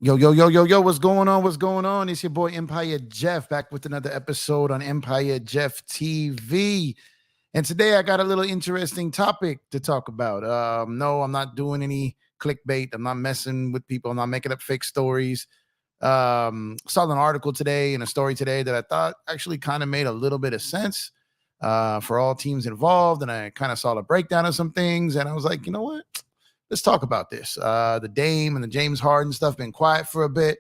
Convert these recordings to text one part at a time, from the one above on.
Yo, yo, yo, yo, yo, what's going on? What's going on? It's your boy Empire Jeff back with another episode on Empire Jeff TV. And today I got a little interesting topic to talk about. No, I'm not doing any clickbait. I'm not messing with people. I'm not making up fake stories. Saw an article today and a story today that I thought actually kind of made a little bit of sense for all teams involved. And I kind of saw the breakdown of some things. And I was like, you know what? Let's talk about this. The Dame and the James Harden stuff been quiet for a bit,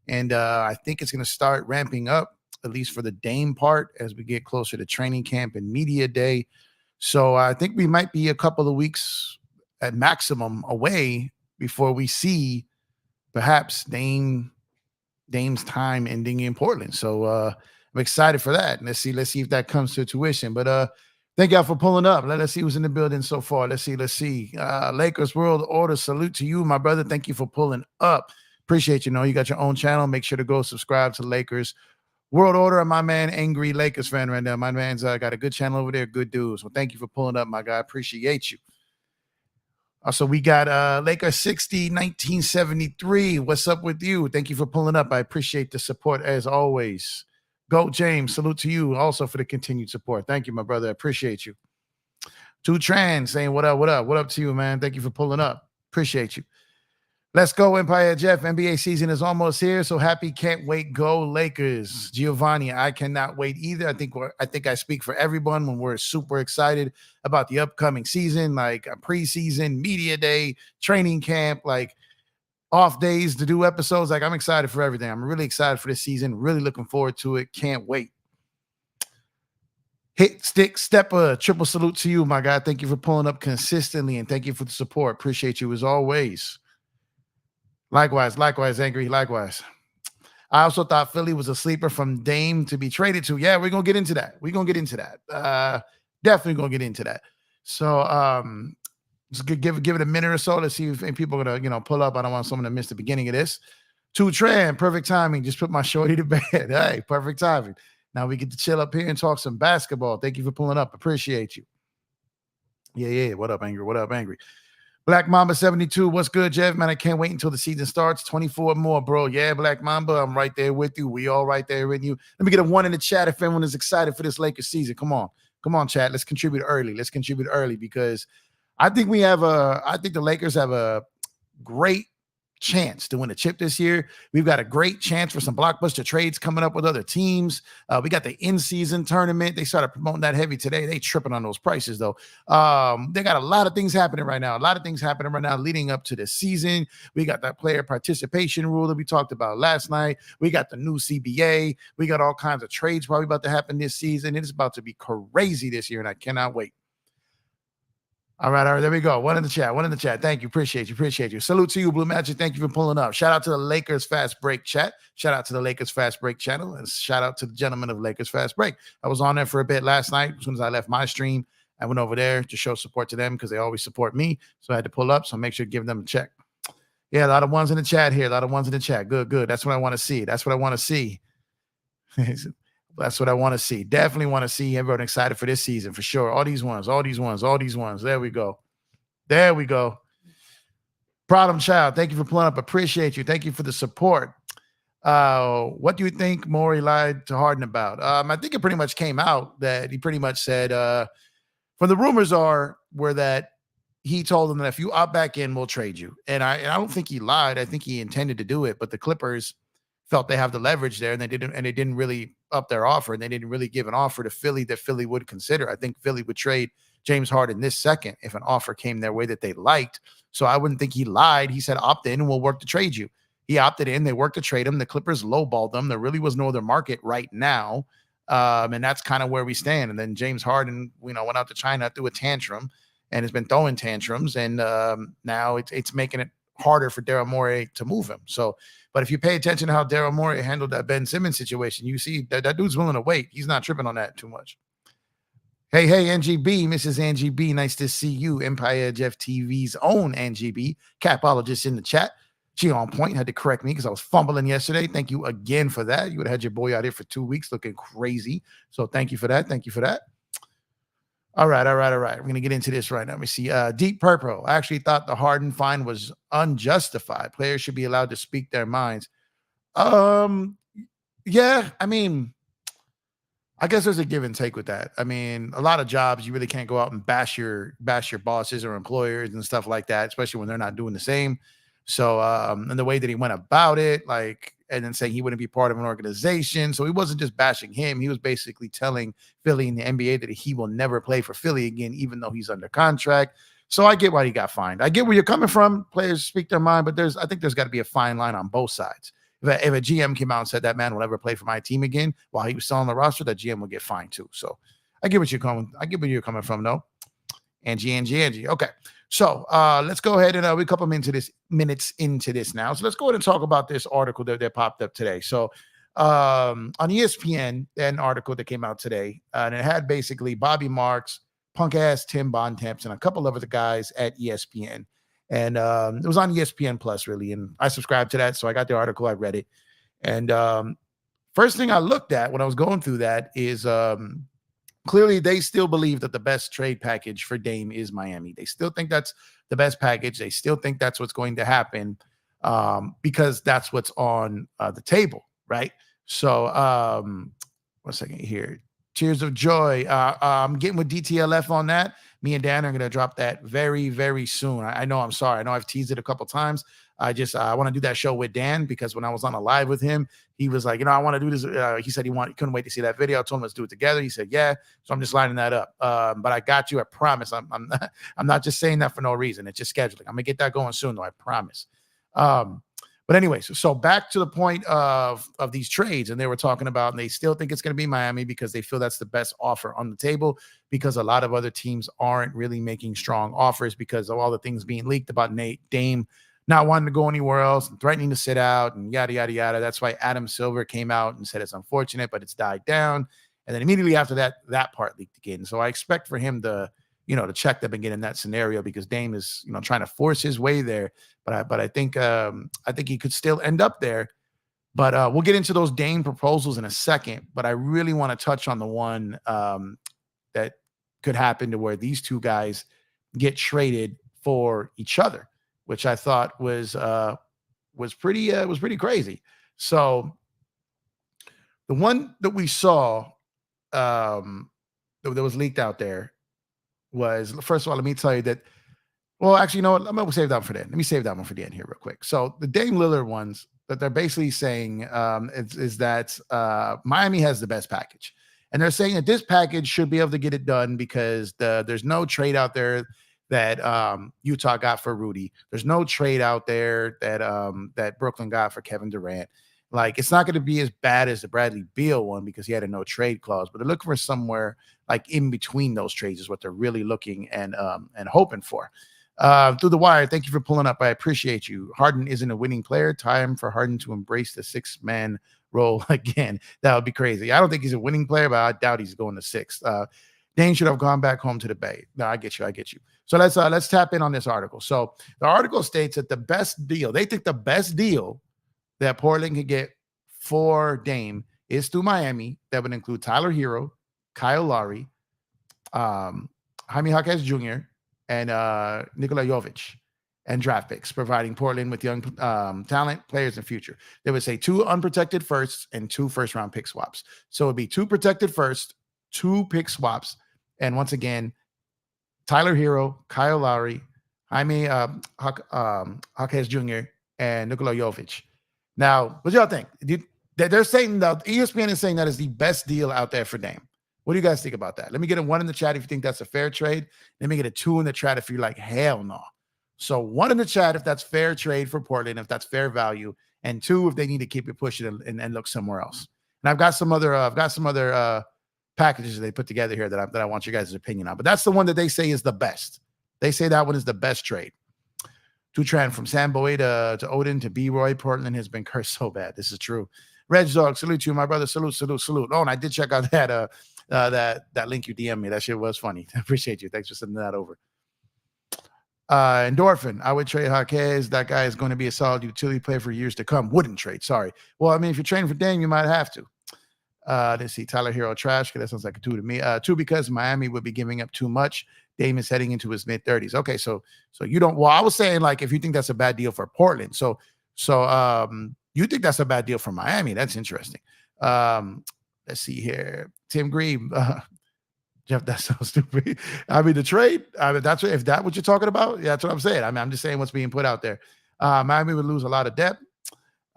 and I think it's going to start ramping up, at least for the Dame part, as we get closer to training camp and media day. So I think we might be a couple of weeks at maximum away before we see perhaps Dame's time ending in Portland. So I'm excited for that. And let's see if that comes to tuition. But thank y'all for pulling up. Let's see who's in the building so far. Let's see. Lakers World Order, salute to you, my brother. Thank you for pulling up. Appreciate you. You got your own channel. Make sure to go subscribe to Lakers World Order. And my man, Angry Lakers fan right now. My man's got a good channel over there. Good dudes. Well, thank you for pulling up, my guy. Appreciate you. Also, we got Lakers 60, 1973. What's up with you? Thank you for pulling up. I appreciate the support as always. Go James, salute to you also for the continued support. Thank you, my brother. I appreciate you. Terance saying, what up, what up? What up to you, man? Thank you for pulling up. Appreciate you. Let's go, Empire Jeff. NBA season is almost here, so happy, can't wait. Go Lakers. Giovanni, I cannot wait either. I think I speak for everyone when we're super excited about the upcoming season, like a preseason, media day, training camp, like off days to do episodes. Like, I'm excited for everything. I'm really excited for this season. Really looking forward to it. Can't wait. Hit Stick Stepper, triple salute to you, my guy. Thank you for pulling up consistently, and thank you for the support. Appreciate you as always. Likewise, Angry, likewise. I also thought Philly was a sleeper from Dame to be traded to. Yeah, we're going to get into that. Definitely going to get into that. So, just give it a minute or so. Let's see if people are going to, pull up. I don't want someone to miss the beginning of this. To Tran, perfect timing. Just put my shorty to bed. Hey, perfect timing. Now we get to chill up here and talk some basketball. Thank you for pulling up. Appreciate you. Yeah. What up, Angry? Black Mamba 72. What's good, Jeff? Man, I can't wait until the season starts. 24 more, bro. Yeah, Black Mamba, I'm right there with you. We all right there with you. Let me get a one in the chat if everyone is excited for this Lakers season. Come on, chat. Let's contribute early because I think the Lakers have a great chance to win a chip this year. We've got a great chance for some blockbuster trades coming up with other teams. We got the in-season tournament. They started promoting that heavy today. They tripping on those prices, though. They got a lot of things happening right now. Leading up to the season. We got that player participation rule that we talked about last night. We got the new CBA. We got all kinds of trades probably about to happen this season. It is about to be crazy this year, and I cannot wait. All right, there we go. One in the chat. Thank you. Appreciate you. Salute to you, Blue Magic. Thank you for pulling up. Shout out to the Lakers Fast Break chat. Shout out to the Lakers Fast Break channel. And shout out to the gentleman of Lakers Fast Break. I was on there for a bit last night. As soon as I left my stream, I went over there to show support to them because they always support me. So I had to pull up. So make sure to give them a check. Yeah, a lot of ones in the chat here. Good. That's what I want to see. That's what I want to see. Definitely want to see everyone excited for this season for sure. All these ones. There we go. Problem Child, thank you for pulling up. Appreciate you. Thank you for the support. What do you think Morey lied to Harden about? I think it pretty much came out that he pretty much said, from the rumors were that he told them that if you opt back in, we'll trade you. And I don't think he lied. I think he intended to do it, but the Clippers felt they have the leverage there, and they didn't really up their offer, and they didn't really give an offer to Philly that Philly would consider. I think Philly would trade James Harden this second if an offer came their way that they liked. So I wouldn't think he lied. He said, opt in and we'll work to trade you. He opted in. They worked to trade him. The Clippers lowballed them. There really was no other market right now. And that's kind of where we stand. And then James Harden, went out to China, threw a tantrum, and has been throwing tantrums. And now it's making it harder for Daryl Morey to move him. So, but if you pay attention to how Daryl Morey handled that Ben Simmons situation, you see that dude's willing to wait. He's not tripping on that too much. Hey, NGB, Mrs. Angie B, nice to see you. Empire Jeff TV's own Angie B, capologist in the chat. She on point, had to correct me because I was fumbling yesterday. Thank you again for that. You would have had your boy out here for 2 weeks looking crazy. So thank you for that. All right, all right, all right. We're gonna get into this right now. Let me see. Deep Purple. I actually thought the Harden fine was unjustified. Players should be allowed to speak their minds. Um, yeah, I mean, I guess there's a give and take with that. I mean, a lot of jobs you really can't go out and bash your bosses or employers and stuff like that, especially when they're not doing the same. So, and the way that he went about it, like, and then saying he wouldn't be part of an organization. So he wasn't just bashing him; he was basically telling Philly and the NBA that he will never play for Philly again, even though he's under contract. So I get why he got fined. I get where you're coming from. Players speak their mind, but I think there's got to be a fine line on both sides. If a GM came out and said that man will never play for my team again while he was still on the roster, that GM will get fined too. So I get what you're coming. I get where you're coming from, though. Angie. Okay. So let's go ahead and we couple minutes into this now. So let's go ahead and talk about this article that popped up today. So on ESPN, an article that came out today, and it had basically Bobby Marks, punk ass Tim Bontemps, and a couple of other guys at ESPN. And it was on ESPN Plus, really. And I subscribed to that. So I got the article, I read it. And first thing I looked at when I was going through that is clearly they still believe that the best trade package for Dame is Miami. They still think that's the best package. They still think that's what's going to happen because that's what's on the table, right? So 1 second here. Tears of Joy. I'm getting with DTLF on that. Me and Dan are going to drop that very, very soon. I know. I'm sorry. I know I've teased it a couple times. I want to do that show with Dan because when I was on a live with him, he was like, I want to do this. He said he couldn't wait to see that video. I told him let's do it together. He said, yeah. So I'm just lining that up. But I got you. I promise. I'm not just saying that for no reason. It's just scheduling. I'm gonna get that going soon, though. I promise. But anyway, so back to the point of these trades, and they were talking about, and they still think it's going to be Miami because they feel that's the best offer on the table because a lot of other teams aren't really making strong offers because of all the things being leaked about Dame not wanting to go anywhere else and threatening to sit out and yada, yada, yada. That's why Adam Silver came out and said it's unfortunate, but it's died down. And then immediately after that part leaked again. So I expect for him to check them again in that scenario because Dame is, trying to force his way there. But I think he could still end up there. But we'll get into those Dame proposals in a second. But I really want to touch on the one that could happen to where these two guys get traded for each other, which I thought was pretty crazy. So the one that we saw that was leaked out there was, first of all, let me tell you that. Well, actually, you know what? I'm going to save that one for the end. Let me save that one for the end here real quick. So the Dame Lillard ones that they're basically saying is that Miami has the best package. And they're saying that this package should be able to get it done because there's no trade out there that Utah got for Rudy. There's no trade out there that Brooklyn got for Kevin Durant. Like, it's not going to be as bad as the Bradley Beal one because he had a no trade clause, but they're looking for somewhere like in between those trades is what they're really looking and hoping for. Through the wire, thank you for pulling up. I appreciate you. Harden isn't a winning player. Time for Harden to embrace the 6-man role again. That would be crazy. I don't think he's a winning player, but I doubt he's going to 6. Dane should have gone back home to the Bay. No, I get you. So let's tap in on this article. So the article states that the best deal, they think the best deal that Portland could get for Dame is through Miami. That would include Tyler Hero, Kyle Lowry, Jaime Jaquez Jr., and Nikola Jovic, and draft picks, providing Portland with young talent, players, and future. They would say 2 unprotected firsts and 2 first-round pick swaps. So it would be 2 protected first, 2 pick swaps, and once again, Tyler Hero, Kyle Lowry, Jaime Jaquez Jr., and Nikola Jovic. Now, what do y'all think? They're saying that ESPN is saying that is the best deal out there for Dame. What do you guys think about that? Let me get a 1 in the chat if you think that's a fair trade. Let me get a 2 in the chat if you're like, hell no. So 1 in the chat if that's fair trade for Portland, if that's fair value, and 2 if they need to keep it pushing and look somewhere else. And I've got some other packages they put together here that I want your guys' opinion on. But that's the one that they say is the best. They say that one is the best trade. Tutran, from Sam Boyd to Odin to B. Roy, Portland has been cursed so bad. This is true. Red Dog, salute you, my brother. Salute. Oh, and I did check out that link you DM me. That shit was funny. I appreciate you. Thanks for sending that over. Endorphin, I would trade Jaquez. That guy is going to be a solid utility player for years to come. Wouldn't trade. Sorry. Well, I mean, if you're trading for Dame, you might have to. Let's see. Tyler Hero trash. That sounds like a 2 to me. 2 because Miami would be giving up too much. Dame is heading into his mid-30s. Okay, so you don't. Well, I was saying like if you think that's a bad deal for Portland, so you think that's a bad deal for Miami. That's interesting. Let's see here. Tim Green. Jeff, that's so stupid. I mean, the trade. I mean, if that's what you're talking about. Yeah, that's what I'm saying. I mean, I'm just saying what's being put out there. Miami would lose a lot of depth.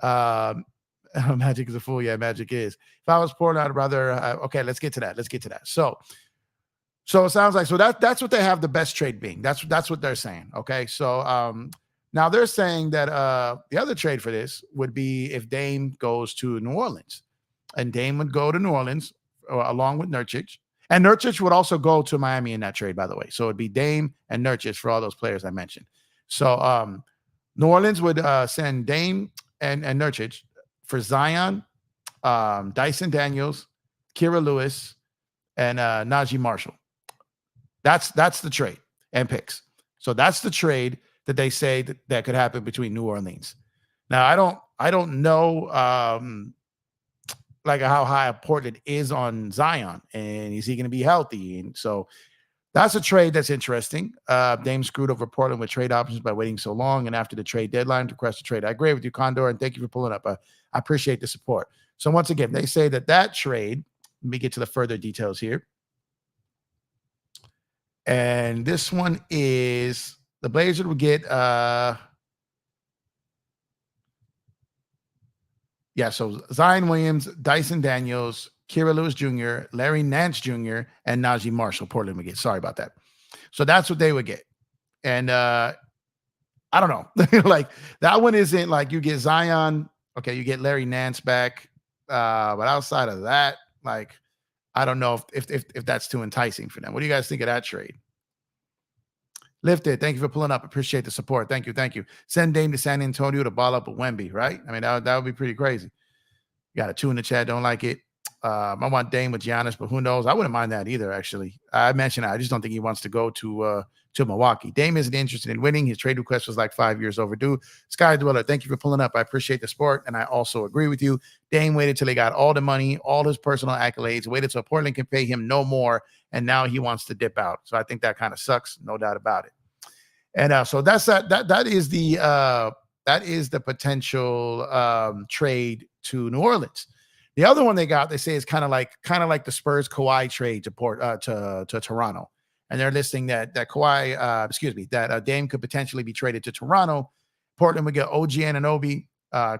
Magic is a fool. Yeah, Magic is. If I was Portland, I'd rather. Okay, let's get to that. So it sounds like that's what they have the best trade being. That's what they're saying. Okay, so now they're saying that the other trade for this would be if Dame goes to New Orleans, and Dame would go to New Orleans along with Nurkic. And Nurkic would also go to Miami in that trade, by the way. So it'd be Dame and Nurkic for all those players I mentioned. So New Orleans would send Dame and Nurkic for Zion, Dyson Daniels, Kira Lewis, and Najee Marshall. That's the trade and picks. So that's the trade that they say that could happen between New Orleans. Now I don't know like how high Portland is on Zion, and is he going to be healthy? And so that's a trade that's interesting. Dame screwed over Portland with trade options by waiting so long, and after the trade deadline to request a trade. I agree with you, Condor, and thank you for pulling up. I appreciate the support. So once again, they say that trade. Let me get to the further details here. And this one is the Blazers would get so Zion Williams, Dyson Daniels, Kira Lewis Jr., Larry Nance Jr., and Najee Marshall. Portland would get. Sorry about that. So that's what they would get. And I don't know. Like that one isn't like you get Zion. Okay, you get Larry Nance back. But outside of that, like I don't know if that's too enticing for them. What do you guys think of that trade? Lifted. Thank you for pulling up. Appreciate the support. Thank you. Send Dame to San Antonio to ball up with Wemby, right? I mean, that would be pretty crazy. You got a 2 in the chat. Don't like it. I want Dame with Giannis, but who knows? I wouldn't mind that either, actually. I mentioned I just don't think he wants to go to Milwaukee. Dame isn't interested in winning. His trade request was like 5 years overdue. Sky Dweller, thank you for pulling up. I appreciate the support, and I also agree with you. Dame waited till he got all the money, all his personal accolades, waited till Portland can pay him no more, and now he wants to dip out. So I think that kind of sucks, no doubt about it. And so that is the potential trade to New Orleans. The other one they say is kind of like the Spurs Kawhi trade to Toronto, and they're listing that Kawhi, that Dame could potentially be traded to Toronto. Portland would get OG Anunoby,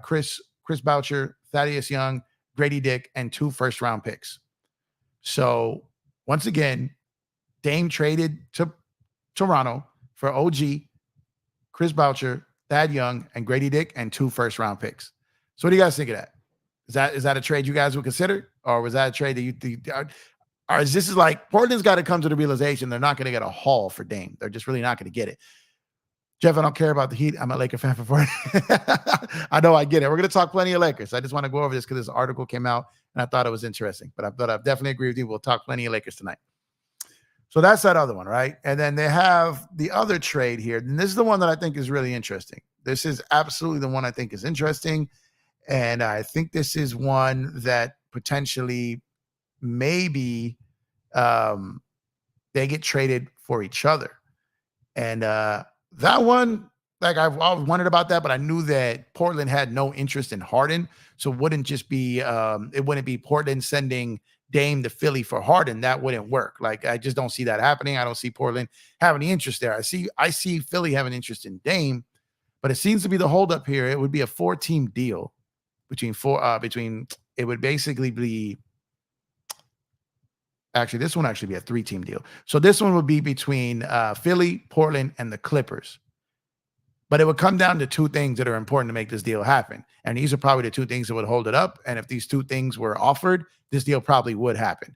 Chris Boucher, Thaddeus Young, Grady Dick, and 2 first-round picks. So once again, Dame traded to Toronto for OG, Chris Boucher, Thad Young, and Grady Dick, and 2 first-round picks. So what do you guys think of that? Is that a trade you guys would consider? Or was that a trade that you think, or is this like Portland's got to come to the realization they're not going to get a haul for Dame. They're just really not going to get it. Jeff, I don't care about the Heat. I'm a Laker fan for I know, I get it. We're going to talk plenty of Lakers. I just want to go over this because this article came out and I thought it was interesting. But I definitely agree with you. We'll talk plenty of Lakers tonight. So that's that other one, right? And then they have the other trade here. And this is the one that I think is really interesting. This is absolutely the one I think is interesting. And I think this is one that potentially maybe they get traded for each other. And that one, like I've always wondered about that, but I knew that Portland had no interest in Harden. So it wouldn't be Portland sending Dame to Philly for Harden. That wouldn't work. Like I just don't see that happening. I don't see Portland having any interest there. I see Philly having interest in Dame, but it seems to be the holdup here. It would be a 4-team deal it would basically be actually this one actually be a 3-team deal. So this one would be between Philly, Portland, and the Clippers. But it would come down to 2 things that are important to make this deal happen. And these are probably the 2 things that would hold it up. And if these 2 things were offered, this deal probably would happen.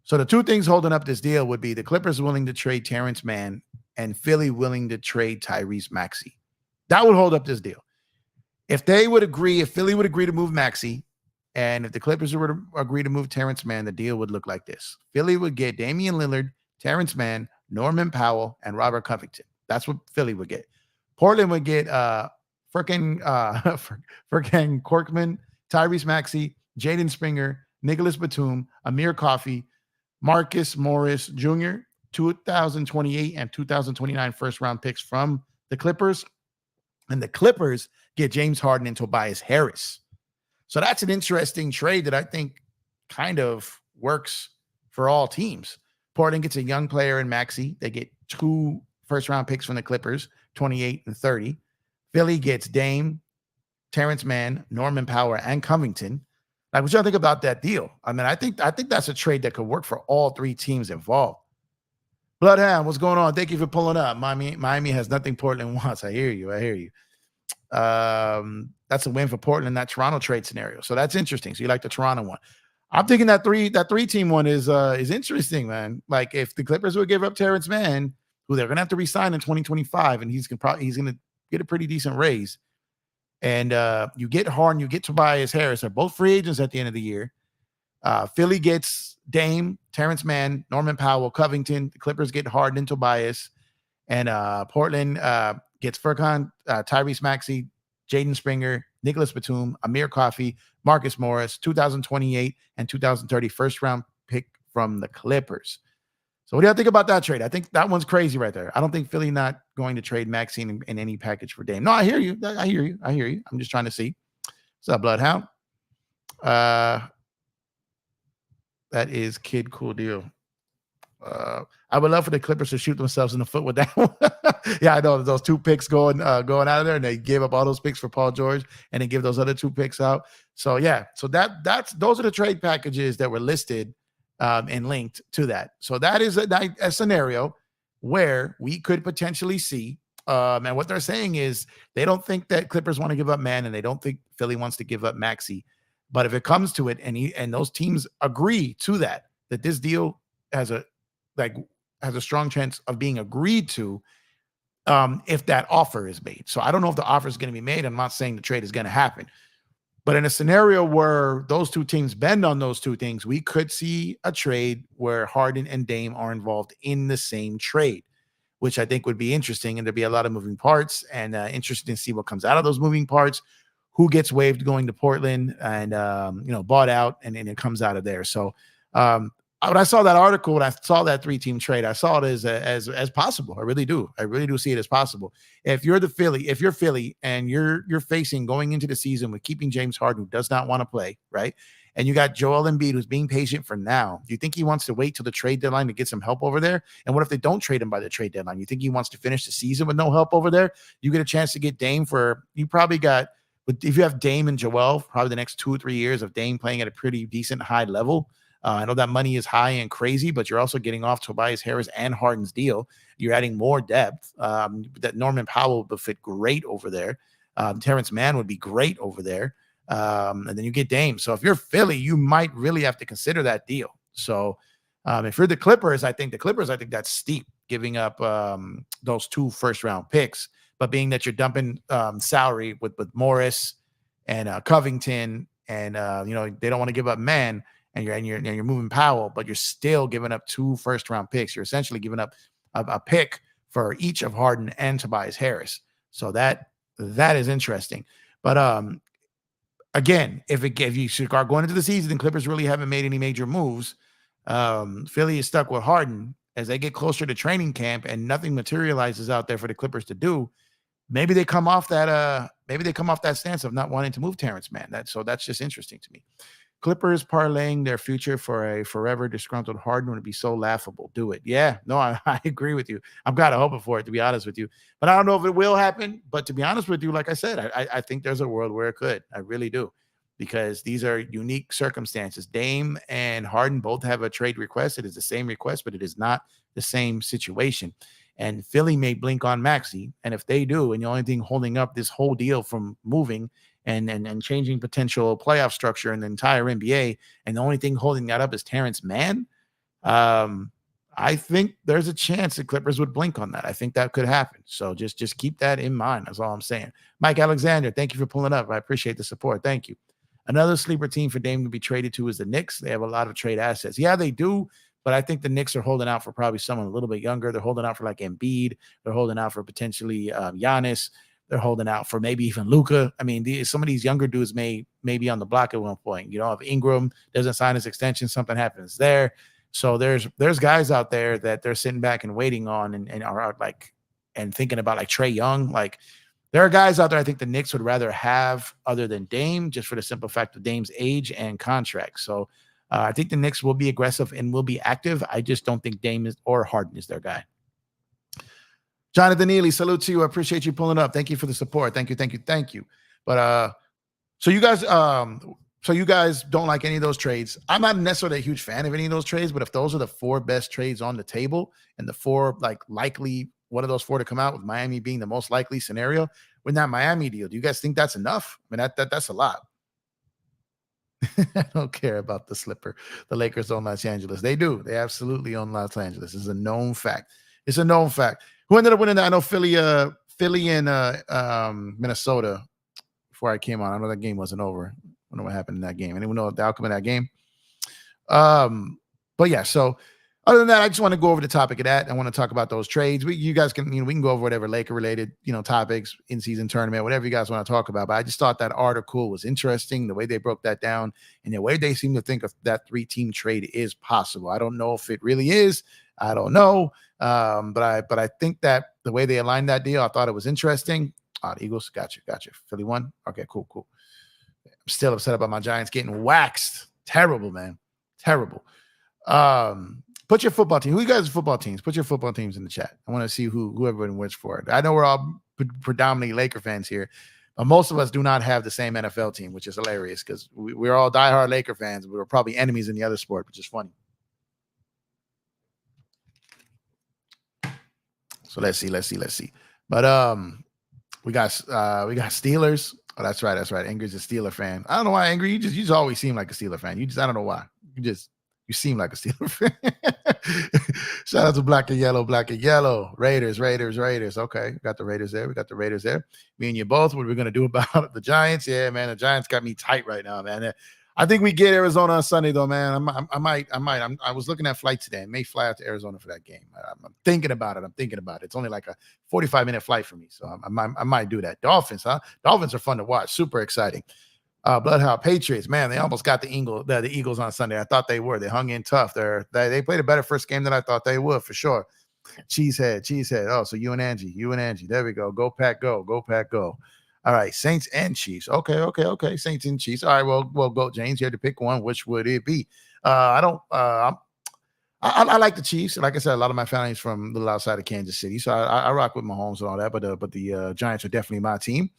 So the 2 things holding up this deal would be the Clippers willing to trade Terance Mann and Philly willing to trade Tyrese Maxey. That would hold up this deal. If Philly would agree to move Maxey, and if the Clippers were to agree to move Terance Mann, the deal would look like this. Philly would get Damian Lillard, Terance Mann, Norman Powell, and Robert Covington. That's what Philly would get. Portland would get Furkan Korkman, Tyrese Maxey, Jaden Springer, Nicholas Batum, Amir Coffey, Marcus Morris Jr., 2028 and 2029 first-round picks from the Clippers. And the Clippers get James Harden and Tobias Harris. So that's an interesting trade that I think kind of works for all teams. Portland gets a young player in Maxey. They get 2 first-round picks from the Clippers, 28 and 30. Philly gets Dame, Terance Mann, Norman Powell, and Covington. Like, what y'all think about that deal? I mean, I think that's a trade that could work for all 3 teams involved. Bloodhound, what's going on? Thank you for pulling up. Miami has nothing Portland wants. I hear you. That's a win for Portland, that Toronto trade scenario. So that's interesting. So you like the Toronto one. I'm thinking that three team one is interesting, man. Like, if the Clippers would give up Terance Mann, who they're gonna have to re-sign in 2025, and he's gonna get a pretty decent raise. And you get Harden, you get Tobias Harris. They're both free agents at the end of the year. Philly gets Dame, Terance Mann, Norman Powell, Covington. The Clippers get Harden and Tobias. And Portland gets Furkan, Tyrese Maxey, Jaden Springer, Nicholas Batum, Amir Coffey, Marcus Morris, 2028 and 2030 first-round pick from the Clippers. So what do y'all think about that trade? I think that one's crazy right there. I don't think Philly not going to trade Maxey in any package for Dame. No, I hear you. I'm just trying to see. What's up, Bloodhound? That is Kid Cool Deal. I would love for the Clippers to shoot themselves in the foot with that one. Yeah, I know those 2 picks going out of there, and they gave up all those picks for Paul George, and then give those other 2 picks out. So yeah, so those are the trade packages that were listed and linked to that. So that is a scenario where we could potentially see. And what they're saying is they don't think that Clippers want to give up Mann, and they don't think Philly wants to give up Maxey. But if it comes to it, and those teams agree to that this deal has a strong chance of being agreed to, if that offer is made. So I don't know if the offer is going to be made. I'm not saying the trade is going to happen. But in a scenario where those 2 teams bend on those 2 things, we could see a trade where Harden and Dame are involved in the same trade, which I think would be interesting. And there'd be a lot of moving parts, and interesting to see what comes out of those moving parts, who gets waived going to Portland and, bought out, and it comes out of there. So when I saw that article, when I saw that 3-team trade, I saw it as possible. I really do see it as possible. If you're Philly and you're facing going into the season with keeping James Harden, who does not want to play, right? And you got Joel Embiid, who's being patient for now. Do you think he wants to wait till the trade deadline to get some help over there? And what if they don't trade him by the trade deadline? You think he wants to finish the season with no help over there? You get a chance to get Dame if you have Dame and Joel, probably the next 2 or 3 years of Dame playing at a pretty decent high level. I know that money is high and crazy, but you're also getting off Tobias Harris and Harden's deal. You're adding more depth. That Norman Powell would fit great over there. Terance Mann would be great over there. And then you get Dame. So if you're Philly, you might really have to consider that deal. So if you're the Clippers, I think that's steep, giving up those 2 first-round picks. But being that you're dumping salary with Morris and Covington, and they don't want to give up Mann. And you're moving Powell, but you're still giving up 2 first-round picks. You're essentially giving up a pick for each of Harden and Tobias Harris. So that is interesting. But again, if you start going into the season and Clippers really haven't made any major moves, Philly is stuck with Harden as they get closer to training camp and nothing materializes out there for the Clippers to do. Maybe they come off that. Maybe they come off that stance of not wanting to move Terance Mann. That's just interesting to me. Clippers parlaying their future for a forever disgruntled Harden would be so laughable. Do it. Yeah, no, I agree with you. I'm kind of hoping for it, to be honest with you. But I don't know if it will happen. But to be honest with you, like I said, I think there's a world where it could. I really do. Because these are unique circumstances. Dame and Harden both have a trade request. It is the same request, but it is not the same situation. And Philly may blink on Maxey. And if they do, and the only thing holding up this whole deal from moving and changing potential playoff structure in the entire NBA, and the only thing holding that up is Terance Mann, I think there's a chance the Clippers would blink on that. I think that could happen. So just keep that in mind. That's all I'm saying. Mike Alexander, thank you for pulling up. I appreciate the support. Thank you. Another sleeper team for Dame to be traded to is the Knicks. They have a lot of trade assets. Yeah, they do. But I think the Knicks are holding out for probably someone a little bit younger. They're holding out for like Embiid. They're holding out for potentially Giannis. holding out for maybe even Luka. I mean, some of these younger dudes may be on the block at one point. If Ingram doesn't sign his extension, something happens there. So there's guys out there that they're sitting back and waiting on and are like and thinking about like Trae Young. Like there are guys out there I think the Knicks would rather have other than Dame, just for the simple fact of Dame's age and contract. So I think the Knicks will be aggressive and will be active. I just don't think Dame or Harden is their guy. Jonathan Neely, salute to you. I appreciate you pulling up. Thank you for the support. Thank you. But so you guys don't like any of those trades. I'm not necessarily a huge fan of any of those trades, but if those are the 4 best trades on the table and the 4 like likely one of those 4 to come out, with Miami being the most likely scenario, with that Miami deal, do you guys think that's enough? I mean, that's a lot. I don't care about the slipper. The Lakers own Los Angeles. They do. They absolutely own Los Angeles. It's a known fact. Who ended up winning that? I know Philly and Minnesota before I came on. I know that game wasn't over. I don't know what happened in that game. Anyone know the outcome of that game? But yeah, so other than that, I just want to go over the topic of that. I want to talk about those trades. You guys can, we can go over whatever Laker related, topics, in-season tournament, whatever you guys want to talk about. But I just thought that article was interesting, the way they broke that down and the way they seem to think of that 3-team trade is possible. I don't know if it really is. I don't know. But I think that the way they aligned that deal, I thought it was interesting. The Eagles, gotcha. Philly won. Okay, cool. I'm still upset about my Giants getting waxed. Terrible, man. Terrible. Put your football team. Who you guys' football teams? Put your football teams in the chat. I want to see who everyone wins for it. I know we're all predominantly Laker fans here, but most of us do not have the same NFL team, which is hilarious because we're all diehard Laker fans. We're probably enemies in the other sport, which is funny. So let's see. But we got Steelers. Oh, that's right. Ingrid's a Steeler fan. I don't know why, Ingrid. You just always seem like a Steeler fan. I don't know why. You seem like a Steeler fan. Shout out to Black and Yellow. Raiders. Okay, we got the Raiders there. Me and you both. What are we gonna do about the Giants? Yeah, man, the Giants got me tight right now, man. I think we get Arizona on Sunday, though, man. I was looking at flights today. I may fly out to Arizona for that game. I'm thinking about it. It's only like a 45-minute flight for me, so I might do that. Dolphins, huh? Dolphins are fun to watch. Super exciting. Bloodhound Patriots, man, they almost got the Eagles on Sunday. I thought they were. They hung in tough. They played a better first game than I thought they would, for sure. Cheesehead. Oh, so you and Angie. There we go. Go Pack, go. All right, Saints and Chiefs. Okay. Saints and Chiefs. All right, well, go, James. You had to pick one. Which would it be? I like the Chiefs. Like I said, a lot of my family's from a little outside of Kansas City, so I rock with Mahomes and all that. But the Giants are definitely my team.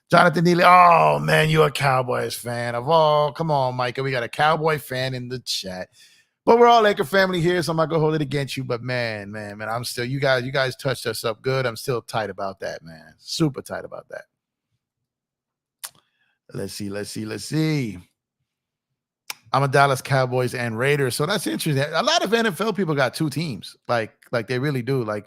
Jonathan Neely. Oh man, you're a Cowboys fan come on, Micah. We got a Cowboy fan in the chat. But we're all Laker family here, so I'm not gonna hold it against you. But man, I'm still, you guys touched us up good. I'm still tight about that, man. Super tight about that. Let's see. I'm a Dallas Cowboys and Raiders, so that's interesting. A lot of NFL people got 2 teams, like they really do. Like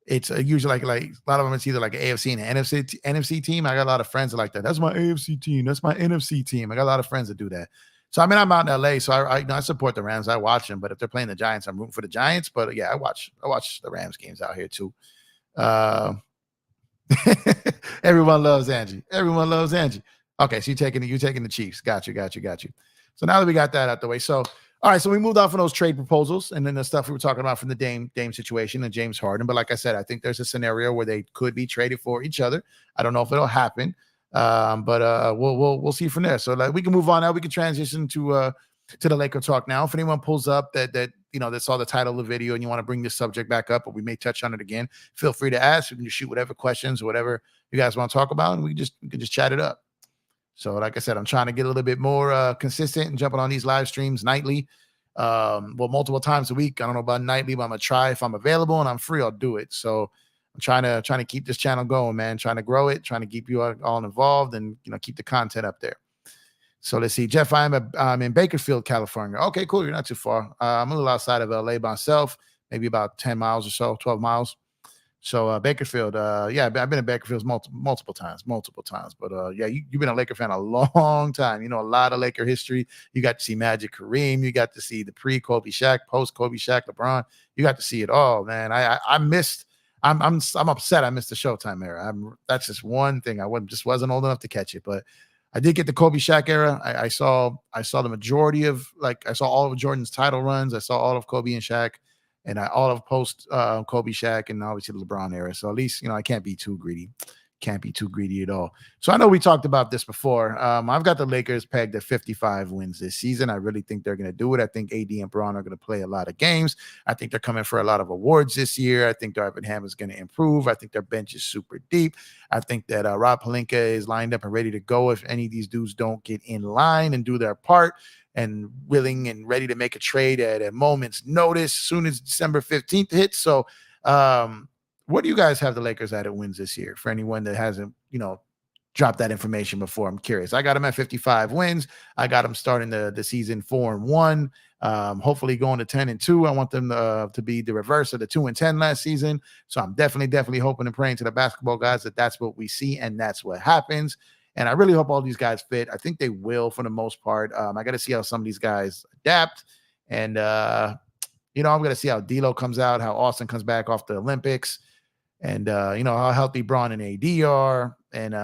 it's usually like a lot of them. It's either like an AFC and an NFC team. I got a lot of friends that like that. That's my AFC team. That's my NFC team. I got a lot of friends that do that. So I mean, I'm out in LA, so I support the Rams. I watch them, but if they're playing the Giants, I'm rooting for the Giants. But yeah, I watch the Rams games out here too. Everyone loves Angie. Okay, so you're taking the Chiefs. Got you. So now that we got that out the way, so all right, so we moved on from those trade proposals and then the stuff we were talking about from the Dame situation and James Harden. But like I said, I think there's a scenario where they could be traded for each other. I don't know if it'll happen, but we'll see from there. So like we can move on now. We can transition to the Laker talk now. If anyone pulls up that saw the title of the video and you want to bring this subject back up, but we may touch on it again, feel free to ask. You can just shoot whatever questions or whatever you guys want to talk about, and we can just chat it up. So like I said, I'm trying to get a little bit more consistent and jumping on these live streams nightly. Multiple times a week. I don't know about nightly, but I'm going to try. If I'm available and I'm free, I'll do it. So I'm trying to keep this channel going, man. Trying to grow it, trying to keep you all involved and, keep the content up there. So let's see. Jeff, I'm in Bakersfield, California. Okay, cool. You're not too far. I'm a little outside of LA myself, maybe about 10 miles or so, 12 miles. So Bakersfield, I've been in Bakersfield multiple times. But you've been a Laker fan a long time. You know a lot of Laker history. You got to see Magic, Kareem. You got to see the pre-Kobe Shaq, post-Kobe Shaq, LeBron. You got to see it all, man. I missed I'm upset I missed the Showtime era. That's just one thing. I wasn't old enough to catch it, but I did get the Kobe Shaq era. I saw the majority of, like, I saw all of Jordan's title runs. I saw all of Kobe and Shaq, and all of post Kobe Shaq, and obviously the LeBron era. So at least, I can't be too greedy. Can't be too greedy at all. So I know we talked about this before. I've got the Lakers pegged at 55 wins this season. I really think they're going to do it. I think AD and Braun are going to play a lot of games. I think they're coming for a lot of awards this year. I think Darvin Ham is going to improve. I think their bench is super deep. I think that Rob Pelinka is lined up and ready to go if any of these dudes don't get in line and do their part, and willing and ready to make a trade at a moment's notice as soon as December 15th hits. So, what do you guys have the Lakers at wins this year? For anyone that hasn't, dropped that information before, I'm curious. I got them at 55 wins. I got them starting the season 4-1. Hopefully going to 10-2. I want them to be the reverse of the 2-10 last season. So I'm definitely hoping and praying to the basketball guys that that's what we see and that's what happens. And I really hope all these guys fit. I think they will for the most part. I got to see how some of these guys adapt. And, I'm going to see how D'Lo comes out, how Austin comes back off the Olympics. And, how healthy Braun and AD are, and,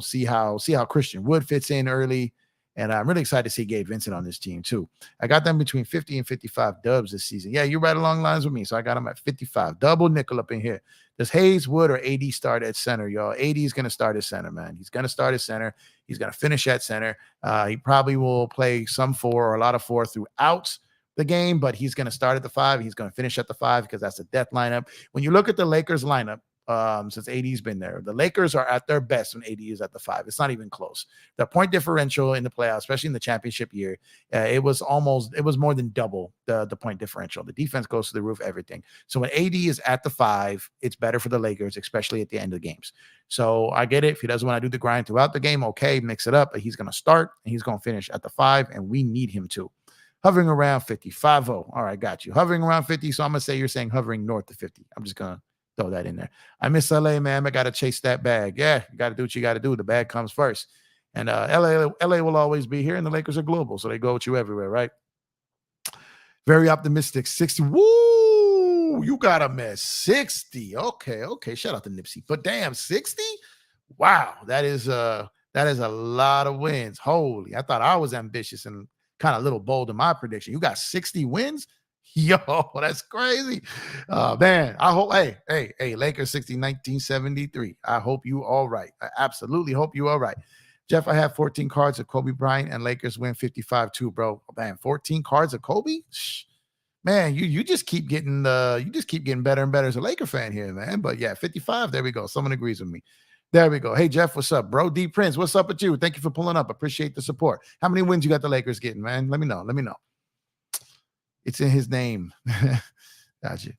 see how Christian Wood fits in early. And I'm really excited to see Gabe Vincent on this team too. I got them between 50 and 55 dubs this season. Yeah, you're right along lines with me. So I got them at 55. Double nickel up in here. Does Hayes, Wood, or AD start at center, y'all? AD is going to start at center, man. He's going to start at center. He's going to finish at center. He probably will play some 4 or a lot of 4 throughout the game, but he's going to start at the 5. He's going to finish at the 5 because that's the death lineup. When you look at the Lakers lineup, since AD's been there, the Lakers are at their best when AD is at the 5. It's not even close. The point differential in the playoffs, especially in the championship year, it was more than double the point differential. The defense goes to the roof, everything. So when AD is at the 5, it's better for the Lakers, especially at the end of the games. So I get it. If he doesn't want to do the grind throughout the game, okay, mix it up. But he's going to start and he's going to finish at the 5, and we need him to. Hovering around 55. All right, got you. Hovering around 50. So I'm going to say you're saying hovering north of 50. I'm just going to throw that in there. I miss LA, man. I got to chase that bag. Yeah, you got to do what you got to do. The bag comes first. And LA will always be here, and the Lakers are global, so they go with you everywhere, right? Very optimistic. 60. Woo! You got them at 60. Okay. Shout out to Nipsey. But damn, 60? Wow, that is a lot of wins. Holy, I thought I was ambitious and kind of a little bold in my prediction. You got 60 wins? Yo, that's crazy. Man, I hope, hey, Lakers 60, 1973. I hope you all right. I absolutely hope you all right. Jeff, I have 14 cards of Kobe Bryant and Lakers win 55 too, bro. Man, 14 cards of Kobe? Shh. Man, you just keep getting better and better as a Laker fan here, man. But yeah, 55, there we go. Someone agrees with me. There we go. Hey, Jeff, what's up, bro? D Prince, what's up with you? Thank you for pulling up. Appreciate the support. How many wins you got the Lakers getting, man? Let me know. It's in his name. Gotcha.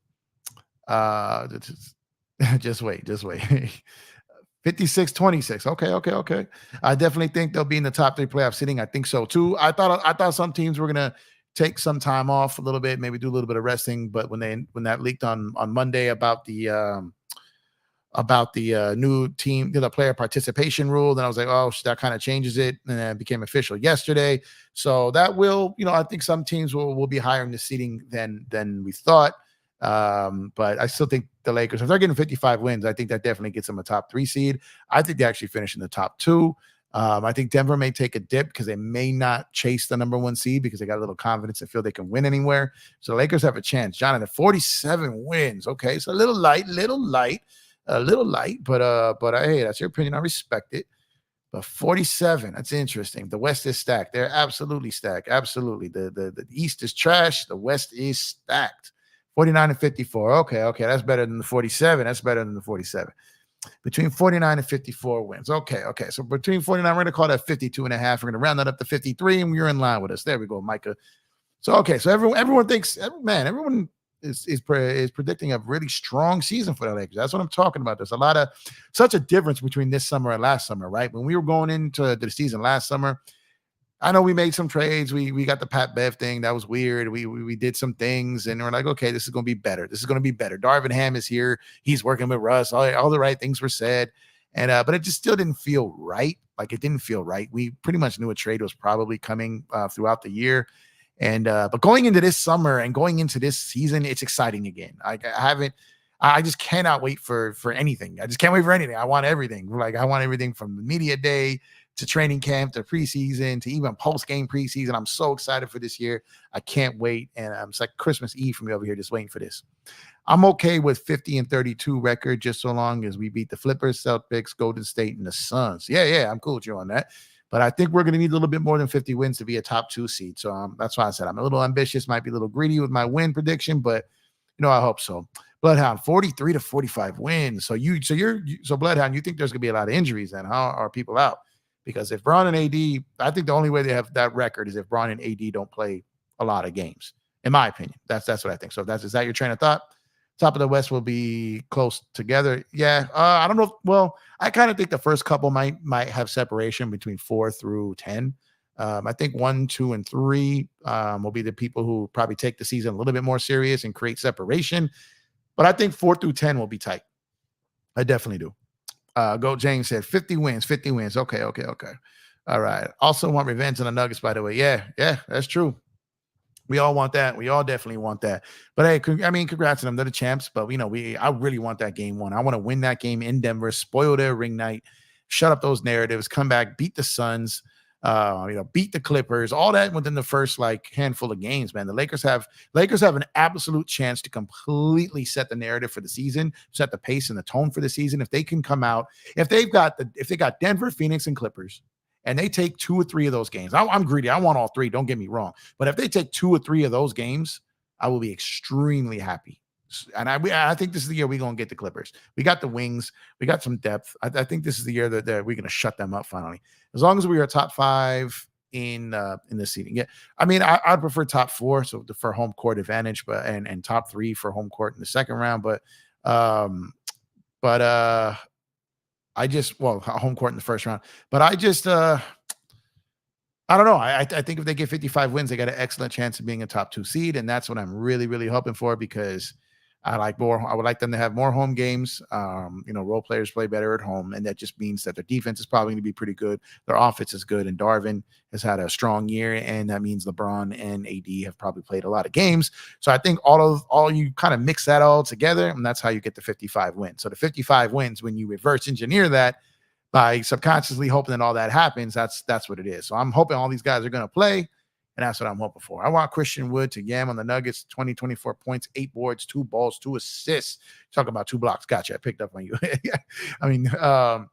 Just wait. 56-26. Okay. I definitely think they'll be in the top 3 playoff sitting. I think so too. I thought some teams were gonna take some time off a little bit, maybe do a little bit of resting. But when that leaked on Monday about the new team, the player participation rule, then I was like, oh, that kind of changes it, and then it became official yesterday. So that will, I think some teams will be higher in the seeding than we thought. But I still think the Lakers, if they're getting 55 wins, I think that definitely gets them a top 3 seed. I think they actually finish in the top 2. I think Denver may take a dip because they may not chase the number 1 seed because they got a little confidence and feel they can win anywhere. So the Lakers have a chance. Jonathan, 47 wins. Okay, so a little light, but hey, that's your opinion. I respect it. But 47, that's interesting. The West is stacked. They're absolutely stacked. Absolutely. The East is trash. The West is stacked. 49-54. Okay. That's better than the 47. That's better than the 47. Between 49 and 54 wins. Okay. So between 49, we're going to call that 52 and a half. We're going to round that up to 53, and you're in line with us. There we go, Micah. So, okay. So everyone thinks, man, everyone is predicting a really strong season for the Lakers. That's what I'm talking about. There's such a difference between this summer and last summer, right? When we were going into the season last summer, I know we made some trades. We got the Pat Bev thing. That was weird. We did some things, and we're like, okay, this is going to be better. Darvin Ham is here. He's working with Russ. All the right things were said. And but it just still didn't feel right. Like, it didn't feel right. We pretty much knew a trade was probably coming throughout the year. And but going into this summer and going into this season, it's exciting again. I I just cannot wait for anything. I just can't wait for anything. I want everything. Like I want everything from the media day to training camp to preseason to even post game preseason. I'm so excited for this year. I can't wait. And it's like Christmas Eve for me over here, just waiting for this. I'm okay with 50-32 record just so long as we beat the Flippers, Celtics, Golden State, and the Suns. Yeah, I'm cool with you on that. But I think we're going to need a little bit more than 50 wins to be a top 2 seed. So that's why I said I'm a little ambitious, might be a little greedy with my win prediction, but I hope so. Bloodhound, 43-45 wins. So Bloodhound, you think there's going to be a lot of injuries then? How are people out? Because if Braun and AD, I think the only way they have that record is if Braun and AD don't play a lot of games, in my opinion. That's what I think. So is that your train of thought? Top of the West will be close together. Yeah, I don't know. Well, I kind of think the first couple might have separation between 4 through 10. I think 1, 2, and 3 will be the people who probably take the season a little bit more serious and create separation. But I think 4 through 10 will be tight. I definitely do. Goat James said 50 wins, 50 wins. Okay. All right. Also want revenge on the Nuggets, by the way. Yeah, that's true. We all want that. We all definitely want that. But hey, congrats to them. They're the champs. But I really want that game 1. I want to win that game in Denver, spoil their ring night, shut up those narratives, come back, beat the Suns, beat the Clippers, all that within the first handful of games, man. The Lakers have an absolute chance to completely set the narrative for the season, set the pace and the tone for the season. If they can come out, if they got Denver, Phoenix, and Clippers, and they take 2 or 3 of those games. I'm greedy. I want all 3. Don't get me wrong. But if they take 2 or 3 of those games, I will be extremely happy. And I think this is the year we're going to get the Clippers. We got the wings. We got some depth. I think this is the year that we're going to shut them up finally. As long as we are top 5 in the seeding. Yeah. I'd prefer top 4 for home court advantage, but and top 3 for home court in the second round. But home court in the first round. But I don't know. I think if they get 55 wins, they got an excellent chance of being a top 2 seed. And that's what I'm really, really hoping for, because I would like them to have more home games. Role players play better at home. And that just means that their defense is probably going to be pretty good. Their offense is good. And Darvin has had a strong year. And that means LeBron and AD have probably played a lot of games. So I think all you kind of mix that all together, and that's how you get the 55 wins. So the 55 wins, when you reverse engineer that by subconsciously hoping that all that happens, that's what it is. So I'm hoping all these guys are going to play. And that's what I'm hoping for. I want Christian Wood to yam on the Nuggets, 24 points, 8 boards, 2 balls, 2 assists. Talk about 2 blocks. Gotcha. I picked up on you. I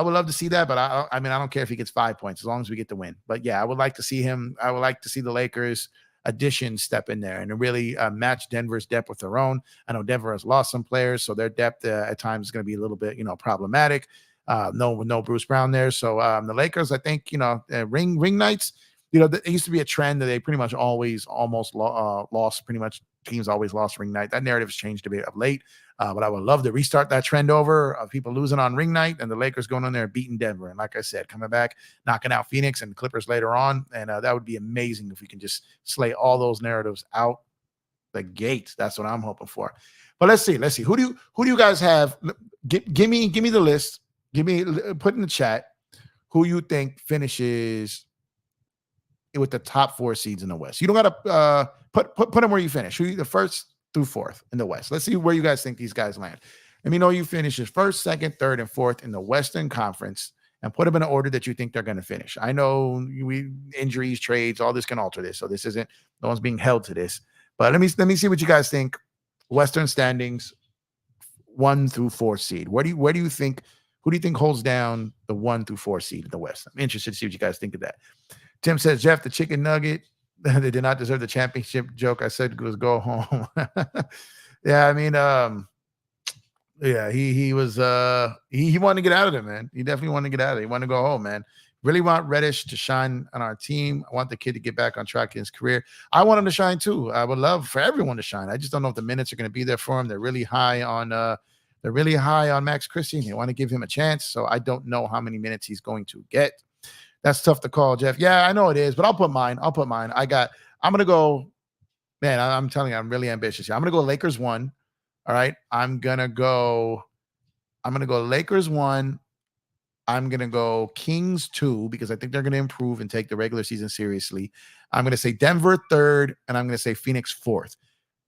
would love to see that, but I don't care if he gets 5 points as long as we get the win. But yeah, I would like to see him. I would like to see the Lakers addition step in there and really match Denver's depth with their own. I know Denver has lost some players, so their depth at times is going to be a little bit, problematic. No Bruce Brown there. So the Lakers, I think, ring nights. It used to be a trend that they pretty much always almost lost. Pretty much teams always lost ring night. That narrative has changed a bit of late, but I would love to restart that trend over of people losing on ring night and the Lakers going in there and beating Denver. And like I said, coming back, knocking out Phoenix and the Clippers later on. And that would be amazing if we can just slay all those narratives out the gate. That's what I'm hoping for. But let's see. Who do you guys have? Give me the list. Put in the chat who you think finishes with the top 4 seeds in the West. You don't got to put them where you finish. Who the 1st through 4th in the West. Let's see where you guys think these guys land. Let me know you finish as 1st, 2nd, 3rd, and 4th in the Western Conference, and put them in an order that you think they're going to finish. I know injuries, trades, all this can alter this. So this isn't, no one's being held to this. But let me see what you guys think. Western standings, 1 through 4 seed. Who do you think holds down the 1 through 4 seed in the West? I'm interested to see what you guys think of that. Tim says, Jeff, the chicken nugget, they did not deserve the championship joke. I said was go home. Yeah, he was he wanted to get out of there, man. He definitely wanted to get out of there. He wanted to go home, man. Really want Reddish to shine on our team. I want the kid to get back on track in his career. I want him to shine too. I would love for everyone to shine. I just don't know if the minutes are going to be there for him. They're really high on Max Christie. They want to give him a chance. So I don't know how many minutes he's going to get. That's tough to call, Jeff. Yeah, I know it is, but I'll put mine. I'm going to go, man, I'm telling you, I'm really ambitious here. I'm going to go Lakers 1. All right. I'm going to go Lakers 1. I'm going to go Kings 2 because I think they're going to improve and take the regular season seriously. I'm going to say Denver 3rd, and I'm going to say Phoenix 4th.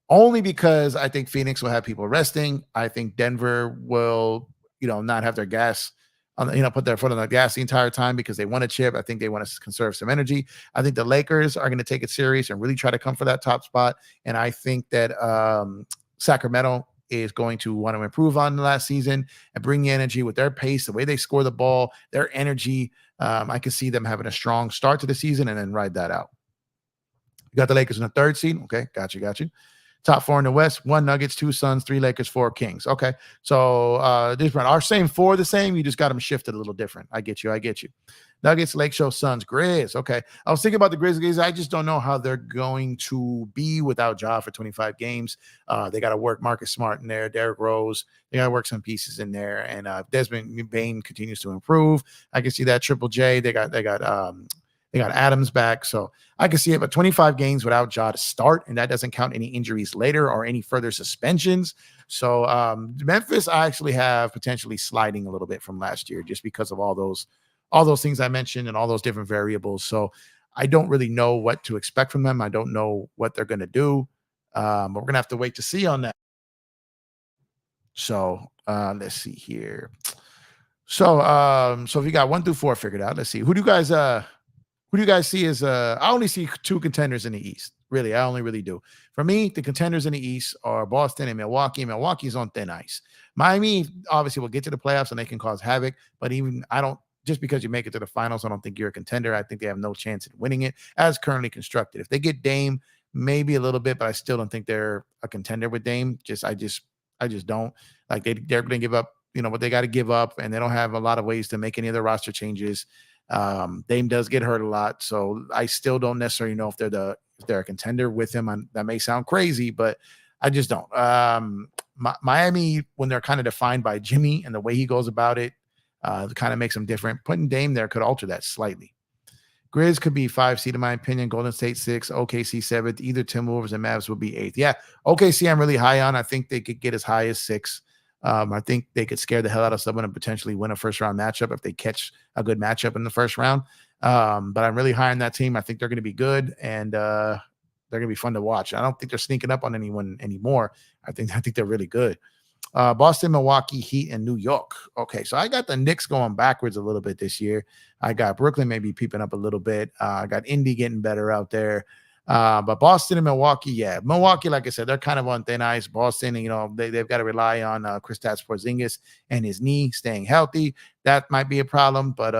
only because I think Phoenix will have people resting. I think Denver will, not have their gas on, put their foot on the gas the entire time because they want a chip. I think they want to conserve some energy. I think the Lakers are going to take it serious and really try to come for that top spot. And I think that Sacramento is going to want to improve on the last season and bring the energy with their pace, the way they score the ball, their energy. I can see them having a strong start to the season and then ride that out. You got the Lakers in the third seed. Okay, got you. Top four in the West: 1 Nuggets, 2 Suns, 3 Lakers, 4 Kings. Okay, so different. Our same 4 the same. You just got them shifted a little different. I get you. Nuggets, Lake Show, Suns, Grizz. Okay, I was thinking about the Grizzlies. I just don't know how they're going to be without Ja for 25 games. They got to work Marcus Smart in there, Derrick Rose. They got to work some pieces in there, and Desmond Bane continues to improve. I can see that. Triple J. They got Adams back, so I can see it. But 25 games without Ja to start, and that doesn't count any injuries later or any further suspensions. So Memphis, I actually have potentially sliding a little bit from last year just because of all those things I mentioned and all those different variables. So I don't really know what to expect from them. I don't know what they're going to do. But we're going to have to wait to see on that. So let's see here. So if you got 1 through 4 figured out, let's see. Who do you guys see as I only see 2 contenders in the East. Really, I only really do. For me, the contenders in the East are Boston and Milwaukee. Milwaukee's on thin ice. Miami obviously will get to the playoffs and they can cause havoc, but just because you make it to the finals, I don't think you're a contender. I think they have no chance at winning it as currently constructed. If they get Dame, maybe a little bit, but I still don't think they're a contender with Dame. I just don't. Like they're going to give up, what they got to give up, and they don't have a lot of ways to make any other roster changes. Dame does get hurt a lot, so I still don't necessarily know if they're a contender with him. That may sound crazy, but I just don't. Miami, when they're kind of defined by Jimmy and the way he goes about it, kind of makes them different. Putting Dame there could alter that slightly. Grizz could be 5 seed in my opinion. Golden State 6, OKC 7th. Either Timberwolves and Mavs would be 8th. Yeah, OKC I'm really high on. I think they could get as high as 6. I think they could scare the hell out of someone and potentially win a first round matchup if they catch a good matchup in the first round. But I'm really high on that team. I think they're going to be good, and they're going to be fun to watch. I don't think they're sneaking up on anyone anymore. I think they're really good. Boston, Milwaukee, Heat, and New York. Okay, so I got the Knicks going backwards a little bit this year. I got Brooklyn maybe peeping up a little bit. I got Indy getting better out there. But Boston and Milwaukee, yeah. Milwaukee, like I said, they're kind of on thin ice. Boston, they've got to rely on Kristaps Porzingis and his knee staying healthy. That might be a problem, but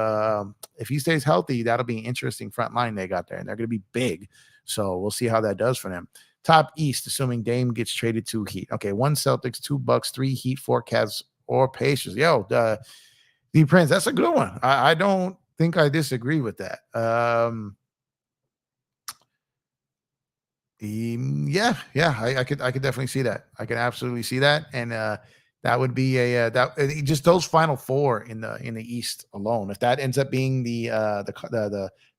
if he stays healthy, that'll be an interesting front line they got there, and they're going to be big. So we'll see how that does for them. Top East, assuming Dame gets traded to Heat. Okay, 1 Celtics, 2 Bucks, 3 Heat, 4 Cavs, or Pacers. Yo, the Prince, that's a good one. I don't think I disagree with that. Yeah, I could definitely see that. I could absolutely see that, and that would be just those final 4 in the East alone. If that ends up being the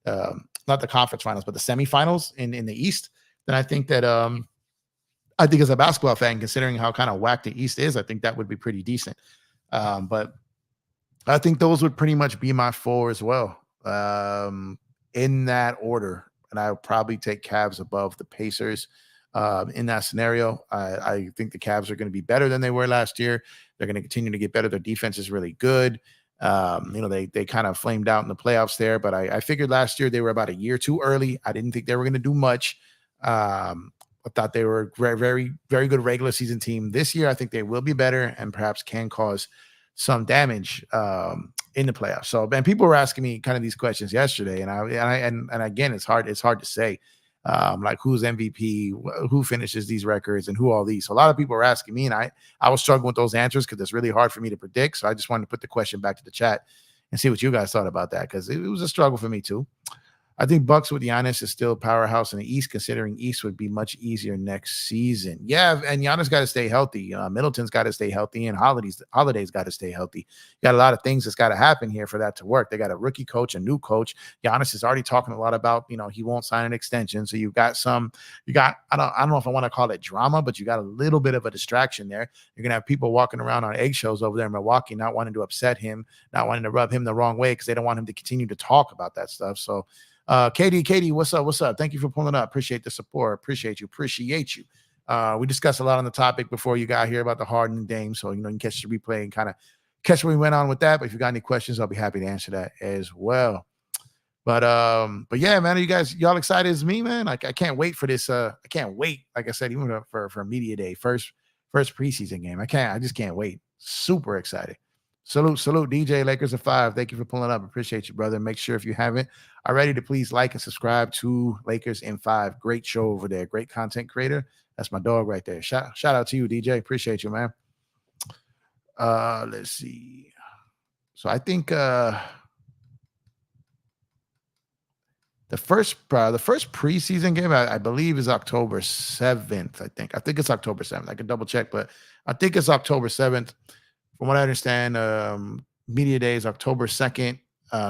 not the conference finals, but the semifinals in the East, then I think that I think as a basketball fan, considering how kind of whack the East is, I think that would be pretty decent. But I think those would pretty much be my 4 as well, in that order. And I would probably take Cavs above the Pacers in that scenario. I think the Cavs are going to be better than they were last year. They're going to continue to get better. Their defense is really good. They kind of flamed out in the playoffs there, but I figured last year they were about a year too early. I didn't think they were going to do much. I thought they were a very, very, very good regular season team. This year, I think they will be better and perhaps can cause some damage in the playoffs. So, man, people were asking me kind of these questions yesterday, and again, it's hard to say, like who's MVP, who finishes these records, and who all these. So a lot of people were asking me, and I was struggling with those answers because it's really hard for me to predict. So I just wanted to put the question back to the chat and see what you guys thought about that, because it was a struggle for me too. I think Bucks with Giannis is still a powerhouse in the East, considering East would be much easier next season. Yeah, and Giannis got to stay healthy. Middleton's got to stay healthy, and Holiday's got to stay healthy. You got a lot of things that's got to happen here for that to work. They got a rookie coach, a new coach. Giannis is already talking a lot about, he won't sign an extension. So I don't know if I want to call it drama, but you got a little bit of a distraction there. You're going to have people walking around on eggshells over there in Milwaukee, not wanting to upset him, not wanting to rub him the wrong way because they don't want him to continue to talk about that stuff. So, Katie, what's up? Thank you for pulling up. Appreciate the support. Appreciate you. We discussed a lot on the topic before you got here about the Harden and Dame. So, you can catch the replay and kind of catch what we went on with that. But if you got any questions, I'll be happy to answer that as well. But yeah, man, y'all excited as me, man? Like, I can't wait for this. I can't wait. Like I said, even for media day, first preseason game. I just can't wait. Super excited. Salute, DJ Lakers of 5. Thank you for pulling up. Appreciate you, brother. Make sure if you haven't already to please like and subscribe to Lakers in 5. Great show over there. Great content creator. That's my dog right there. Shout out to you, DJ. Appreciate you, man. Let's see. So I think the first preseason game, I believe, is October 7th. I think it's October 7th. I can double check, but I think it's October 7th. From what I understand, media day is October 2nd.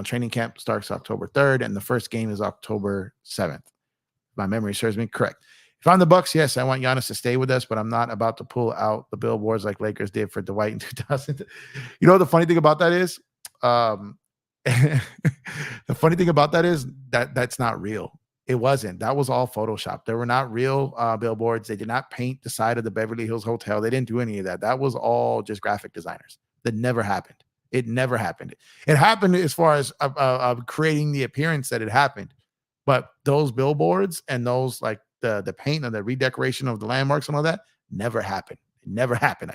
Training camp starts October 3rd, and the first game is October 7th. My memory serves me correct. If I'm the Bucks, yes, I want Giannis to stay with us, but I'm not about to pull out the billboards like Lakers did for Dwight in 2000. You know what the funny thing about that is? The funny thing about that is that's not real. It wasn't. That was all Photoshop. They were not real billboards. They did not paint the side of the Beverly Hills Hotel. They didn't do any of that. That was all just graphic designers. That never happened. It never happened. It happened as far as creating the appearance that it happened. But those billboards and those, like, the paint and the redecoration of the landmarks and all that never happened. It never happened.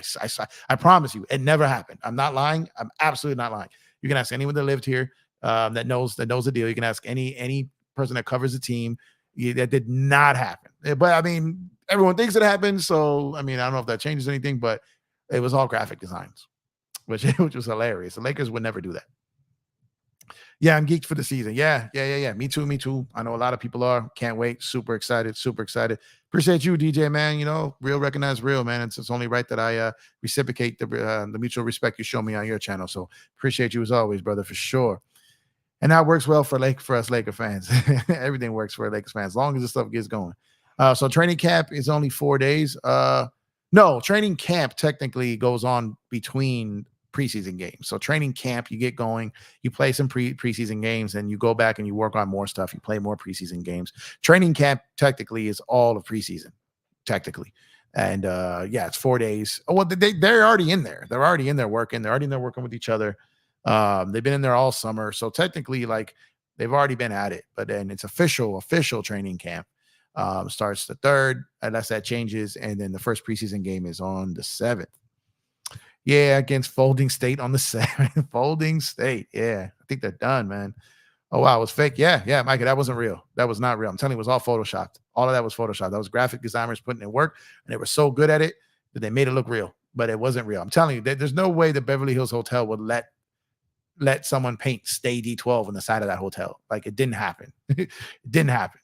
I promise you, it never happened. I'm not lying. I'm absolutely not lying. You can ask anyone that lived here that knows the deal. You can ask any person that covers the team. That did not happen. But I mean, everyone thinks it happened. So I mean, I don't know if that changes anything, but it was all graphic designs, which was hilarious. The Lakers would never do that. Yeah, I'm geeked for the season. Yeah. Me too. I know a lot of people are. Can't wait. Super excited. Appreciate you, DJ, man. Real recognize real, man. It's only right that I reciprocate the mutual respect you show me on your channel. So appreciate you as always, brother, for sure. And that works well for us Laker fans. Everything works for Lakers fans as long as the stuff gets going. So training camp is only 4 days. No, training camp technically goes on between preseason games. So training camp, you get going, you play some preseason games, and you go back and you work on more stuff. You play more preseason games. Training camp technically is all of preseason, technically. And it's 4 days. Well, they're already in there. They're already in there working. They're already in there working with each other. They've been in there all summer. So technically, like, they've already been at it. But then it's official training camp. Starts the 3rd, unless that changes. And then the first preseason game is on the 7th. Yeah, against Folding State on the 7th. Folding State. Yeah, I think they're done, man. Oh, wow, it was fake. Yeah, Micah, that wasn't real. That was not real. I'm telling you, it was all Photoshopped. All of that was Photoshopped. That was graphic designers putting in work, and they were so good at it that they made it look real, but it wasn't real. I'm telling you, there's no way the Beverly Hills Hotel would let someone paint Stay D12 on the side of that hotel. Like, it didn't happen. It didn't happen.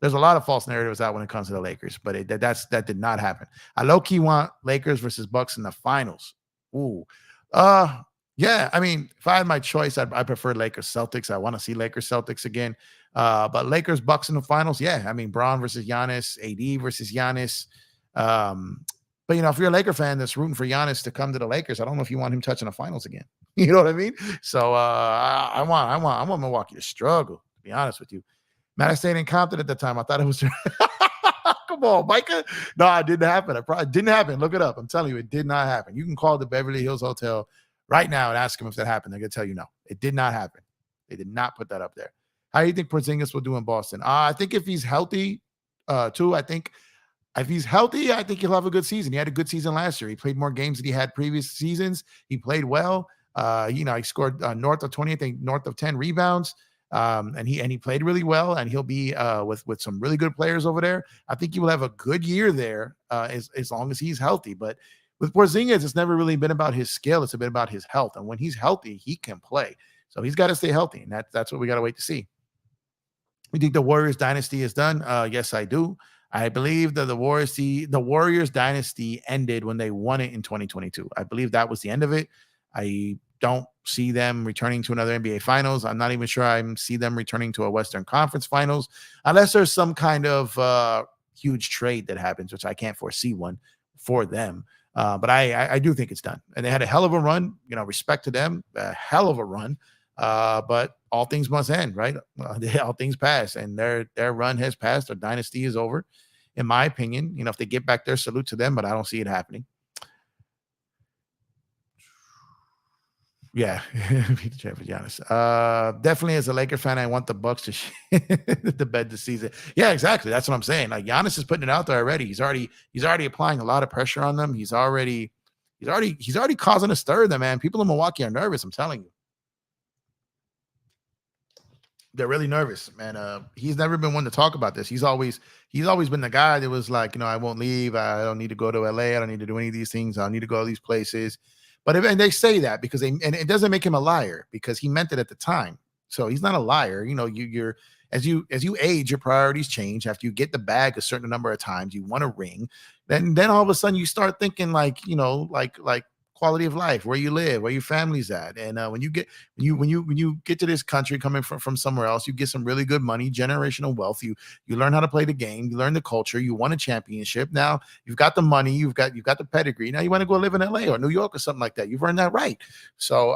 There's a lot of false narratives out when it comes to the Lakers, but that did not happen. I low-key want Lakers versus Bucks in the finals. Ooh. Yeah, I mean, if I had my choice, I prefer Lakers Celtics. I want to see Lakers Celtics again. But Lakers Bucks in the finals, yeah. I mean, Braun versus Giannis, AD versus Giannis. But if you're a Laker fan that's rooting for Giannis to come to the Lakers, I don't know if you want him touching the finals again. You know what I mean? So I want Milwaukee to struggle, to be honest with you. Man, I stayed in Compton at the time. I thought it was come on, Micah. No, it didn't happen. It didn't happen. Look it up. I'm telling you, it did not happen. You can call the Beverly Hills Hotel right now and ask them if that happened. They're going to tell you no. It did not happen. They did not put that up there. How do you think Porzingis will do in Boston? I think if he's healthy, too, I think if he's healthy, I think he'll have a good season. He had a good season last year. He played more games than he had previous seasons. He played well. He scored north of 20, I think north of 10 rebounds. And he played really well, and he'll be with some really good players over there. I think he will have a good year there as long as he's healthy. But with Porzingis, it's never really been about his skill. It's been about his health. And when he's healthy, he can play. So he's got to stay healthy, and that's what we got to wait to see. You think the Warriors dynasty is done? Yes, I do. I believe that the Warriors dynasty ended when they won it in 2022. I believe that was the end of it. I don't see them returning to another NBA Finals. I'm not even sure I see them returning to a Western Conference Finals, unless there's some kind of huge trade that happens, which I can't foresee one for them. But I do think it's done. And they had a hell of a run. Respect to them, a hell of a run. But all things must end, right? All things pass, and their run has passed. Their dynasty is over. in my opinion. If they get back there, salute to them, but I don't see it happening. Yeah, beat the champ for Giannis. Definitely as a Laker fan, I want the Bucks to the bed this season. Yeah, exactly. That's what I'm saying. Like Giannis is putting it out there already. He's already applying a lot of pressure on them. He's already causing a stir there, man. People in Milwaukee are nervous. I'm telling you. They're really nervous, man. He's never been one to talk about this. He's always been the guy that was like, I won't leave. I don't need to go to LA. I don't need to do any of these things. I don't need to go to these places. But and they say that because and it doesn't make him a liar because he meant it at the time. So he's not a liar. You're as you age, your priorities change. After you get the bag a certain number of times, you want a ring. Then all of a sudden you start thinking like quality of life, where you live, where your family's at. And when you get to this country coming from somewhere else, you get some really good money, generational wealth. You learn how to play the game, you learn the culture, you won a championship. Now you've got the money, you've got the pedigree. Now you want to go live in LA or New York or something like that. You've earned that right. So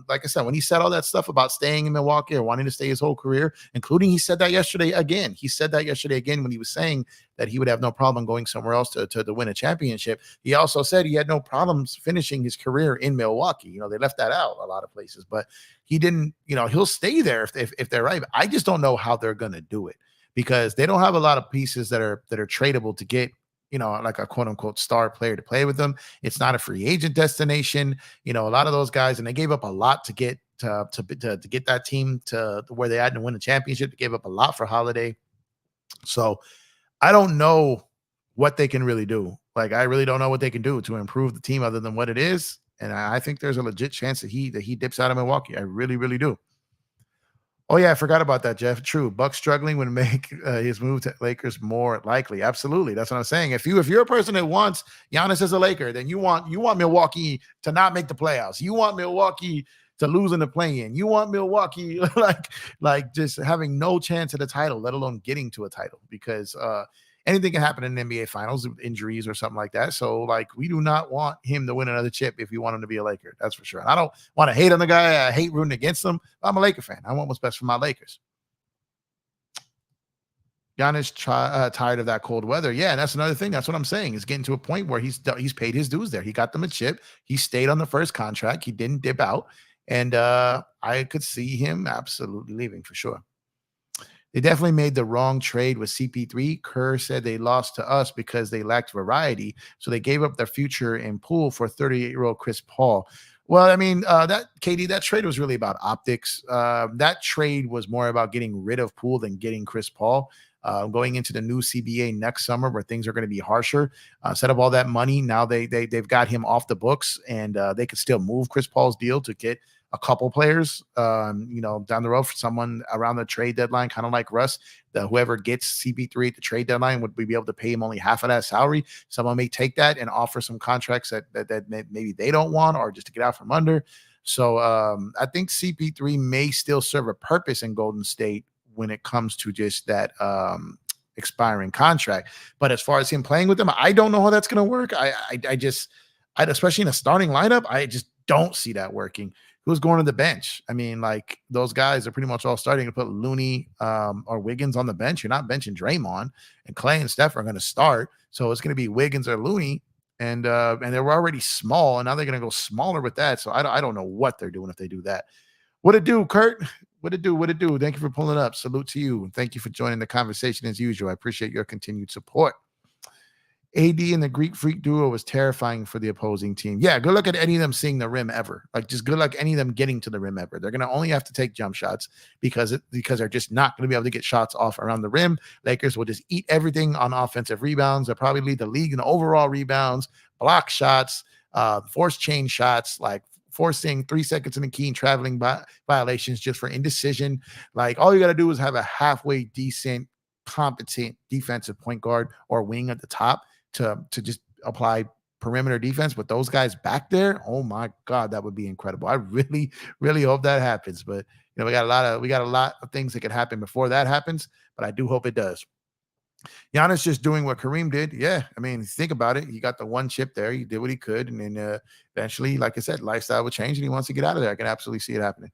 like I said, when he said all that stuff about staying in Milwaukee or wanting to stay his whole career, including he said that yesterday again. He said that yesterday again when he was saying that he would have no problem going somewhere else to win a championship. He also said he had no problems finishing his career in Milwaukee. They left that out a lot of places, but he didn't, he'll stay there if they're right. I just don't know how they're going to do it because they don't have a lot of pieces that are tradable to get, like a quote unquote star player to play with them. It's not a free agent destination. A lot of those guys, and they gave up a lot to get to get that team to where they had to win a championship. They gave up a lot for Holiday. So I don't know what they can really do. Like, I really don't know what they can do to improve the team other than what it is. And I think there's a legit chance that he dips out of Milwaukee. I really, really do. Oh, yeah, I forgot about that, Jeff. True. Buck struggling would make his move to Lakers more likely. Absolutely. That's what I'm saying. If you're a person that wants Giannis as a Laker, then you want Milwaukee to not make the playoffs. You want Milwaukee to lose in the play-in. You want Milwaukee like just having no chance at a title, let alone getting to a title, because anything can happen in the NBA Finals, injuries or something like that. So, we do not want him to win another chip if we want him to be a Laker. That's for sure. And I don't want to hate on the guy. I hate rooting against him. I'm a Laker fan. I want what's best for my Lakers. Giannis tired of that cold weather. Yeah, and that's another thing. That's what I'm saying. It's getting to a point where he's paid his dues there. He got them a chip. He stayed on the first contract. He didn't dip out. And I could see him absolutely leaving for sure. They definitely made the wrong trade with CP3. Kerr said they lost to us because they lacked variety. So they gave up their future in Poole for 38-year-old Chris Paul. Well, I mean, that trade was really about optics. That trade was more about getting rid of Poole than getting Chris Paul. Going into the new CBA next summer where things are going to be harsher. Instead of all that money, now they've got him off the books, and they could still move Chris Paul's deal to get a couple players, down the road for someone around the trade deadline, kind of like Russ. Whoever gets CP3 at the trade deadline would be able to pay him only half of that salary. Someone may take that and offer some contracts that maybe they don't want, or just to get out from under. So I think CP3 may still serve a purpose in Golden State when it comes to just that expiring contract. But as far as him playing with them, I don't know how that's going to work. I especially in a starting lineup, I just don't see that working. Who's going to the bench? I mean, those guys are pretty much all starting to put Looney or Wiggins on the bench. You're not benching Draymond, and Clay and Steph are going to start. So it's going to be Wiggins or Looney, and they were already small, and now they're going to go smaller with that. So I don't know what they're doing if they do that. What it do, Kurt? What it do? What it do? Thank you for pulling up. Salute to you. And thank you for joining the conversation as usual. I appreciate your continued support. AD and the Greek Freak duo was terrifying for the opposing team. Yeah, good luck at any of them seeing the rim ever. Just good luck any of them getting to the rim ever. They're going to only have to take jump shots because they're just not going to be able to get shots off around the rim. Lakers will just eat everything on offensive rebounds. They'll probably lead the league in overall rebounds, block shots, force chain shots, forcing 3 seconds in the key and traveling violations just for indecision. All you got to do is have a halfway decent, competent defensive point guard or wing at the top to just apply perimeter defense. With those guys back there, oh my God, that would be incredible. I really, really hope that happens. But we got a lot of things that could happen before that happens. But I do hope it does. Giannis just doing what Kareem did. Yeah, I mean, think about it. He got the one chip there. He did what he could, and then eventually, like I said, lifestyle would change, and he wants to get out of there. I can absolutely see it happening.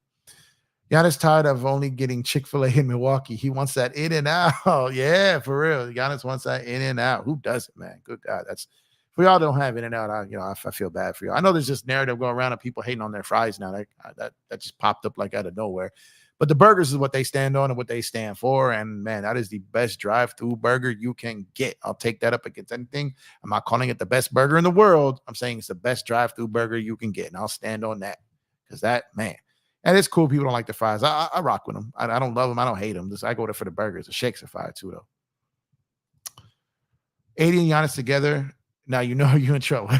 Giannis tired of only getting Chick-fil-A in Milwaukee. He wants that in and out. Yeah, for real. Giannis wants that in and out. Who doesn't, man? Good God. That's for y'all don't have in and out. I feel bad for you. I know there's this narrative going around of people hating on their fries now. That just popped up like out of nowhere. But the burgers is what they stand on and what they stand for. And man, that is the best drive-through burger you can get. I'll take that up against anything. I'm not calling it the best burger in the world. I'm saying it's the best drive-through burger you can get. And I'll stand on that. Because that, man. And it's cool. People don't like the fries. I rock with them. I don't love them. I don't hate them. I go there for the burgers. The shakes are fire too, though. 80 and Giannis together. Now you know you're in trouble.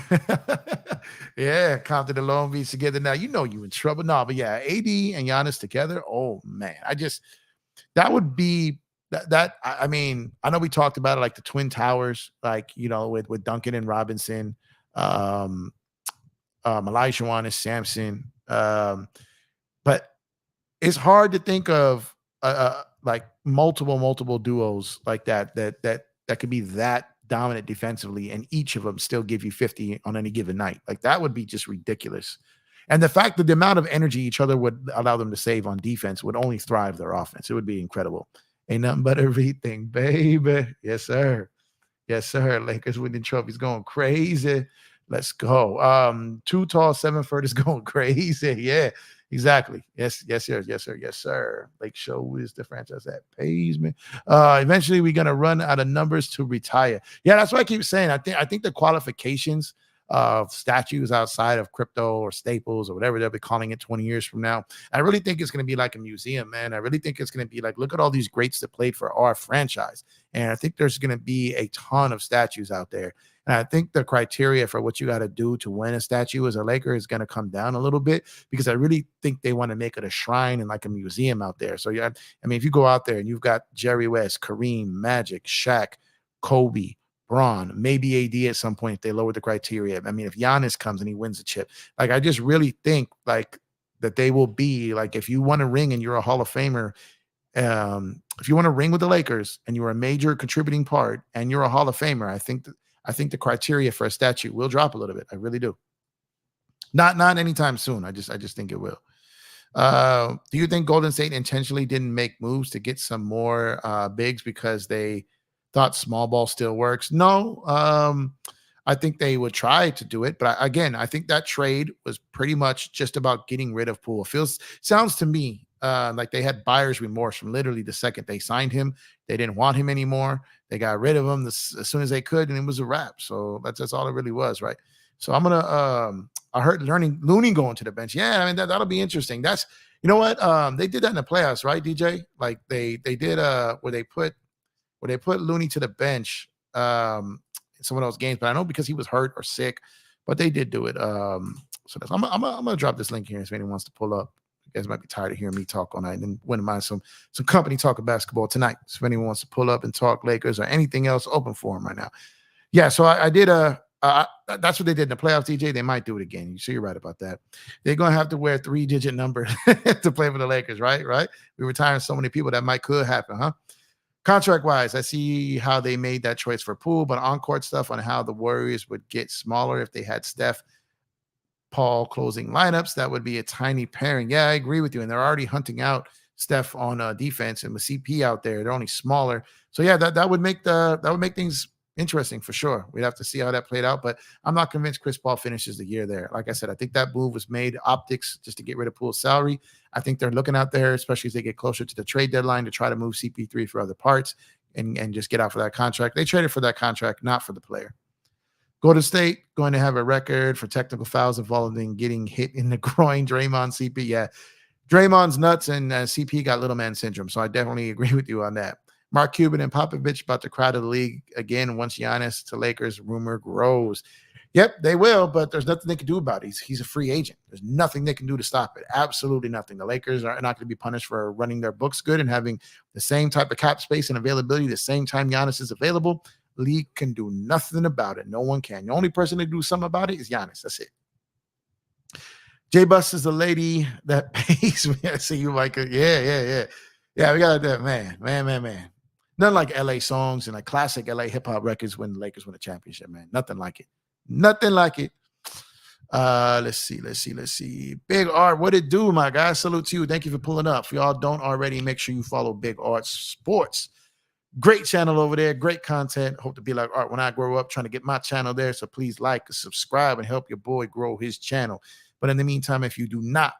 Yeah, Compton and Long Beach together. Now you know you're in trouble. No, but yeah, AD and Giannis together. Oh man, that would be that. I mean, I know we talked about it, like the Twin Towers, like with Duncan and Robinson, Olajuwon and Sampson. But it's hard to think of like multiple duos like that could be that dominant defensively, and each of them still give you 50 on any given night. Like that would be just ridiculous. And the fact that the amount of energy each other would allow them to save on defense would only thrive their offense. It would be incredible. Ain't nothing but everything, baby. Yes, sir. Yes, sir. Lakers winning trophies going crazy. Let's go. Too tall, 7 foot is going crazy. Yeah, exactly. Yes, sir. Lake Show is the franchise that pays me. Eventually, we're gonna run out of numbers to retire. Yeah, that's what I keep saying. I think the qualifications of statues outside of crypto or Staples or whatever they'll be calling it 20 years from now, I really think it's going to be like a museum, man. I really think it's going to be like, look at all these greats that played for our franchise. And I think there's going to be a ton of statues out there. And I think the criteria for what you got to do to win a statue as a Laker is going to come down a little bit, because I really think they want to make it a shrine and like a museum out there. So, yeah, I mean, if you go out there and you've got Jerry West, Kareem, Magic, Shaq, Kobe, Braun, maybe AD at some point if they lower the criteria. I mean, if Giannis comes and he wins the chip, like I just really think like that they will be like, if you want a ring and you're a Hall of Famer, if you want to ring with the Lakers and you're a major contributing part and you're a Hall of Famer, I think the criteria for a statue will drop a little bit. I really do. Not anytime soon. I just think it will. Do you think Golden State intentionally didn't make moves to get some more bigs because they thought small ball still works? No. I think they would try to do it, but I think that trade was pretty much just about getting rid of Poole. Sounds to me like they had buyer's remorse from literally the second they signed him. They didn't want him anymore. They got rid of him as soon as they could, and it was a wrap. So that's all it really was, right? So I'm gonna. I heard Looney going to the bench. Yeah, I mean that'll be interesting. That's what they did that in the playoffs, right, DJ? Like they did where they put Looney to the bench in some of those games, but I know because he was hurt or sick, but they did do it. So I'm gonna drop this link here if anyone wants to pull up. You guys might be tired of hearing me talk all night, and wouldn't mind some company talking basketball tonight. So if anyone wants to pull up and talk Lakers or anything else, open for them right now. Yeah, so I did that's what they did in the playoffs, DJ. They might do it again. So you're right about that. They're going to have to wear 3-digit numbers to play for the Lakers, right? We're retiring so many people that could happen, huh? Contract-wise, I see how they made that choice for Poole, but on-court stuff on how the Warriors would get smaller if they had Steph, Paul closing lineups, that would be a tiny pairing. Yeah, I agree with you. And they're already hunting out Steph on defense, and with CP out there, they're only smaller. So yeah, that would make things interesting for sure. We'd have to see how that played out, but I'm not convinced Chris Paul finishes the year there. Like I said, I think that move was made optics just to get rid of Poole's salary. I think they're looking out there, especially as they get closer to the trade deadline, to try to move CP3 for other parts and just get out for that contract. They traded for that contract, not for the player. Golden State going to have a record for technical fouls involving getting hit in the groin. Draymond, CP, yeah. Draymond's nuts, and CP got little man syndrome, so I definitely agree with you on that. Mark Cuban and Popovich about to crowd of the league again once Giannis to Lakers rumor grows. Yep, they will, but there's nothing they can do about it. He's a free agent. There's nothing they can do to stop it. Absolutely nothing. The Lakers are not going to be punished for running their books good and having the same type of cap space and availability the same time Giannis is available. League can do nothing about it. No one can. The only person to do something about it is Giannis. That's it. J Bus is the lady that pays me. I see you, Micah. Yeah. Yeah, we got that, man. Nothing like LA songs and like classic LA hip hop records when the Lakers win a championship, man. Nothing like it. Let's see. Big Art, what it do, my guy? Salute to you. Thank you for pulling up. If y'all don't already, make sure you follow Big Art Sports. Great channel over there. Great content. Hope to be like Art when I grow up, trying to get my channel there. So please like, subscribe, and help your boy grow his channel. But in the meantime, if you do not,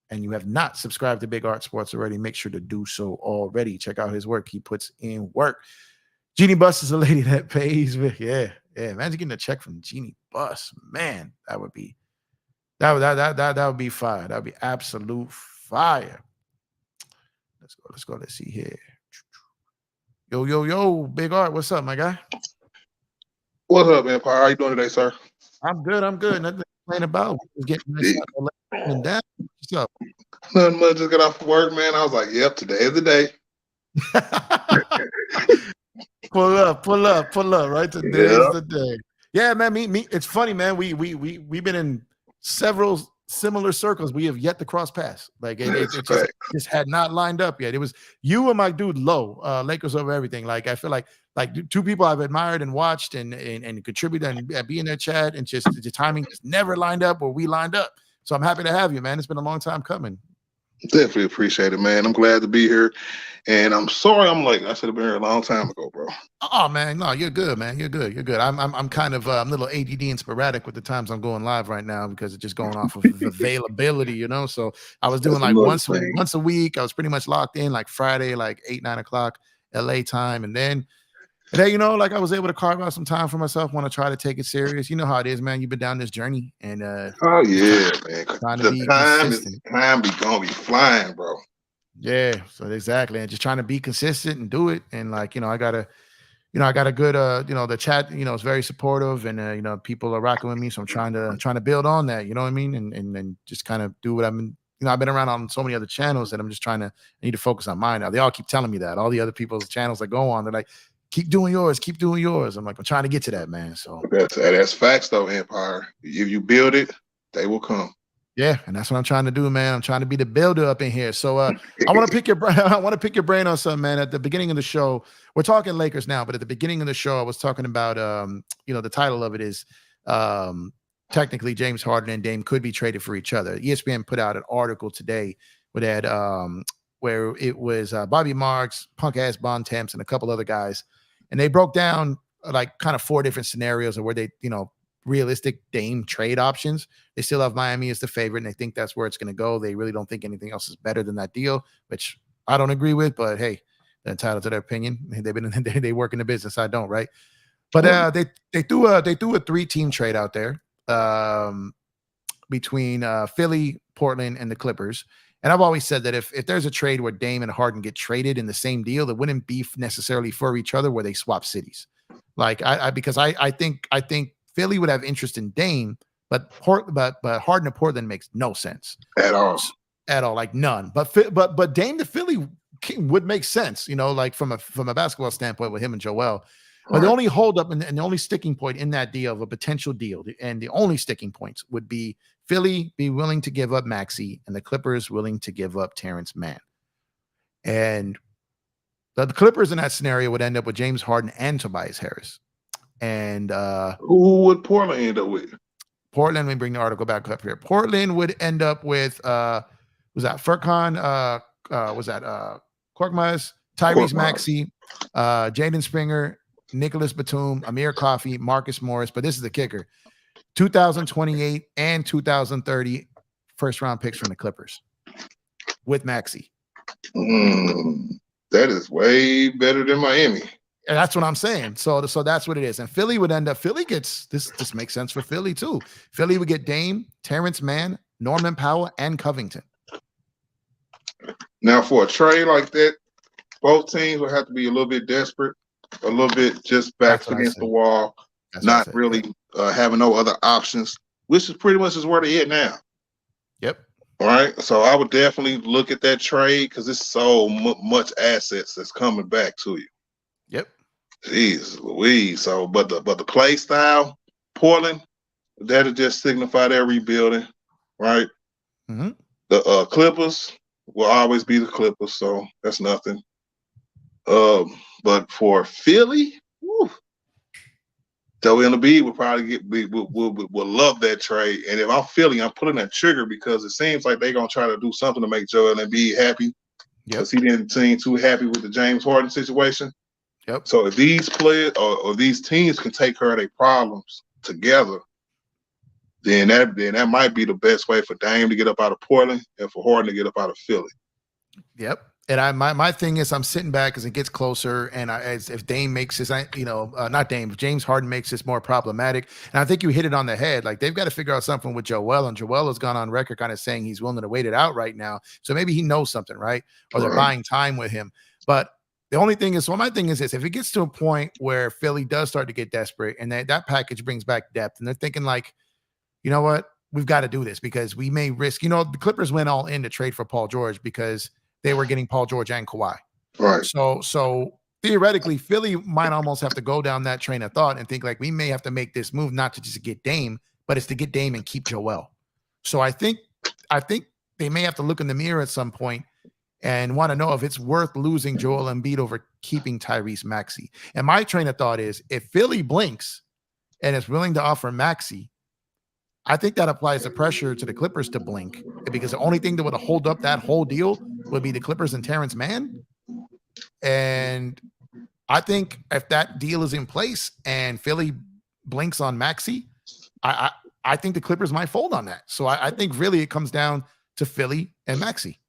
and you have not subscribed to Big Art Sports already, make sure to do so already. Check out his work. He puts in work. Jeannie Buss is a lady that pays. Yeah. Imagine getting a check from Jeannie Buss. Man, that would be fire. That would be fire. That would be absolute fire. Let's go. Let's see here. Yo, Big Art. What's up, my guy? What's up, Empire? How you doing today, sir? I'm good. Nothing to complain about. We're getting this and down. What's up? Nothing much. Just got off work, man. I was like, yep, today is the day. Pull up. Right, today is the day. Yeah, man. Me. It's funny, man. We've been in several similar circles. We have yet to cross paths. Like it just had not lined up yet. It was you and my dude Low, Lakers over everything. Like I feel like two people I've admired and watched and contributed and be in their chat, and just the timing just never lined up where we lined up. So I'm happy to have you, man. It's been a long time coming. Definitely appreciate it, man. I'm glad to be here. And I'm sorry I'm late. I should have been here a long time ago, bro. Oh man, no, you're good, man. You're good. I'm kind of I'm a little ADD and sporadic with the times I'm going live right now because it's just going off of availability, you know. So I was doing like once a week. I was pretty much locked in like Friday, like 8-9 o'clock LA time, and then you know, like I was able to carve out some time for myself. Want to try to take it serious. You know how it is, man. You've been down this journey, and oh yeah, man. The time gonna be flying, bro. Yeah, so exactly, and just trying to be consistent and do it, and like I got a good the chat is very supportive, and people are rocking with me, so I'm trying to build on that, you know what I mean, and just kind of do what I've been. I've been around on so many other channels that I'm just I need to focus on mine now. They all keep telling me that. All the other people's channels that go on, they're like, keep doing yours. I'm like, I'm trying to get to that, man. So that's facts though, Empire. If you build it, they will come. Yeah, and that's what I'm trying to do, man. I'm trying to be the builder up in here. So I want to pick your brain. I want to pick your brain on something, man. At the beginning of the show, we're talking Lakers now, but at the beginning of the show, I was talking about the title of it is technically James Harden and Dame could be traded for each other. ESPN put out an article today with that where it was Bobby Marks, punk ass Bon Temps, and a couple other guys, and they broke down like kind of 4 different scenarios of where they realistic Dame trade options. They still have Miami as the favorite, and they think that's where it's going to go. They really don't think anything else is better than that deal, which I don't agree with, but hey, they're entitled to their opinion. They work in the business. I don't, right? But they threw a 3-team trade out there between Philly, Portland, and the Clippers. And I've always said that if there's a trade where Dame and Harden get traded in the same deal, it wouldn't be necessarily for each other where they swap cities. Like because I think Philly would have interest in Dame, but Harden to Portland makes no sense at all, like none. But Dame to Philly would make sense, like from a basketball standpoint with him and Joel. But the only holdup and the only sticking point in that deal of a potential deal, and the only sticking points would be Philly be willing to give up Maxey and the Clippers willing to give up Terance Mann. And the Clippers in that scenario would end up with James Harden and Tobias Harris. And who would Portland end up with? Portland, let me bring the article back up here. Portland would end up with was that Furkan? Was that Korkmaz, Tyrese Maxey, Jaden Springer, Nicholas Batum, Amir Coffey, Marcus Morris. But this is the kicker: 2028 and 2030 first-round picks from the Clippers with Maxey. That is way better than Miami. And that's what I'm saying. So that's what it is. And Philly would end up. Philly gets this. This makes sense for Philly too. Philly would get Dame, Terance Mann, Norman Powell, and Covington. Now, for a trade like that, both teams would have to be a little bit desperate, a little bit just backs against the wall, not really having no other options, which is pretty much is where they're at now. Yep. All right. So I would definitely look at that trade because it's so much assets that's coming back to you. Yep. Jeez Louise. So, but the play style, Portland, that'll just signify their rebuilding, right? Mm-hmm. The Clippers will always be the Clippers, so that's nothing. But for Philly, Joel Embiid would probably would love that trade. And if I'm Philly, I'm pulling that trigger because it seems like they're gonna try to do something to make Joel Embiid happy. Because he didn't seem too happy with the James Harden situation. Yep. So if these players or these teams can take care of their problems together, then that might be the best way for Dame to get up out of Portland and for Harden to get up out of Philly. Yep. And my thing is I'm sitting back as it gets closer, and if Dame makes this, not Dame, if James Harden makes this more problematic, and I think you hit it on the head. Like they've got to figure out something with Joel, and Joel has gone on record kind of saying he's willing to wait it out right now. So maybe he knows something, right? Or they're buying time with him. But the only thing is, my thing is this: if it gets to a point where Philly does start to get desperate, and that package brings back depth, and they're thinking like, you know what, we've got to do this because we may risk. The Clippers went all in to trade for Paul George because they were getting Paul George and Kawhi. Right. So theoretically, Philly might almost have to go down that train of thought and think like we may have to make this move, not to just get Dame, but it's to get Dame and keep Joel. So I think they may have to look in the mirror at some point and want to know if it's worth losing Joel Embiid over keeping Tyrese Maxey. And my train of thought is if Philly blinks and is willing to offer Maxey, I think that applies the pressure to the Clippers to blink, because the only thing that would hold up that whole deal would be the Clippers and Terance Mann. And I think if that deal is in place and Philly blinks on Maxey, I think the Clippers might fold on that. So I think really it comes down to Philly and Maxey.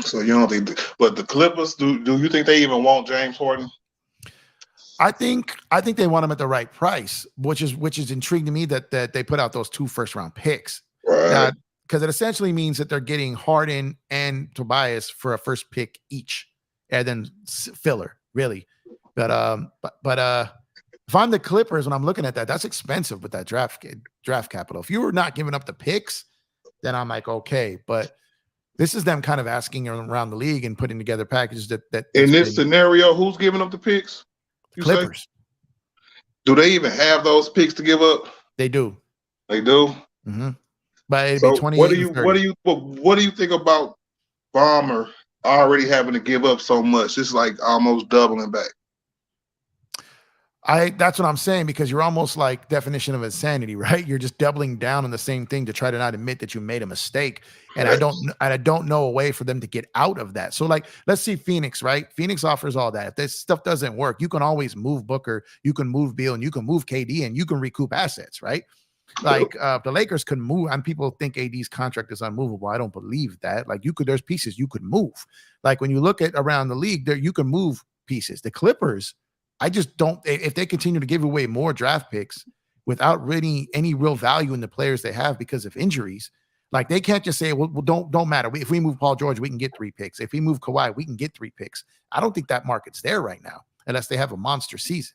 So you don't think, but the Clippers, do you think they even want James Harden? I think they want him at the right price, which is intriguing to me that they put out those 2 first-round picks. Right. Because it essentially means that they're getting Harden and Tobias for a first pick each, and then filler, really. But if I'm the Clippers, when I'm looking at that, that's expensive with that draft capital. If you were not giving up the picks, then I'm like, okay. But this is them kind of asking around the league and putting together packages that in this scenario, who's giving up the picks? Clippers. Say? Do they even have those picks to give up? They do. They do. Mm-hmm. But it'd so be 28. What do you think about Bomber already having to give up so much? It's like almost doubling back. That's what I'm saying, because you're almost like definition of insanity, right? You're just doubling down on the same thing to try to not admit that you made a mistake. And I don't know a way for them to get out of that. So like, let's see Phoenix, right? Phoenix offers all that. If this stuff doesn't work, you can always move Booker, you can move Beal, and you can move KD, and you can recoup assets, right? Like the Lakers can move, and people think AD's contract is unmovable. I don't believe that. Like there's pieces you could move. Like when you look at around the league, there you can move pieces. The Clippers, I just don't. If they continue to give away more draft picks without really any real value in the players they have because of injuries, like they can't just say, well don't matter. If we move Paul George, we can get 3 picks. If we move Kawhi, we can get 3 picks. I don't think that market's there right now, unless they have a monster season.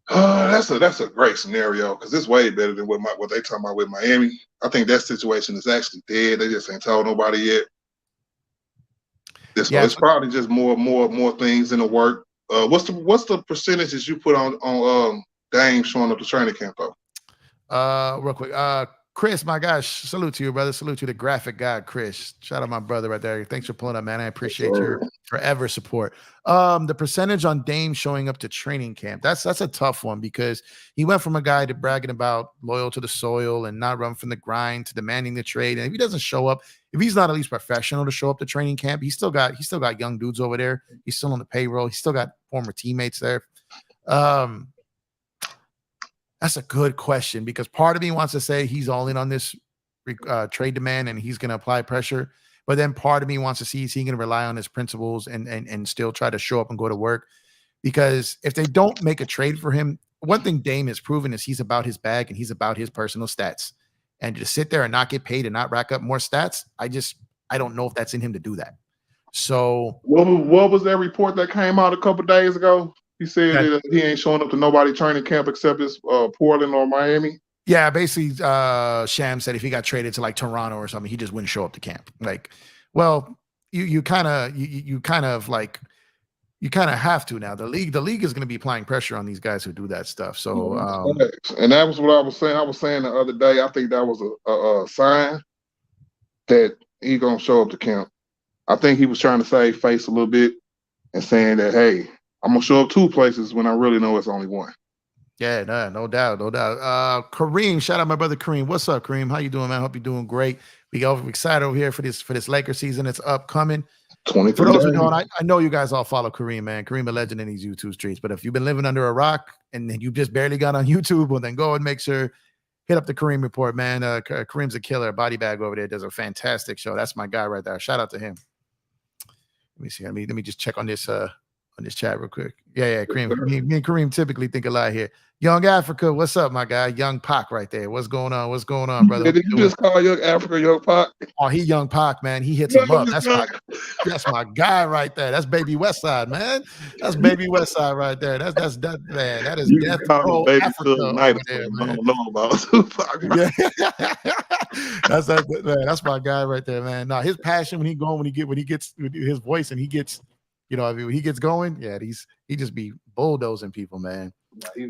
That's a great scenario, because it's way better than what they talking about with Miami. I think that situation is actually dead. They just ain't told nobody yet. It's probably just more things in the work. What's the percentages you put on Dame showing up to training camp though? Real quick, Chris, my gosh, salute to you, brother. Salute to the graphic god, Chris. Shout out my brother right there. Thanks for pulling up, man. I appreciate your forever support. The percentage on Dame showing up to training camp, that's a tough one, because he went from a guy to bragging about loyal to the soil and not run from the grind to demanding the trade. And if he doesn't show up, if he's not at least professional to show up to training camp, he's still got young dudes over there. He's still on the payroll. He's still got former teammates there. That's a good question, because part of me wants to say he's all in on this trade demand and he's going to apply pressure. But then part of me wants to see, is he going to rely on his principles and still try to show up and go to work? Because if they don't make a trade for him, one thing Dame has proven is he's about his bag and he's about his personal stats. And to sit there and not get paid and not rack up more stats, I don't know if that's in him to do that. So what was that report that came out a couple days ago? He said that he ain't showing up to nobody training camp except his Portland or Miami. Yeah, basically, Sham said if he got traded to like Toronto or something, he just wouldn't show up to camp. Like, well, you kind of have to now. The league is going to be applying pressure on these guys who do that stuff. So, and that was what I was saying. I was saying the other day, I think that was a sign that he's gonna show up to camp. I think he was trying to save face a little bit and saying that, hey, I'm gonna show up 2 places when I really know it's only one. Yeah, no doubt, no doubt. Kareem, shout out my brother Kareem. What's up, Kareem? How you doing, man? Hope you're doing great. We are excited over here for this Laker season. It's upcoming. 23 For those who days. don't, I know you guys all follow Kareem, man. Kareem a legend in these YouTube streets. But if you've been living under a rock and you just barely got on YouTube, well, then go and make sure hit up the Kareem Report, man. Kareem's a killer. Body Bag over there does a fantastic show. That's my guy right there. Shout out to him. Let me see. Let me just check on this chat real quick. Yeah, Kareem. Me and Kareem typically think a lot here. Young Africa, what's up, my guy? Young Pac right there. What's going on? What's going on, brother? Did you just call Young Africa Young Pac? Oh, he Young Pac, man. He hits him up. That's my guy right there. That's Baby Westside, man. That's Baby Westside right there. That's that man. That is Death Row Africa over there, man. I don't know about Tupac. Yeah. That's my guy right there, man. No, his passion when he gets his voice and he gets, when he gets going, yeah, he just be bulldozing people, man.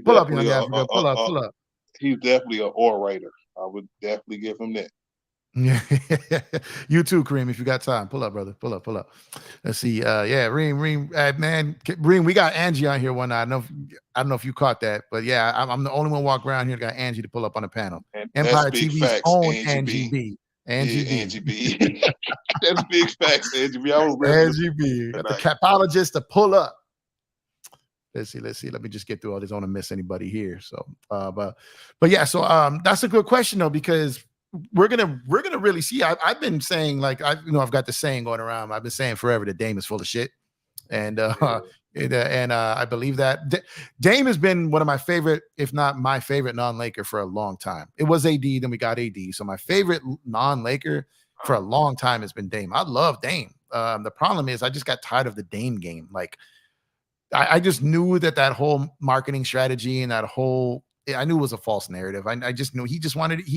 Pull up, Young Africa. Pull up. He's definitely an orator. I would definitely give him that. Yeah, you too, Kareem. If you got time, pull up, brother. Pull up. Let's see. Reem, man, Reem. We got Angie on here one night. I don't know if you caught that, but yeah, I'm the only one walking around here that got Angie to pull up on the panel. And Empire TV's own Angie B. Angie B. That's big facts, Angie B. Angie B. The capologist to pull up. Let's see. Let me just get through all this. I don't want to miss anybody here. So, but yeah. So, that's a good question though, because we're gonna really see. I've been saying I've got the saying going around. I've been saying forever that Dame is full of shit, and I believe that Dame has been one of my favorite, if not my favorite, non-Laker for a long time. It was AD, then we got AD. So my favorite non-Laker for a long time has been Dame. I love Dame. The problem is I just got tired of the Dame game. Like I just knew that whole marketing strategy and I knew it was a false narrative. I just knew he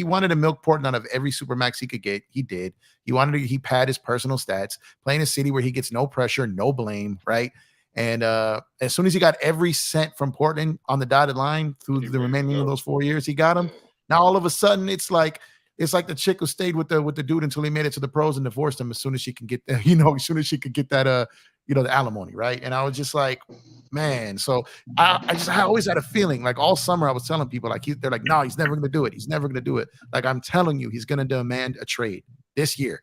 wanted to milk Portland out of every supermax he could get. He did. He pad his personal stats, playing a city where he gets no pressure, no blame, right? And as soon as he got every cent from Portland on the dotted line through the remaining of those 4 years, he got him. Now all of a sudden it's like the chick who stayed with the dude until he made it to the pros and divorced him as soon as she can get as soon as she could get that the alimony, right? And I was just like, man. So I always had a feeling, like all summer I was telling people, like they're like, no, he's never gonna do it. He's never gonna do it. Like I'm telling you, he's gonna demand a trade this year.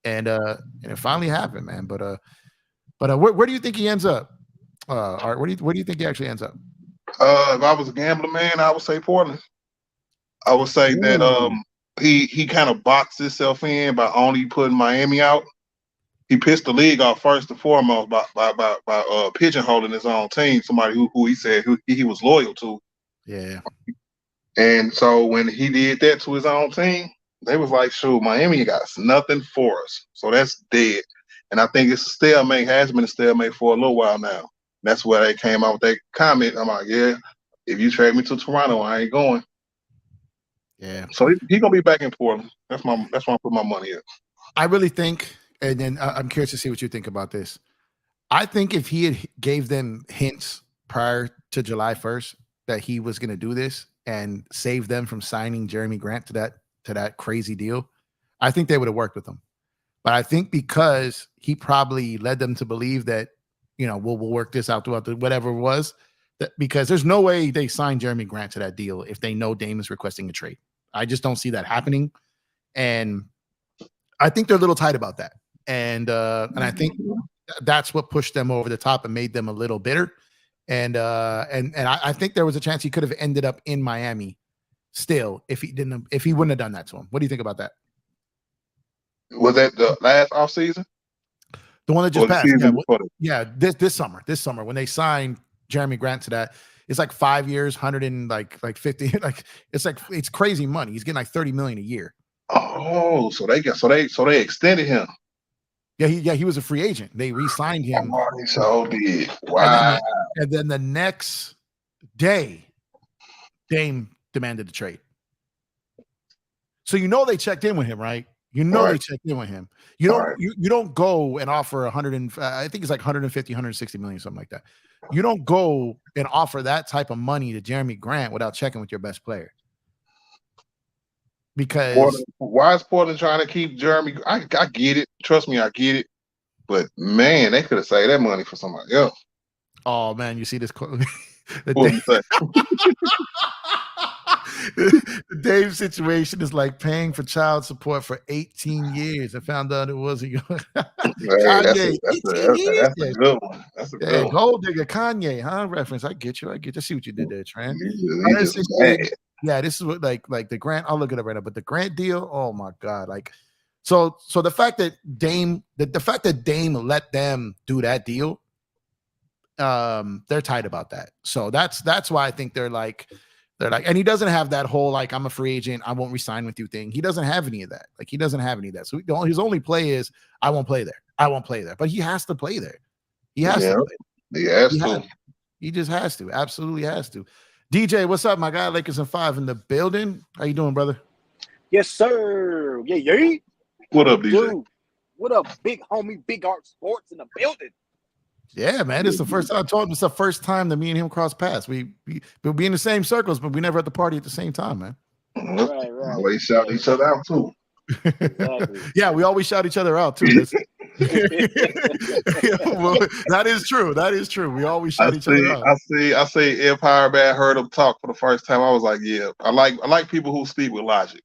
And it finally happened, man. But where do you think he ends up? Art, where do you think he actually ends up? If I was a gambler, man, I would say Portland. I would say that he kind of boxed himself in by only putting Miami out. He pissed the league off first and foremost by pigeonholing his own team, somebody who he said he was loyal to. Yeah. And so when he did that to his own team, they was like, shoot, Miami got nothing for us. So that's dead. And I think it's a stalemate, has been a stalemate for a little while now. That's where they came out with that comment. I'm like, yeah, if you trade me to Toronto, I ain't going. Yeah. So he gonna be back in Portland. That's where I put my money at. I really think, and then I'm curious to see what you think about this. I think if he had gave them hints prior to July 1st that he was going to do this and save them from signing Jeremy Grant to that crazy deal, I think they would have worked with him. But I think because he probably led them to believe that, we'll work this out throughout whatever it was, that because there's no way they signed Jeremy Grant to that deal if they know Dame is requesting a trade. I just don't see that happening. And I think they're a little tight about that. And I think that's what pushed them over the top and made them a little bitter. And I think there was a chance he could have ended up in Miami still if he wouldn't have done that to him. What do you think about that? Was that the last offseason? The one that just passed. Yeah, this summer when they signed Jeremy Grant to that. It's like 5 years, 100 and like 50. It's crazy money. He's getting like $30 million a year. Oh, so they extended him. Yeah, he was a free agent. They re-signed him. Oh, he so did. Wow. And then the next day, Dame demanded the trade. So they checked in with him, right? They checked in with him. You don't go and offer I think it's like 150, 160 million, something like that. You don't go and offer that type of money to Jeremy Grant without checking with your best player. Because why is Portland trying to keep Jeremy? I get it. Trust me, I get it. But man, they could have saved that money for somebody else. Oh man, you see this quote? What you say? The Dave situation is like paying for child support for 18 years. I found out it wasn't Hey, that's Kanye. 18 years? a good one. That's a Yeah, good one. gold digger Kanye, huh? Reference. I get you. I see what you did there, Tran. He just 168. mad. Yeah, this is what like the Grant. I'll look it up right now. But the Grant deal, oh my God. Like, so the fact that Dame let them do that deal, they're tight about that. So that's why I think they're like, and he doesn't have that whole like I'm a free agent, I won't resign with you thing. He doesn't have any of that. Like he doesn't have any of that. So his only play is I won't play there. I won't play there. But he has to play there. He has to play. He has to. He just has to. Absolutely has to. DJ, what's up, my guy? Lakers in 5 in the building. How you doing, brother? Yes, sir. Yeah. What up, DJ? Dude, what up, big homie, Big Art Sports in the building? Yeah, man. It's the first time I told him. It's the first time that me and him cross paths. We'll be in the same circles, but we never at the party at the same time, man. Right. Always shout each other out too. Exactly. Yeah, we always shout each other out too. Well, that is true. That is true. We always shout each other out. I see Empire Bad heard him talk for the first time. I was like, yeah, I like people who speak with logic.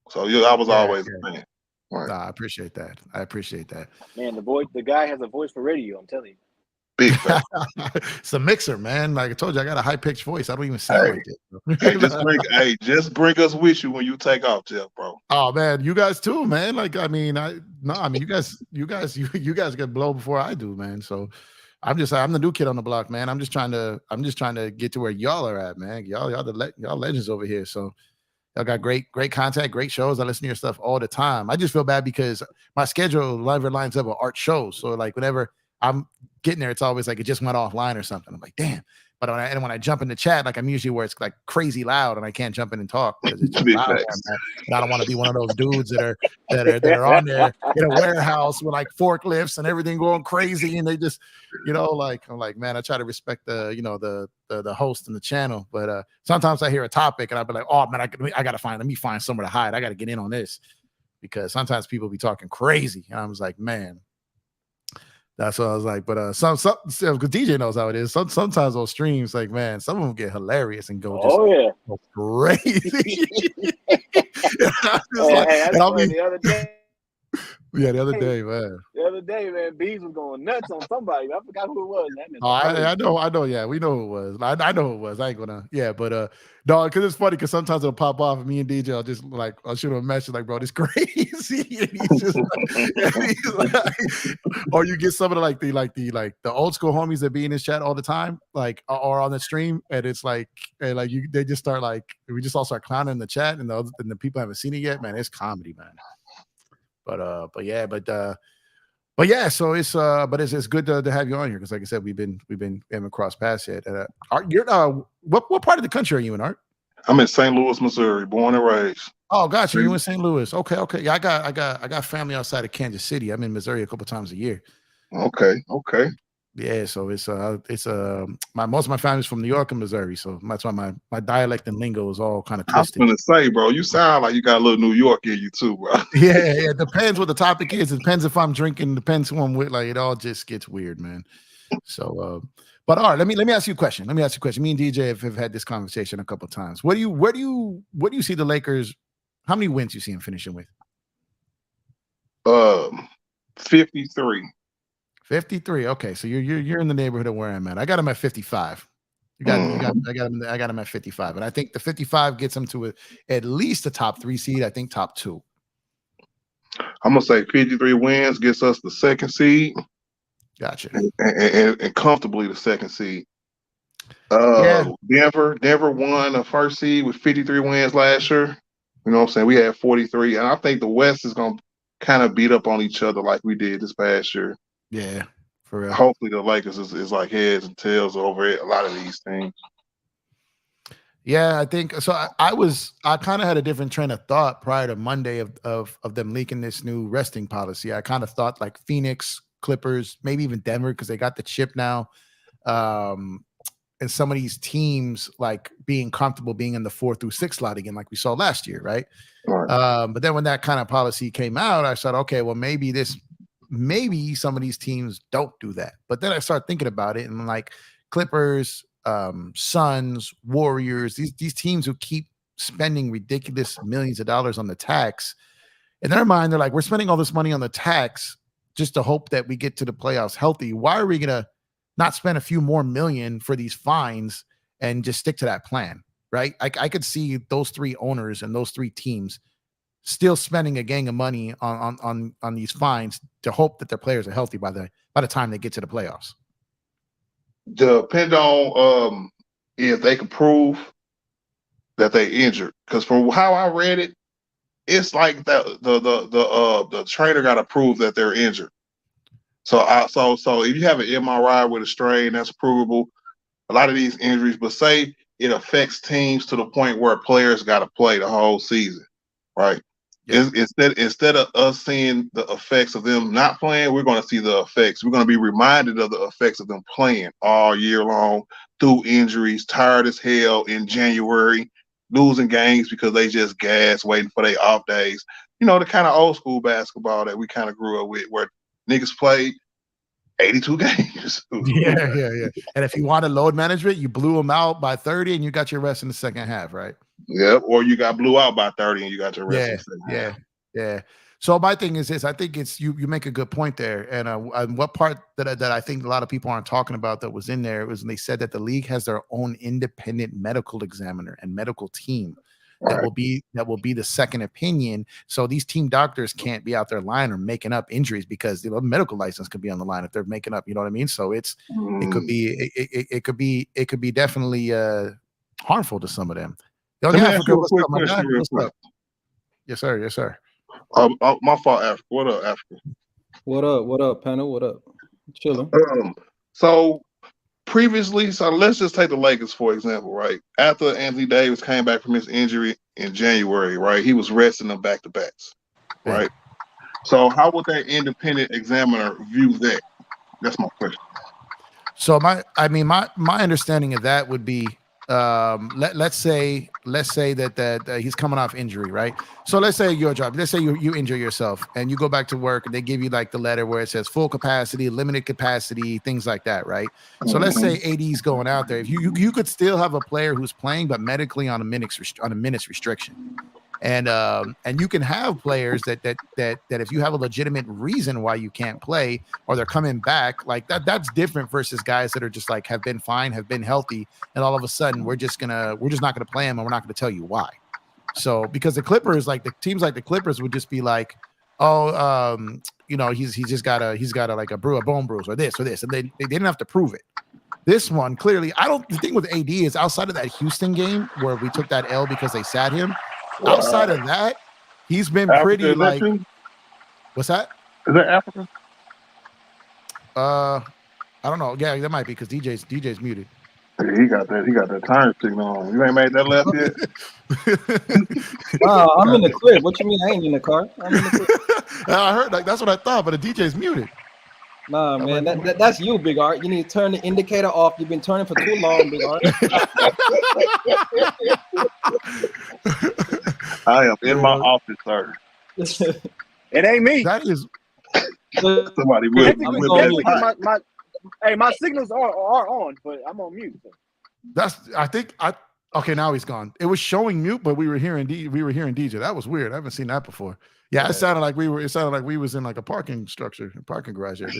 So I was always a fan. Right. Nah, I appreciate that. Man, the guy has a voice for radio, I'm telling you. Big fan. It's a mixer, man. Like I told you, I got a high-pitched voice. I don't even sound like it. Just bring us with you when you take off, Jeff, bro. Oh man, you guys too, man. Like you guys get blow before I do, man. So I'm the new kid on the block, man. I'm just trying to get to where y'all are at, man. Y'all legends over here. So y'all got great content, great shows. I listen to your stuff all the time. I just feel bad because my schedule never lines up with art shows. So like whenever I'm getting there, it's always like it just went offline or something. I'm like, damn. But when I jump in the chat, like I'm usually where it's like crazy loud and I can't jump in and talk because it's just loud. And I don't want to be one of those dudes that are on there in a warehouse with like forklifts and everything going crazy, and they just, like I'm like, man, I try to respect the host and the channel, but sometimes I hear a topic and I'll be like, oh man, I gotta let me find somewhere to hide. I gotta get in on this because sometimes people be talking crazy, and I was like, man. That's what I was like, but some because DJ knows how it is. Sometimes those streams, like man, some of them get hilarious and go go crazy. The other day. Yeah, the other day, man. The other day, man, Bees was going nuts on somebody. I forgot who it was. I know. Yeah, we know who it was. I know who it was. I ain't gonna. Yeah, but no, because it's funny because sometimes it'll pop off and me and DJ will just like I'll shoot him a message like, bro, this crazy. And he's just or you get some of the old school homies that be in this chat all the time, like or on the stream, and it's like they just start like we just all start clowning in the chat, and the people haven't seen it yet, man. It's comedy, man. But yeah, so it's good to have you on here because, like I said, we haven't crossed paths yet. Art, you're what part of the country are you in, Art? I'm in St. Louis, Missouri, born and raised. Oh, gotcha. You in St. Louis? Okay. Yeah, I got family outside of Kansas City. I'm in Missouri a couple times a year. Okay. Yeah, so it's most of my family's from New York and Missouri, so that's why my dialect and lingo is all kind of twisted. I was gonna say, bro, you sound like you got a little New York in you too, bro. Yeah. It depends what the topic is. It depends if I'm drinking. Depends who I'm with. Like it all just gets weird, man. So, but all right, let me ask you a question. Me and DJ have had this conversation a couple of times. Where do you see the Lakers? How many wins you see them finishing with? 53. 53. Okay, so you're in the neighborhood of where I'm at. I got him at 55. I got him at 55, and I think the 55 gets him to at least a top 3 seed. I think top 2. I'm gonna say 53 wins gets us the 2nd seed. Gotcha. And comfortably the 2nd seed. Denver won the 1st seed with 53 wins last year. You know what I'm saying? We had 43, and I think the West is gonna kind of beat up on each other like we did this past year. Yeah, for real. Hopefully the Lakers is like heads and tails over it. A lot of these things. Yeah, I think so. I kind of had a different train of thought prior to Monday of them leaking this new resting policy. I kind of thought like Phoenix, Clippers, maybe even Denver because they got the chip now, and some of these teams like being comfortable being in the 4 through 6 slot again, like we saw last year, right? But then when that kind of policy came out, I said, okay, well maybe some of these teams don't do that. But then I started thinking about it and like Clippers, Suns, Warriors, these teams who keep spending ridiculous millions of dollars on the tax. In their mind, they're like, we're spending all this money on the tax just to hope that we get to the playoffs healthy. Why are we going to not spend a few more million for these fines and just stick to that plan, right? I could see those three owners and those three teams still spending a gang of money on these fines to hope that their players are healthy by the time they get to the playoffs. Depend on if they can prove that they injured. Because from how I read it, it's like that the trainer got to prove that they're injured. So if you have an MRI with a strain, that's provable. A lot of these injuries, but say it affects teams to the point where players got to play the whole season, right? Yeah. Instead of us seeing the effects of them not playing, we're going to see the effects. We're going to be reminded of the effects of them playing all year long through injuries, tired as hell in January, losing games because they just gas, waiting for their off days. You know, the kind of old school basketball that we kind of grew up with, where niggas played 82 games. Yeah. And if you wanted load management, you blew them out by 30 and you got your rest in the second half, right? Yeah, or you got blew out by 30 and you got your rest in the second half. Yeah. So my thing is this: I think it's you make a good point there, and what part that I think a lot of people aren't talking about that was in there was when they said that the league has their own independent medical examiner and medical team that will be the second opinion. So these team doctors can't be out there lying or making up injuries because the medical license could be on the line if they're making up. You know what I mean? So it could be definitely harmful to some of them. Let me ask you a quick question real quick. Yes, sir. My fault, Africa. What up, Africa? What up, panel? What up? Chilling. So previously, let's just take the Lakers for example, right? After Anthony Davis came back from his injury in January, right? He was resting them back-to-backs, right? So how would that independent examiner view that? That's my question. So my understanding of that would be let's say that he's coming off injury, right? So let's say your job, let's say you injure yourself and you go back to work and they give you like the letter where it says full capacity, limited capacity, things like that, right? So let's say AD's going out there. If you could still have a player who's playing but medically on a minutes restriction. And you can have players that if you have a legitimate reason why you can't play or they're coming back, like that's different versus guys that are just like have been fine, have been healthy, and all of a sudden we're just not gonna play him and we're not gonna tell you why. So because the Clippers, like the teams like the Clippers would just be like, he's got a bone bruise or this, and they didn't have to prove it. This one clearly, the thing with AD is outside of that Houston game where we took that L because they sat him. Outside of that, he's been pretty like. What's that? Is that Africa? I don't know. Yeah, that might be because DJ's muted. He got that time signal on. You ain't made that left yet. Wow, I'm in the crib. What you mean? I ain't in the car. I'm in the crib. I heard that's what I thought, but the DJ's muted. Nah, man, that's you, Big Art. You need to turn the indicator off. You've been turning for too long, Big Art. I am in my office, sir. It ain't me. That is somebody with my signals are on, but I'm on mute. Okay, now he's gone. It was showing mute, but we were hearing DJ. That was weird. I haven't seen that before. Yeah, it sounded like we was in like a parking garage area.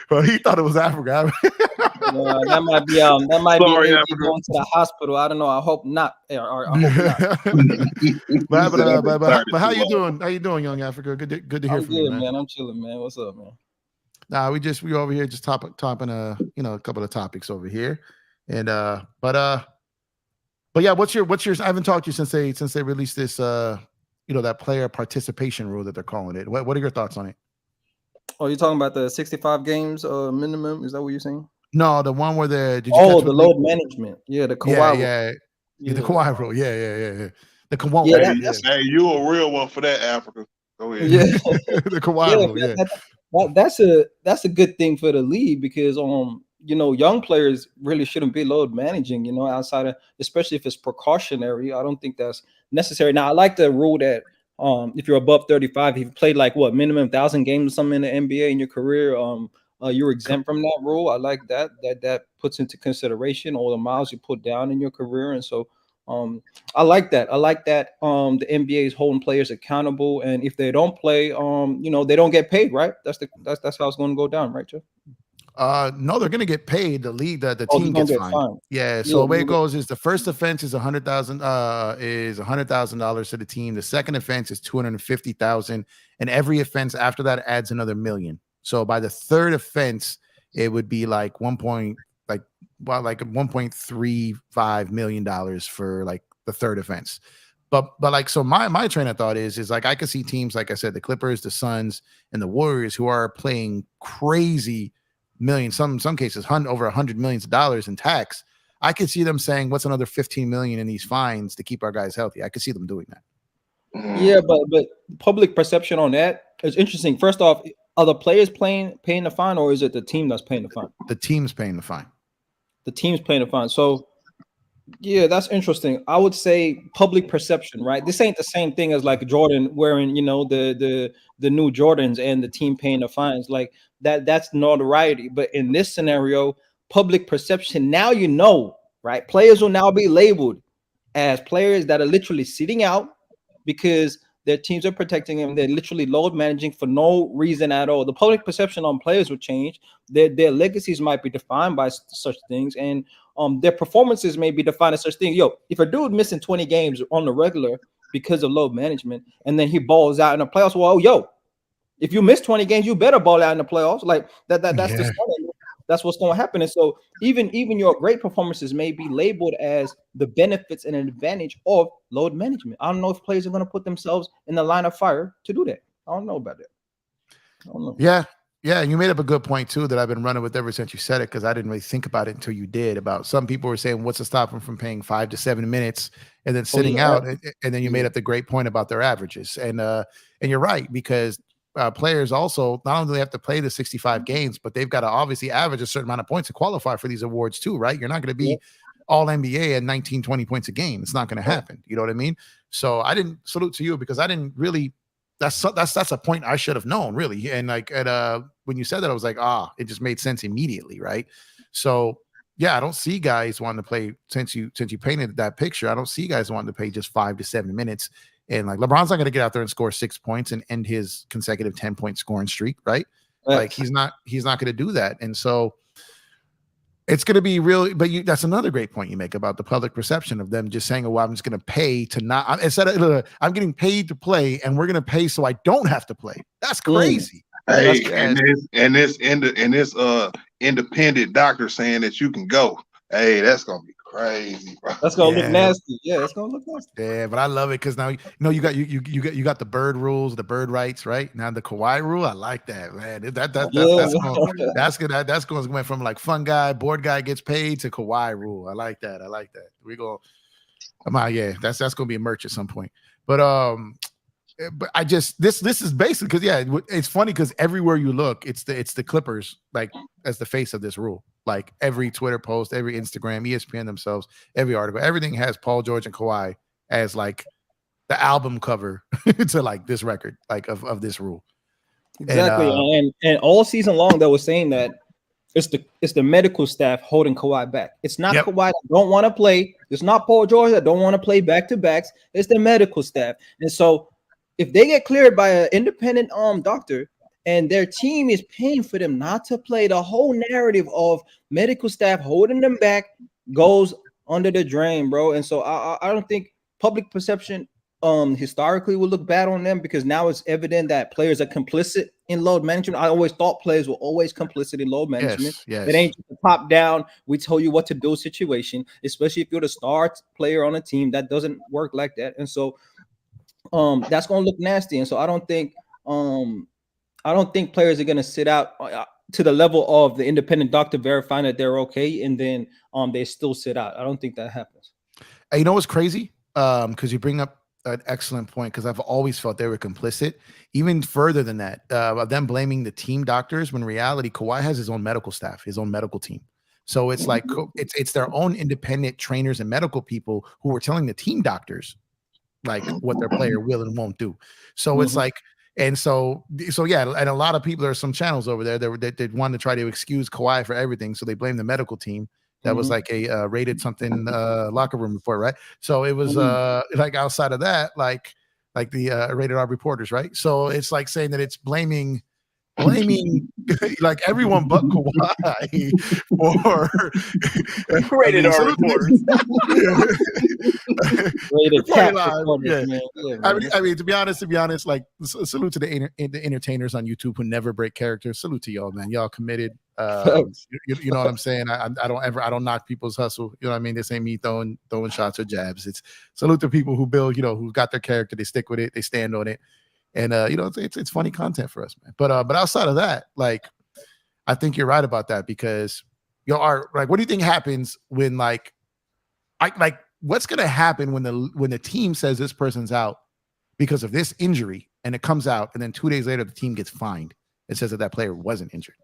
But he thought it was Africa. That might be going to the hospital. I don't know. I hope not. I hope not. But how you doing? How you doing, young Africa? Good to hear from you, man. I'm chilling, man. What's up, man? Nah, we over here just topping a couple of topics over here, and but yeah, what's your? I haven't talked to you since they released this that player participation rule that they're calling it. What are your thoughts on it? Oh, you're talking about the 65 games minimum? Is that what you're saying? No, the one where the load management. Yeah, the Kawhi. Yeah, the Kawhi rule. Yeah. The Kawhi. Yeah, hey, you a real one for that, Africa. Go ahead. Yeah, the Kawhi rule. Yeah, that's a good thing for the league because young players really shouldn't be load managing. Outside of, especially if it's precautionary. I don't think that's necessary. Now, I like the rule that if you're above 35, if you played like minimum 1,000 games or something in the NBA in your career, you're exempt from that rule. I like that. That puts into consideration all the miles you put down in your career, and so I like that. I like that the NBA is holding players accountable, and if they don't play, they don't get paid, right? That's how it's going to go down, right, Jeff? No, they're gonna get paid. The league, the Oh, team they're gets gonna get fined. Yeah. So the way it goes is the first offense is $100,000 to the team. The second offense is $250,000, and every offense after that adds another $1 million. So by the third offense, it would be like $1.35 million for like the third offense. But like, so my train of thought is like, I could see teams, like I said, the Clippers, the Suns, and the Warriors, who are playing crazy millions, some cases over $100 million in tax. I could see them saying, what's another 15 million in these fines to keep our guys healthy? I could see them doing that. Yeah, but public perception on that is interesting. First off, are the players paying the fine, or is it the team that's paying the fine? The team's paying the fine. The team's paying the fine. So yeah, that's interesting. I would say public perception, right? This ain't the same thing as like Jordan wearing, the new Jordans and the team paying the fines. Like that's notoriety. But in this scenario, public perception, now right? Players will now be labeled as players that are literally sitting out because their teams are protecting them. They're literally load managing for no reason at all. The public perception on players will change. Their legacies might be defined by such things, and their performances may be defined as such things. Yo, if a dude missing 20 games on the regular because of load management, and then he balls out in the playoffs, well, yo, if you miss 20 games, you better ball out in the playoffs. Like that's the standard. That's what's going to happen. And so even your great performances may be labeled as the benefits and advantage of load management. I don't know if players are going to put themselves in the line of fire to do that. I don't know about that. I don't know. Yeah. And you made up a good point too that I've been running with ever since you said it, because I didn't really think about it until you did. About some people were saying, what's to stop them from paying 5 to 7 minutes and then sitting out? And then you made up the great point about their averages. And you're right, because players also not only do they have to play the 65 games, but they've got to obviously average a certain amount of points to qualify for these awards too, right? You're not going to be all NBA at 19, 20 points a game. It's not going to happen. You know what I mean? So I didn't salute to you because I didn't really, that's a point I should have known, really. And like when you said that, I was like, it just made sense immediately, right? So yeah, I don't see guys wanting to play, since you painted that picture, I don't see guys wanting to play just 5 to 7 minutes. And like LeBron's not going to get out there and score 6 points and end his consecutive 10-point scoring streak, right? Like he's not going to do that. And so it's going to be real. But that's another great point you make about the public perception of them just saying, "Oh, well, I'm just going to pay to not." Instead of I'm getting paid to play, and we're going to pay so I don't have to play. That's crazy. Hey, and this independent doctor saying that you can go. Hey, that's gonna be crazy, bro. That's gonna look nasty. Yeah, it's gonna look nasty. Yeah, but I love it because now you got the bird rules, the bird rights, right? Now the Kawhi rule, I like that, man. That's going from like fun guy, board guy gets paid to Kawhi rule. I like that. We go, that's gonna be a merch at some point. But I just this is basically because it's funny because everywhere you look, it's the Clippers like as the face of this rule. Like every Twitter post, every Instagram, ESPN themselves, every article, everything has Paul George and Kawhi as like the album cover to like this record, like of this rule. Exactly, and all season long they were saying that it's the medical staff holding Kawhi back. It's not Kawhi that don't want to play. It's not Paul George that don't want to play back-to-backs. It's the medical staff, and so if they get cleared by an independent doctor and their team is paying for them not to play, the whole narrative of medical staff holding them back goes under the drain, bro. And so I don't think public perception historically will look bad on them because now it's evident that players are complicit in load management. I always thought players were always complicit in load management. Yes. It ain't just a top down, we tell you what to do situation, especially if you're the star player on a team. That doesn't work like that. And so that's going to look nasty. And so I don't think players are going to sit out to the level of the independent doctor verifying that they're okay, and then they still sit out. I don't think that happens. You know what's crazy? Because you bring up an excellent point, because I've always felt they were complicit. Even further than that, of them blaming the team doctors, when in reality, Kawhi has his own medical staff, his own medical team. So it's like it's their own independent trainers and medical people who were telling the team doctors like what their player will and won't do. So it's like And so yeah, and a lot of people, there are some channels over there that want to try to excuse Kawhi for everything. So they blame the medical team. That was like a rated something locker room report, right? So it was like outside of that, like the rated R reporters, right? So it's like saying that it's blaming like everyone but Kawhi for rated R reporters. Rated cap reporters, yeah. man. Yeah, I mean, to be honest, like salute to the entertainers on YouTube who never break character. Salute to y'all, man. Y'all committed. You know what I'm saying? I don't knock people's hustle. You know what I mean? This ain't me throwing shots or jabs. It's salute to people who build, who got their character, they stick with it, they stand on it. And it's funny content for us, man. But outside of that, like, I think you're right about that, because what do you think happens when what's gonna happen when the team says this person's out because of this injury, and it comes out, and then 2 days later the team gets fined and says that player wasn't injured?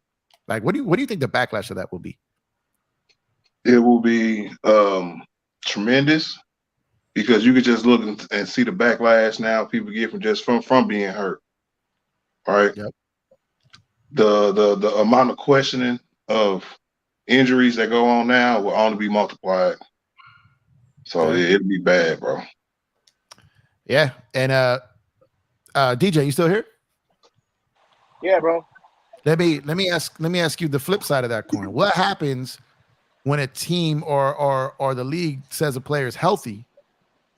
Like, what do you think the backlash of that will be? It will be tremendous, because you could just look and see the backlash now people get from being hurt. All right. Yep. The amount of questioning of injuries that go on now will only be multiplied. So it'll be bad, bro. Yeah. And DJ, you still here? Yeah, bro. Let me ask you the flip side of that coin. What happens when a team or the league says a player is healthy,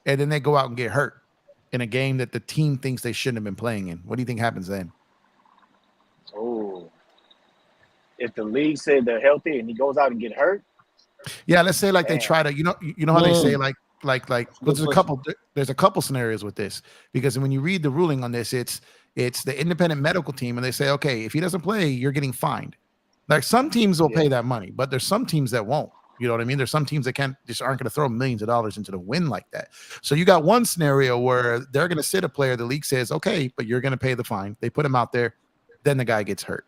and then they go out and get hurt in a game that the team thinks they shouldn't have been playing in? What do you think happens then? Oh, if the league said they're healthy and he goes out and get hurt. Yeah, let's say they try to, you know how they say there's a couple scenarios with this, because when you read the ruling on this, it's the independent medical team, and they say, okay, if he doesn't play, you're getting fined. Like, some teams will pay that money, but there's some teams that won't. You know what I mean? There's some teams that aren't going to throw millions of dollars into the win like that. So you got one scenario where they're going to sit a player. The league says, okay, but you're going to pay the fine. They put him out there. Then the guy gets hurt.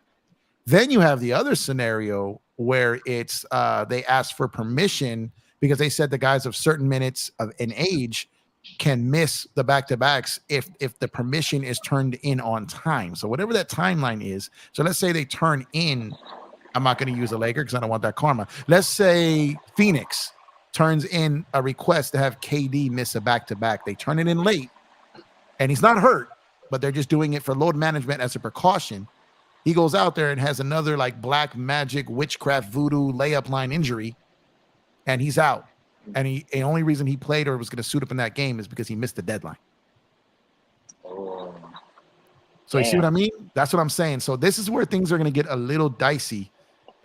Then you have the other scenario where it's they ask for permission, because they said the guys of certain minutes of an age can miss the back-to-backs if the permission is turned in on time. So whatever that timeline is. So let's say they turn in. I'm not going to use a Laker because I don't want that karma. Let's say Phoenix turns in a request to have KD miss a back-to-back. They turn it in late, and he's not hurt, but they're just doing it for load management as a precaution. He goes out there and has another black magic, witchcraft, voodoo layup line injury, and he's out. And the only reason he played or was going to suit up in that game is because he missed the deadline. Oh, so you see what I mean? That's what I'm saying. So this is where things are going to get a little dicey,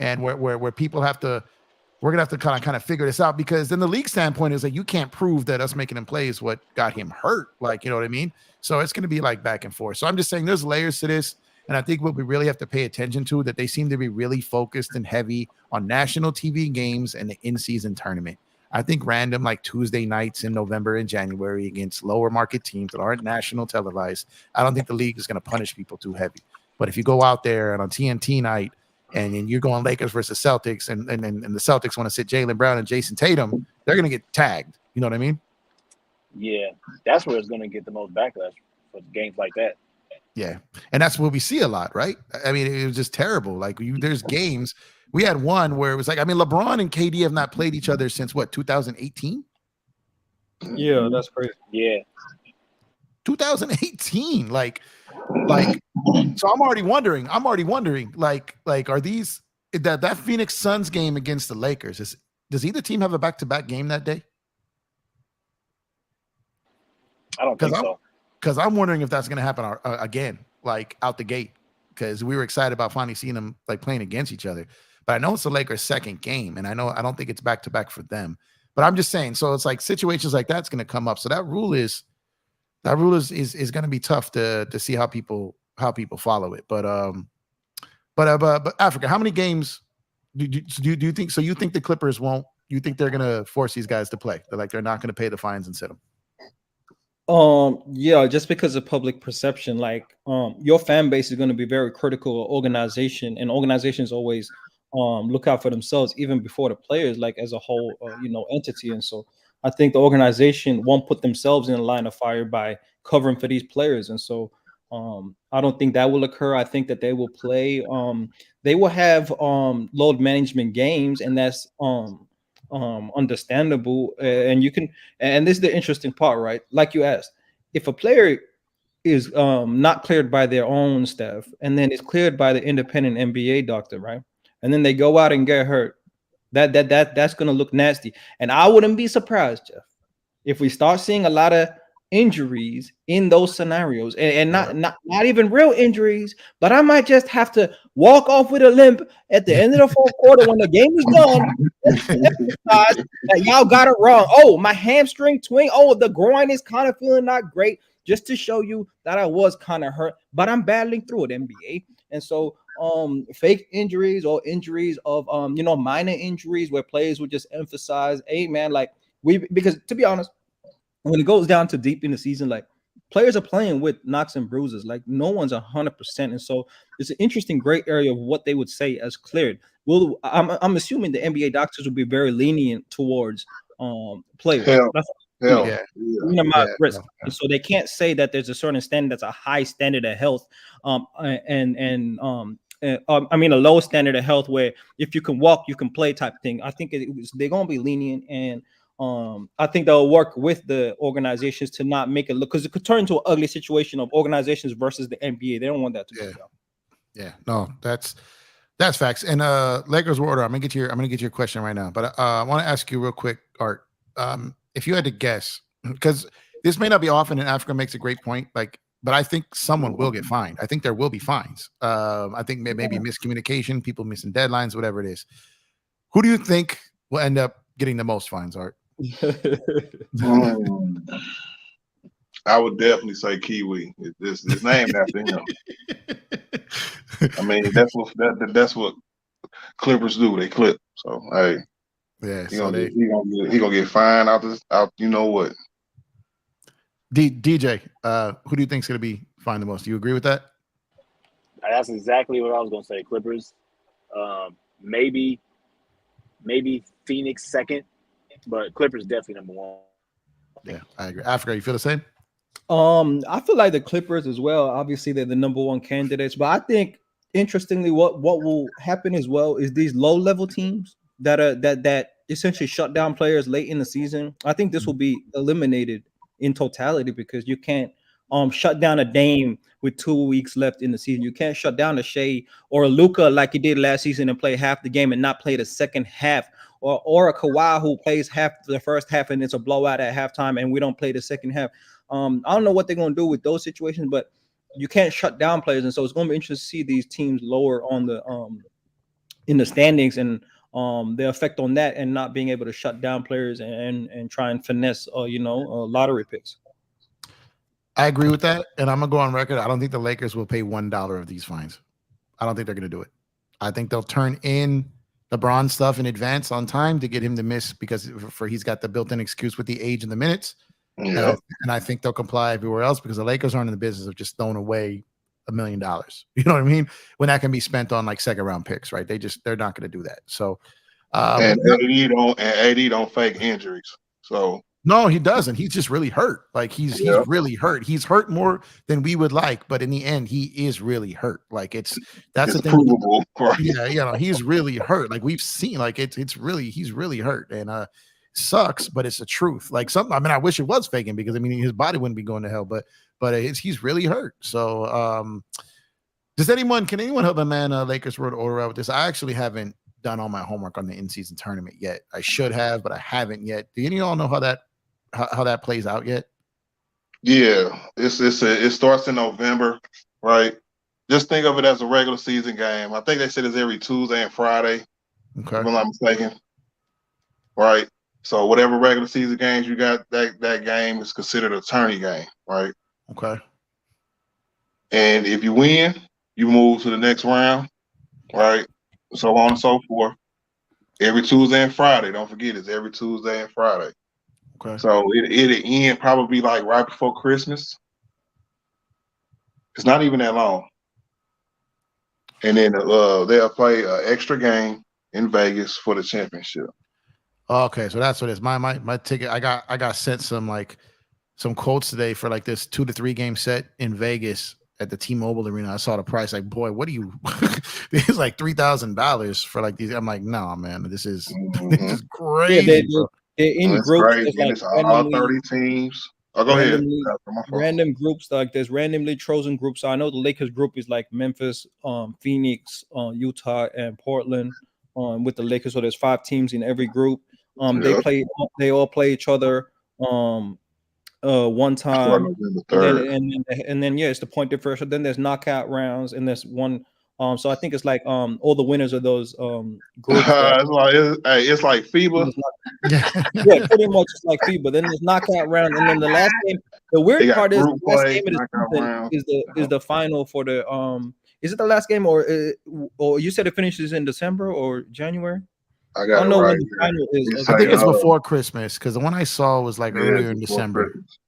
and where people we're gonna have to kind of figure this out, because then the league standpoint is that you can't prove that us making him play is what got him hurt. You know what I mean? So it's going to be back and forth. So I'm just saying there's layers to this. And I think what we really have to pay attention to, that they seem to be really focused and heavy on national TV games and the in-season tournament. I think random Tuesday nights in November and January against lower market teams that aren't national televised, I don't think the league is going to punish people too heavy. But if you go out there and on TNT night and you're going Lakers versus Celtics, and the Celtics want to sit Jaylen Brown and Jason Tatum, they're going to get tagged. You know what I mean? Yeah, that's where it's going to get the most backlash for games like that. Yeah, and that's what we see a lot, right? I mean, it was just terrible. There's games. We had one where it was LeBron and KD have not played each other since 2018? Yeah, that's crazy. Yeah. 2018. So I'm already wondering, are these that Phoenix Suns game against the Lakers, does either team have a back-to-back game that day? I don't think so. Because I'm wondering if that's going to happen again, out the gate, because we were excited about finally seeing them playing against each other. But I know it's the Lakers' second game, and I don't think it's back-to-back for them. But I'm just saying, so it's situations like that's going to come up. So that rule is going to be tough to see how people follow it. But Africa, how many games do you think? So you think the Clippers won't? You think they're going to force these guys to play? They're not going to pay the fines and sit them? Yeah, just because of public perception, your fan base is going to be very critical of organization, and organizations always look out for themselves even before the players, as a whole, entity. And so I think the organization won't put themselves in a line of fire by covering for these players. And so I don't think that will occur. I think that they will play. They will have load management games, and that's understandable. And you can, and this is the interesting part, right? Like you asked, if a player is not cleared by their own staff, and then it's cleared by the independent NBA doctor, right? And then they go out and get hurt. That's gonna look nasty. And I wouldn't be surprised, Jeff, if we start seeing a lot of injuries in those scenarios, and not even real injuries, but I might just have to walk off with a limp at the end of the fourth quarter when the game is done. That y'all got it wrong. Oh, my hamstring twing. Oh, the groin is kind of feeling not great. Just to show you that I was kind of hurt, but I'm battling through it, NBA. And so fake injuries or injuries of minor injuries where players would just emphasize, hey man, like because to be honest, when it goes down to deep in the season, like players are playing with knocks and bruises, like no one's 100%. And so it's an interesting gray area of what they would say as cleared. Well, I'm assuming the NBA doctors will be very lenient towards players. Yeah. Risk. And so they can't say that there's a certain standard that's a high standard of health, I mean a low standard of health where if you can walk, you can play type thing. I think they're gonna be lenient, and I think they'll work with the organizations to not make it look, because it could turn into an ugly situation of organizations versus the NBA. They don't want that to go down. Yeah, no, that's facts. And Lakers order. I'm gonna get your question right now, but I want to ask you real quick, Art. If you had to guess, because this may not be often, and Africa makes a great point, like, but I think someone will get fined. I think there will be fines. I think maybe miscommunication, people missing deadlines, whatever it is. Who do you think will end up getting the most fines, Art? I would definitely say Kiwi. It's named after him. I mean, that's what Clippers do. They clip. So hey. Yeah, he gonna get fined out. You know what? DJ, who do you think is gonna be fined the most? Do you agree with that? That's exactly what I was gonna say. Clippers, maybe Phoenix second, but Clippers definitely number one. Yeah, I agree. Africa, you feel the same? I feel like the Clippers as well. Obviously, they're the number one candidates, but I think interestingly, what will happen as well is these low-level teams that essentially shut down players late in the season. I think this will be eliminated in totality, because you can't shut down a Dame with 2 weeks left in the season. You can't shut down a Shea or a Luka like he did last season and play half the game and not play the second half, or a Kawhi who plays half the first half and it's a blowout at halftime and we don't play the second half. I don't know what they're going to do with those situations, but you can't shut down players. And so it's going to be interesting to see these teams lower on the in the standings, and the effect on that, and not being able to shut down players and try and finesse lottery picks. I agree with that, and I'm gonna go on record. I don't think the Lakers will pay $1 of these fines. I don't think they're gonna do it. I think they'll turn in LeBron stuff in advance on time to get him to miss, because he's got the built-in excuse with the age and the minutes. Yeah. And I think they'll comply everywhere else, because the Lakers aren't in the business of just throwing away $1 million. You know what I mean? When that can be spent on like second round picks, right? They're not going to do that. So, and AD don't fake injuries. So no, he doesn't. He's just really hurt. Like he's really hurt. He's hurt more than we would like, but in the end, he is really hurt. Like that's the thing. Provable, right? Yeah, he's really hurt. Like we've seen, like he's really hurt, and sucks, but it's the truth. Like I wish it was faking, because I mean his body wouldn't be going to hell, but he's really hurt. So can anyone help the man Lakers Road order out with this? I actually haven't done all my homework on the in-season tournament yet. I should have, but I haven't yet. Do any of y'all know how that plays out yet? Yeah, it starts in November, right? Just think of it as a regular season game. I think they said it's every Tuesday and Friday, okay, if I'm not mistaken. Right. So whatever regular season games you got, that game is considered a tourney game, right? Okay. And if you win, you move to the next round, right? So on and so forth. Every Tuesday and Friday. Don't forget, it's every Tuesday and Friday. Okay. So it'll end probably like right before Christmas. It's not even that long. And then they'll play an extra game in Vegas for the championship. Okay, so that's what it is. My ticket. I got sent some quotes today for like this 2 to 3 game set in Vegas, at the T-Mobile Arena. I saw the price. Like, boy, what do you? It's like $3,000 for like these. I'm like, no, man, this is this is crazy. They're in That's groups. crazy. Like It's all 30 teams. Oh, go ahead. Random groups, like there's randomly chosen groups. So I know the Lakers group is like Memphis, Phoenix, Utah, and Portland. With the Lakers, so there's 5 teams in every group. They all play each other. One time, and then yeah, it's the point differential. Then there's knockout rounds, and there's one. So I think it's like all the winners of those groups. It's like FIBA. Yeah, pretty much it's like FIBA. Then there's knockout round, and then the last game. The weird part is the last game of is the final for the Is it the last game, or you said it finishes in December or January? I don't know when the final is. I think it's before Christmas, because the one I saw was like earlier in December. Christmas.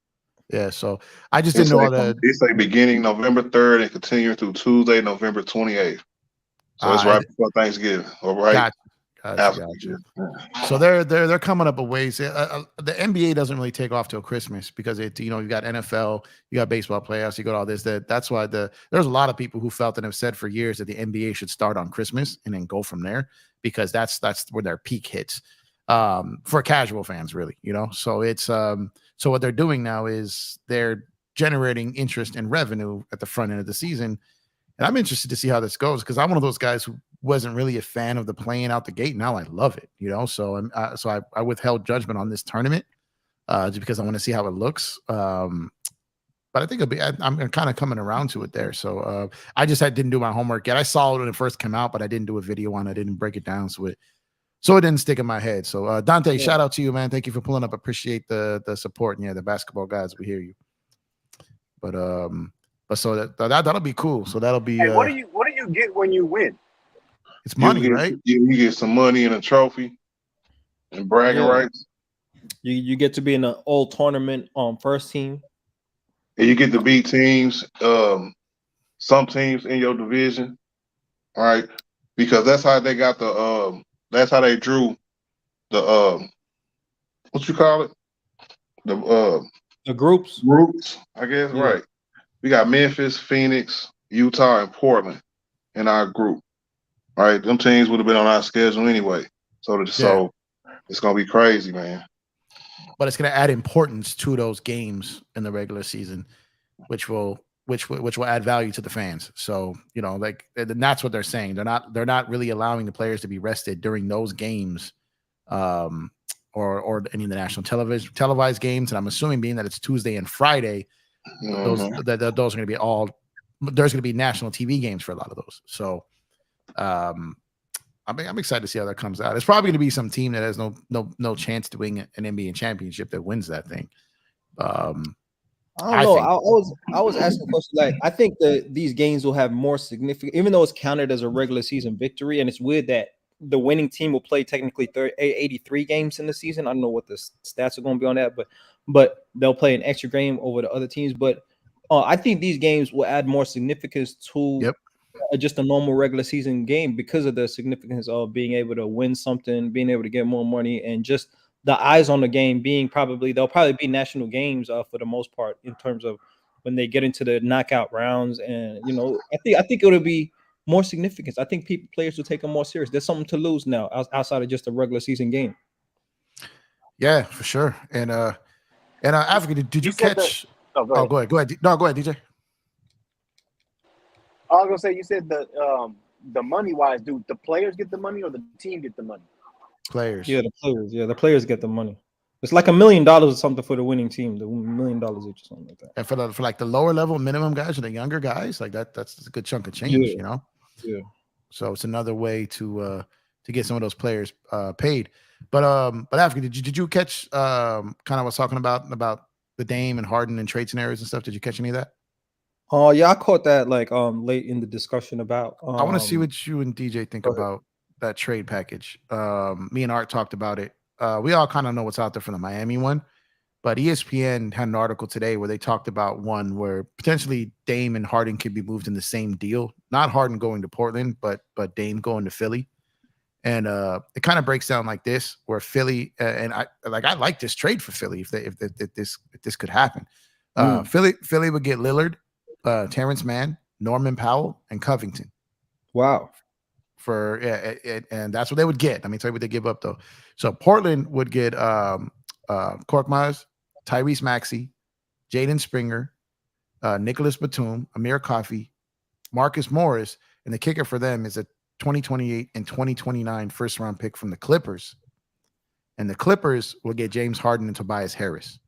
Yeah, so I just didn't know all that. It's like beginning November 3rd and continuing through Tuesday, November 28th. So it's right before Thanksgiving, or right after. So they're coming up a ways. The NBA doesn't really take off till Christmas because you got NFL, you got baseball playoffs, you got all this. That's why there's a lot of people who felt and have said for years that the NBA should start on Christmas and then go from there, because that's where their peak hits. For casual fans, really, So it's so what they're doing now is they're generating interest and revenue at the front end of the season, and I'm interested to see how this goes, because I'm one of those guys who wasn't really a fan of the playing out the gate. Now I love it, So I withheld judgment on this tournament just because I want to see how it looks. But I think I'm kind of coming around to it there. So I just didn't do my homework yet. I saw it when it first came out, but I didn't do a video on it. I didn't break it down, so it didn't stick in my head. So Dante, shout out to you, man. Thank you for pulling up. Appreciate the support. And the basketball guys, we hear you. But so that'll be cool. So that'll be. Hey, what do you get when you win? It's money, right? You get some money and a trophy and bragging rights. You get to be in an all tournament first team. And you get to beat teams, some teams in your division, all right? Because that's how they got that's how they drew the what you call it? The groups. Groups, I guess, right. We got Memphis, Phoenix, Utah, and Portland in our group. All right, them teams would have been on our schedule anyway. So it's gonna be crazy, man. But it's gonna add importance to those games in the regular season, which will add value to the fans. So and that's what they're saying. They're not really allowing the players to be rested during those games, or any of the national televised games. And I'm assuming, being that it's Tuesday and Friday, those are going to be there's going to be national TV games for a lot of those. So I'm excited to see how that comes out. It's probably going to be some team that has no chance to win an NBA championship that wins that thing. I don't know. I was asking a question. Like, I think that these games will have more significant, even though it's counted as a regular season victory. And it's weird that the winning team will play technically 83 games in the season. I don't know what the stats are going to be on that, but they'll play an extra game over the other teams. But I think these games will add more significance to just a normal regular season game, because of the significance of being able to win something, being able to get more money, and just the eyes on the game being they'll probably be national games for the most part, in terms of when they get into the knockout rounds. And I think it'll be more significance. I think players will take them more serious. There's something to lose now outside of just a regular season game. Yeah, for sure. And Africa, did you catch? Go ahead. No, go ahead, DJ. I was gonna say, you said the money wise, do the players get the money or the team get the money? Players. Yeah, the players. Yeah, the players get the money. It's like $1 million or something for the winning team. The $1 million each or something like that. And for like the lower level minimum guys or the younger guys, like that's a good chunk of change, Yeah. So it's another way to get some of those players paid. But Africa, did you catch kind of what's talking about the Dame and Harden and trade scenarios and stuff? Did you catch any of that? Oh yeah, I caught that like late in the discussion about. I want to see what you and DJ think about that trade package. Me and Art talked about it. We all kind of know what's out there for the Miami one, but ESPN had an article today where they talked about one where potentially Dame and Harden could be moved in the same deal. Not Harden going to Portland, but Dame going to Philly. And it kind of breaks down like this, where Philly and I like this trade for Philly if this could happen. Philly would get Lillard, Terance Mann, Norman Powell, and Covington. Wow. And that's what they would get. I mean, tell you what they give up though. So Portland would get Korkmaz, Tyrese Maxey, Jaden Springer, Nicholas Batum, Amir Coffey, Marcus Morris, and the kicker for them is a 2028 and 2029 first round pick from the Clippers. And the Clippers will get James Harden and Tobias Harris.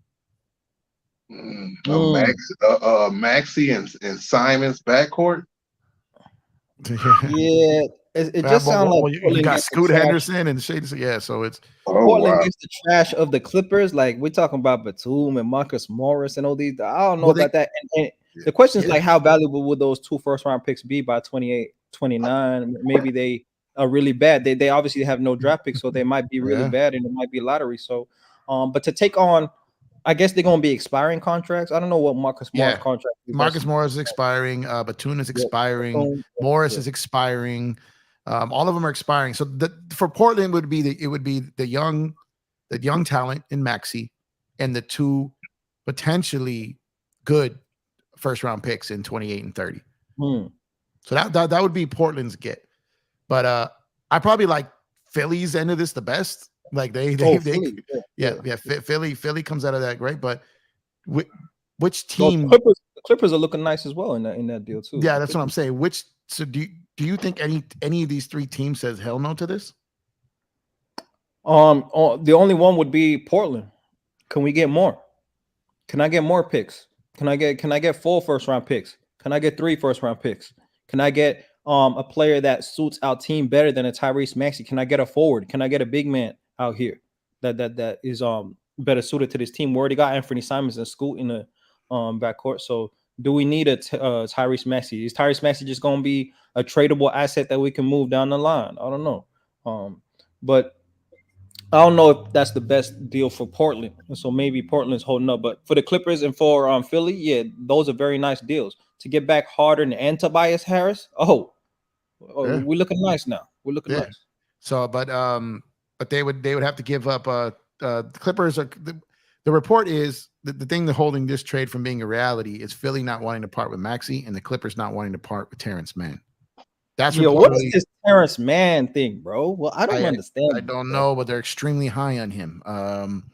Maxey and Simon's backcourt. Yeah, it just sounds like you got Scoot Henderson and Shady. Yeah, so it's Portland gets the trash of the Clippers. Like we're talking about Batum and Marcus Morris and all these. I don't know about that. And the question is like, how valuable would those 2 first-round picks be by 28, 29? Maybe they are really bad. They obviously have no draft picks, so they might be really bad, and it might be lottery. So, but to take on, I guess they're going to be expiring contracts. I don't know what Marcus Morris contract is. Marcus Morris is expiring. Batum is expiring. Morris is expiring. All of them are expiring. So for Portland would be the young talent in Maxey and the 2 potentially good first round picks in 28 and 30. So that would be Portland's get. But I probably like Philly's end of this the best. Like Philly comes out of that great. But which team? The Clippers are looking nice as well in that deal too. Yeah, that's what I'm saying. Do you think any of these 3 teams says hell no to this? The only one would be Portland. Can we get more? Can I get more picks? Can I get 4 first round picks? Can I get 3 first round picks? Can I get a player that suits our team better than a Tyrese Maxey? Can I get a forward? Can I get a big man out here that is better suited to this team? We already got Anthony Simons and Scoot in the backcourt. So do we need a Tyrese Maxey? Is Tyrese Maxey just going to be a tradable asset that we can move down the line? I don't know. But I don't know if that's the best deal for Portland. And so maybe Portland's holding up. But for the Clippers and for Philly, yeah, those are very nice deals. To get back Harden and Tobias Harris, we're looking nice now. We're looking nice. So, but they would have to give up. The Clippers are the report is the thing that holding this trade from being a reality is Philly not wanting to part with Maxey and the Clippers not wanting to part with Terance Mann. That's what is this Terance Mann thing, bro? Well, I don't understand. I don't know, but they're extremely high on him. DJ,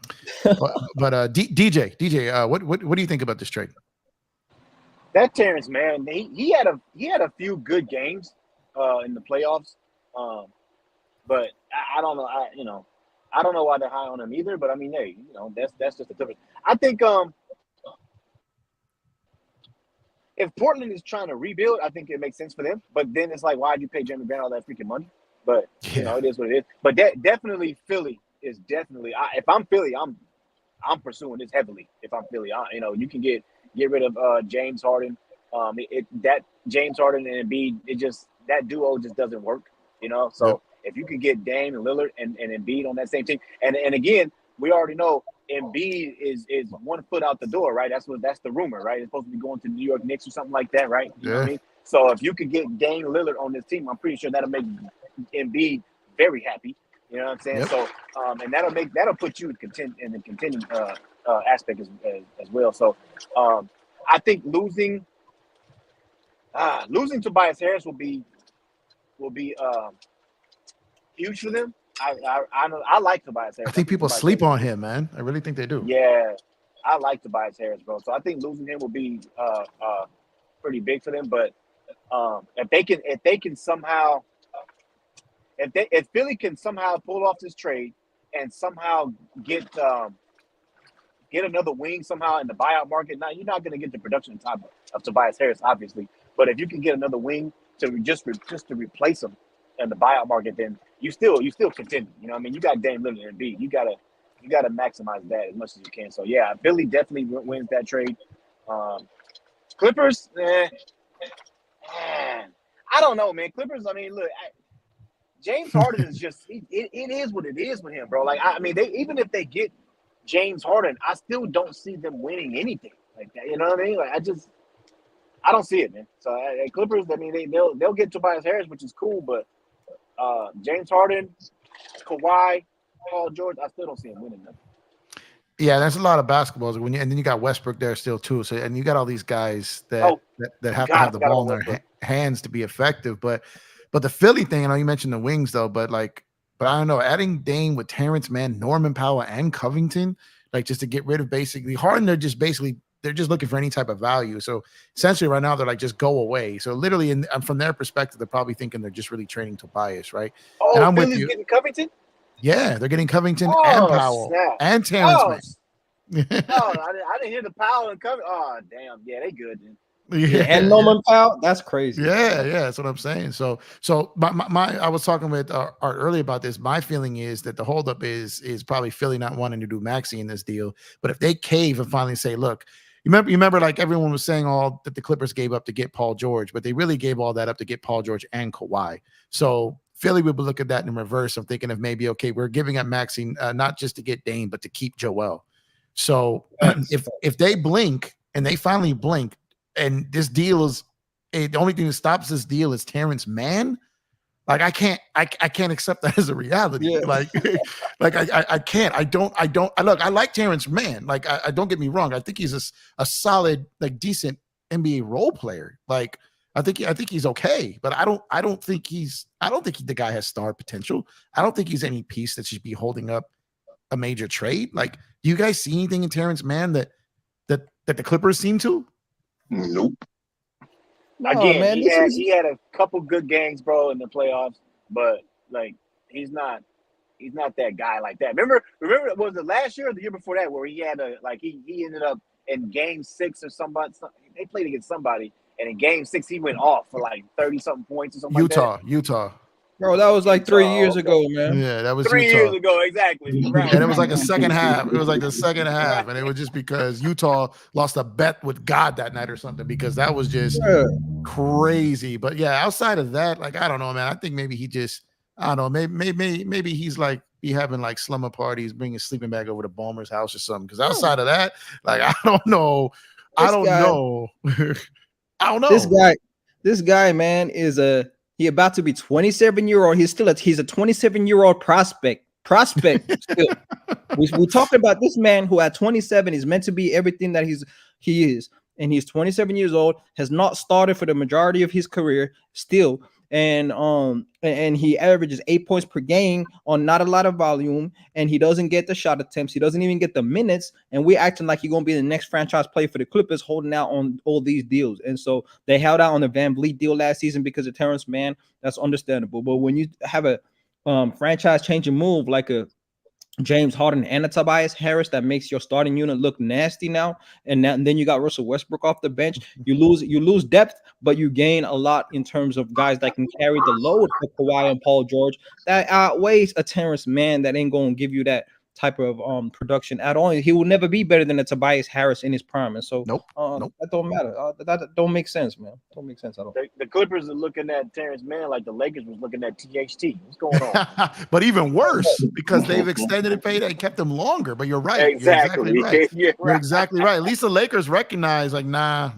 what do you think about this trade? That Terance Mann, he had a few good games in the playoffs, but I don't know. I don't know why they're high on him either. But I mean, hey, that's just the difference. I think if Portland is trying to rebuild, I think it makes sense for them. But then it's like, why'd you pay Jeremy Grant all that freaking money? But it is what it is. But definitely Philly is definitely. If I'm Philly, I'm pursuing this heavily. If I'm Philly, you can get rid of James Harden. That James Harden and Embiid, that duo just doesn't work. So if you could get Dame and Lillard and Embiid on that same team, and again, we already know Embiid is 1 foot out the door, right? That's the rumor, right? It's supposed to be going to New York Knicks or something like that, right? You know what I mean? So if you could get Dame Lillard on this team, I'm pretty sure that'll make Embiid very happy. You know what I'm saying? Yep. So and that'll put you in the contending aspect as well. So I think losing Tobias Harris will be huge for them. I like Tobias Harris. I think people sleep on him, man. I really think they do. Yeah, I like Tobias Harris, bro. So I think losing him will be pretty big for them. But if they can somehow, if Philly can somehow pull off this trade and somehow get another wing somehow in the buyout market, now you're not going to get the production top of Tobias Harris, obviously. But if you can get another wing to just to replace him in the buyout market, then you still contend. You know what I mean? You got Dame Lillard and Embiid. You gotta maximize that as much as you can. So yeah, Philly definitely wins that trade. Clippers, I don't know, man. Clippers, I mean, look, James Harden is just it is what it is with him, bro. Like I mean, even if they get James Harden, I still don't see them winning anything like that. You know what I mean? Like I don't see it, man. So Clippers, I mean, they'll get Tobias Harris, which is cool, but James Harden, Kawhi, Paul George, I still don't see him winning nothing. Yeah, that's a lot of basketballs. And then you got Westbrook there still too. So and you got all these guys that have to have the ball in their hands to be effective. But the Philly thing, I know you mentioned the wings though, but I don't know, adding Dame with Terance Mann, Norman Powell, and Covington, like just to get rid of basically Harden, they're just looking for any type of value. So essentially right now they're like, just go away. So literally from their perspective, they're probably thinking they're just really trading Tobias, right? Oh, and I'm Philly's with you. Getting Covington? Yeah, they're getting Covington and Powell and Terance Mann. I didn't hear the Powell and Covington. Oh, damn. Yeah, they good, dude. Yeah, and Norman Powell, that's crazy. Yeah, that's what I'm saying. So my I was talking with Art earlier about this. My feeling is that the holdup is probably Philly not wanting to do Maxey in this deal. But if they cave and finally say, look, you remember like everyone was saying all that the Clippers gave up to get Paul George, but they really gave all that up to get Paul George and Kawhi. So Philly would look at that in reverse of thinking of maybe, okay, we're giving up Maxey not just to get Dame, but to keep Joel. So if they blink and they finally blink, and this deal is the only thing that stops this deal is Terance Mann. Like I can't accept that as a reality. Yeah. I can't. I look. I like Terance Mann. Like I don't get me wrong. I think he's a solid, like decent NBA role player. Like I think he's okay. But I don't think the guy has star potential. I don't think he's any piece that should be holding up a major trade. Like, do you guys see anything in Terance Mann that the Clippers seem to? Nope. Again, man, he had a couple good games, bro, in the playoffs, but like he's not that guy like that. Remember, was it last year or the year before that where he had he ended up in game 6 or somebody? They played against somebody, and in game 6 he went off for like 30-something points or something. Utah. Bro, that was like 3 years ago, man. Yeah, that was 3 Utah. years ago, exactly. Right. And it was like a second half. It was like the second half, and it was just because Utah lost a bet with God that night or something, because that was just crazy. But yeah, outside of that, like I don't know, man. I think maybe he just, I don't know, maybe he's like having like slumber parties, bringing a sleeping bag over to Ballmer's house or something. Because outside of that, like I don't know. I don't know. This guy, man, he about to be 27-year-old. He's a 27-year-old prospect. Still. We talked about this man who at 27 is meant to be everything that he is. And he's 27 years old, has not started for the majority of his career still. And he averages 8 points per game on not a lot of volume, and he doesn't get the shot attempts. He doesn't even get the minutes, and we're acting like he's gonna be the next franchise player for the Clippers, holding out on all these deals. And so they held out on the Van Vliet deal last season because of Terance Mann. That's understandable. But when you have a franchise changing move like a James Harden and a Tobias Harris that makes your starting unit look nasty now, and then you got Russell Westbrook off the bench. You lose depth, but you gain a lot in terms of guys that can carry the load for Kawhi and Paul George. That outweighs a Terance Mann that ain't going to give you that type of production at all. He will never be better than a Tobias Harris in his prime. And so nope. That don't matter. That don't make sense, man. Don't make sense at all. The Clippers are looking at Terance Mann like the Lakers was looking at THT. What's going on? But even worse, because they've extended the pay and kept him longer. But you're right. Exactly. You're exactly right. At least the Lakers recognize, like, nah.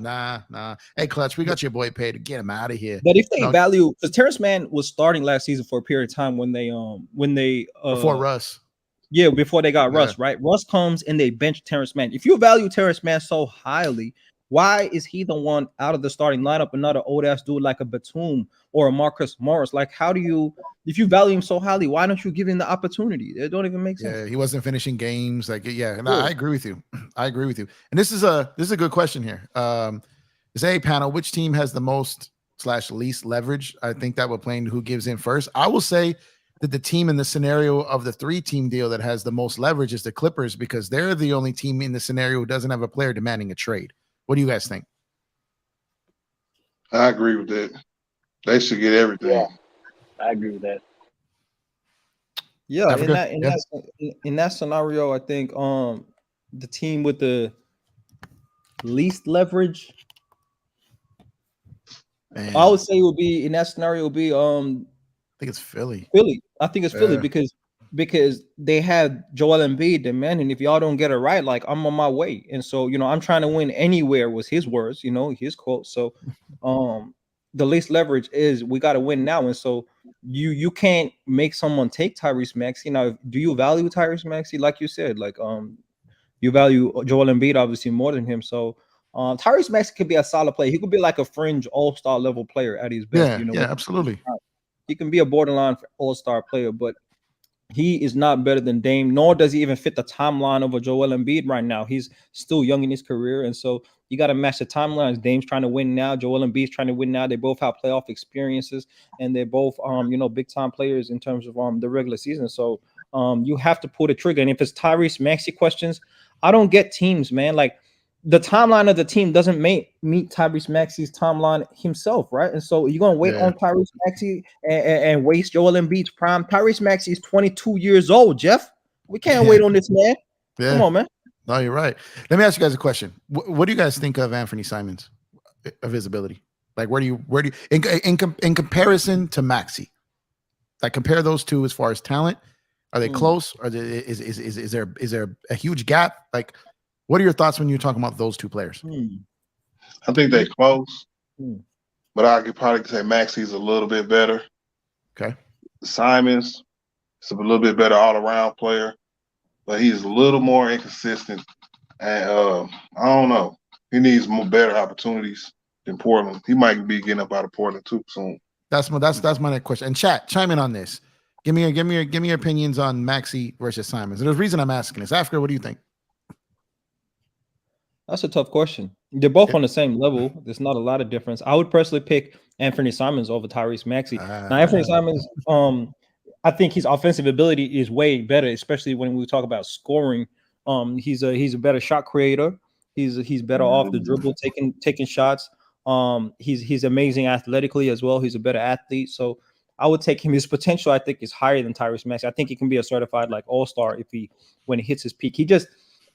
Hey, Clutch, we got your boy paid to get him out of here. But if they value, because Terance Mann was starting last season for a period of time when they before Russ. Yeah, before they got Russ, right? Russ comes and they bench Terance Mann. If you value Terance Mann so highly, why is he the one out of the starting lineup, another old ass dude like a Batum or a Marcus Morris? Like, if you value him so highly, why don't you give him the opportunity? It don't even make sense. Yeah, he wasn't finishing games. Like, I agree with you. And this is a good question here. This A panel, which team has the most / least leverage? I think that we're playing who gives in first. I will say that the team in the scenario of the 3-team deal that has the most leverage is the Clippers, because they're the only team in the scenario who doesn't have a player demanding a trade. What do you guys think? I agree with that. They should get everything. Yeah, I agree with that. Yeah, in that scenario, I think the team with the least leverage, Man. I would say it would be in that scenario would be I think it's Philly. I think it's Philly because they have Joel Embiid demanding, if y'all don't get it right, like I'm on my way. And so, I'm trying to win anywhere was his words, his quote. So the least leverage is we got to win now. And so you can't make someone take Tyrese Maxey. Now, do you value Tyrese Maxey? Like you said, like you value Joel Embiid obviously more than him. So Tyrese Maxey could be a solid player. He could be like a fringe all-star level player at his best. Yeah, absolutely. He can be a borderline all-star player, but he is not better than Dame, nor does he even fit the timeline of a Joel Embiid right now. He's still young in his career, and so you got to match the timelines. Dame's trying to win now. Joel Embiid's trying to win now. They both have playoff experiences, and they're both, big-time players in terms of the regular season. So you have to pull the trigger. And if it's Tyrese Maxey questions, I don't get teams, man. Like, the timeline of the team doesn't meet Tyrese Maxey's timeline himself, right? And so you're going to wait on Tyrese Maxey and waste Joel Embiid's prime. Tyrese Maxey is 22 years old, Jeff. We can't wait on this man. Yeah. Come on, man. No, you're right. Let me ask you guys a question. What do you guys think of Anthony Simons, of his ability? Like, where do you in comparison to Maxey? Like, compare those two as far as talent. Are they close? Or is there a huge gap? Like, what are your thoughts when you're talking about those two players? I think they're close, but I could probably say Maxey's a little bit better. Okay. Simons is a little bit better all-around player, but he's a little more inconsistent. And I don't know. He needs better opportunities than Portland. He might be getting up out of Portland too soon. That's my next question. And chat, chime in on this. Give me your opinions on Maxey versus Simons. There's a reason I'm asking this. Africa, what do you think? That's a tough question. They're both on the same level. There's not a lot of difference. I would personally pick Anthony Simons over Tyrese Maxey. Now, Anthony Simons, I think his offensive ability is way better, especially when we talk about scoring. He's a better shot creator. He's better off the dribble, taking shots. He's amazing athletically as well. He's a better athlete. So I would take him. His potential, I think, is higher than Tyrese Maxey. I think he can be a certified all-star when he hits his peak. He just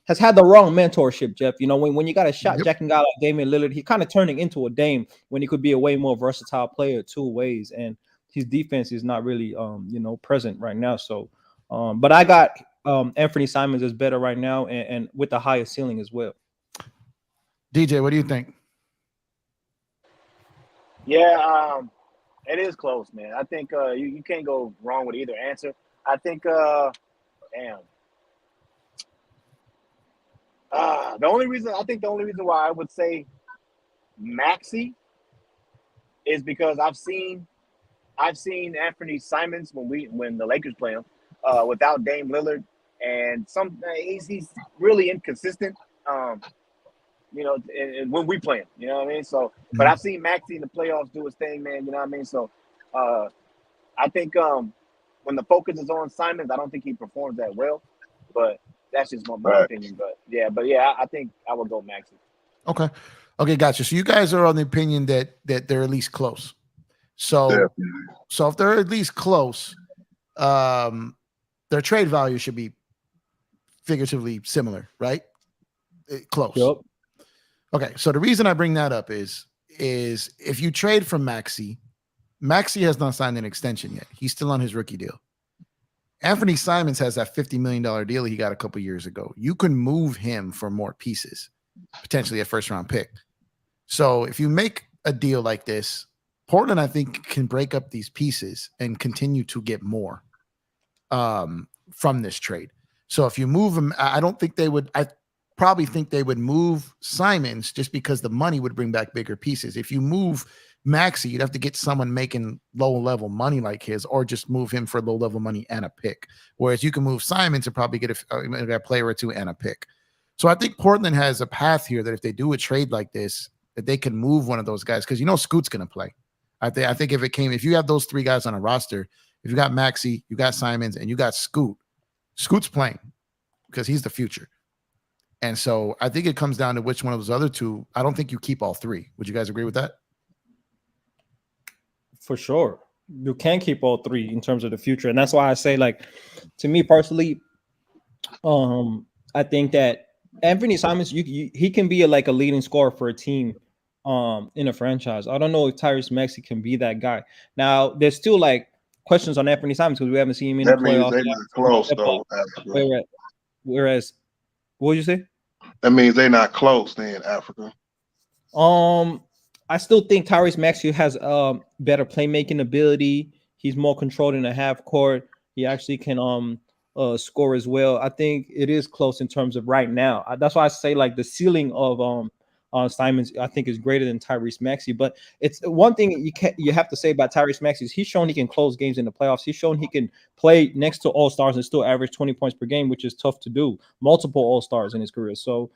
has had the wrong mentorship, Jeff. You know, when you got a shot jacking guy like Damian Lillard, he's kind of turning into a Dame when he could be a way more versatile player two ways. And his defense is not really, present right now. So, but I got Anthony Simons is better right now and with the higher ceiling as well. DJ, what do you think? Yeah, it is close, man. I think you can't go wrong with either answer. I think, the only reason why I would say Maxey is because I've seen Anthony Simons when the Lakers play him without Dame Lillard, and he's really inconsistent. And when we play him, you know what I mean. So, but I've seen Maxey in the playoffs do his thing, man. You know what I mean. So, I think when the focus is on Simons, I don't think he performs that well, but that's just my opinion. But yeah, I think I would go Maxey. Okay, gotcha. So you guys are on the opinion that they're at least close. So if they're at least close, their trade value should be figuratively similar, right? Close. Yep. Okay, so the reason I bring that up is if you trade from Maxey has not signed an extension yet. He's still on his rookie deal. Anthony Simons has that $50 million deal he got a couple years ago. You can move him for more pieces, potentially a first-round pick. So if you make a deal like this, Portland, I think, can break up these pieces and continue to get more from this trade. So if you move him, I don't think they would. I probably think they would move Simons just because the money would bring back bigger pieces. If you move Maxey, you'd have to get someone making low-level money like his, or just move him for low-level money and a pick. Whereas you can move Simons and probably get a player or two and a pick. So I think Portland has a path here that if they do a trade like this, that they can move one of those guys, because Scoot's going to play. I think if you have those three guys on a roster, if you got Maxey, you got Simons, and you got Scoot's playing because he's the future. And so I think it comes down to which one of those other two. I don't think you keep all three. Would you guys agree with that? For sure. You can keep all three in terms of the future. And that's why I say, to me personally, I think that Anthony Simons, he can be a leading scorer for a team in a franchise. I don't know if Tyrese Maxey can be that guy. Now, there's still questions on Anthony Simons because we haven't seen him in the playoffs. That means they're not close, though. Whereas, what did you say? That means they're not close then, Africa. I still think Tyrese Maxey has better playmaking ability. He's more controlled in the half court. He actually can score as well. I think it is close in terms of right now. That's why I say like the ceiling of Simons, I think, is greater than Tyrese Maxey. But it's one thing you have to say about Tyrese Maxey is he's shown he can close games in the playoffs. He's shown he can play next to all-stars and still average 20 points per game, which is tough to do. Multiple all-stars in his career. So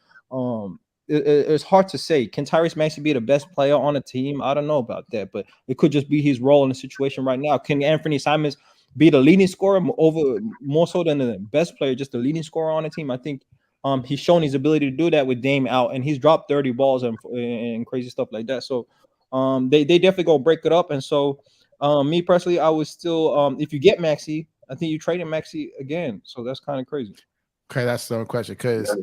it's hard to say. Can Tyrese Maxey be the best player on a team? I don't know about that, but it could just be his role in the situation right now. Can Anthony Simons be the leading scorer more so than the best player, just the leading scorer on the team? I think he's shown his ability to do that with Dame out, and he's dropped 30 balls and crazy stuff like that. So they definitely gonna break it up. And so me personally, I would still if you get Maxey, I think you trade him Maxey again. So that's kind of crazy. Okay, that's the question. Because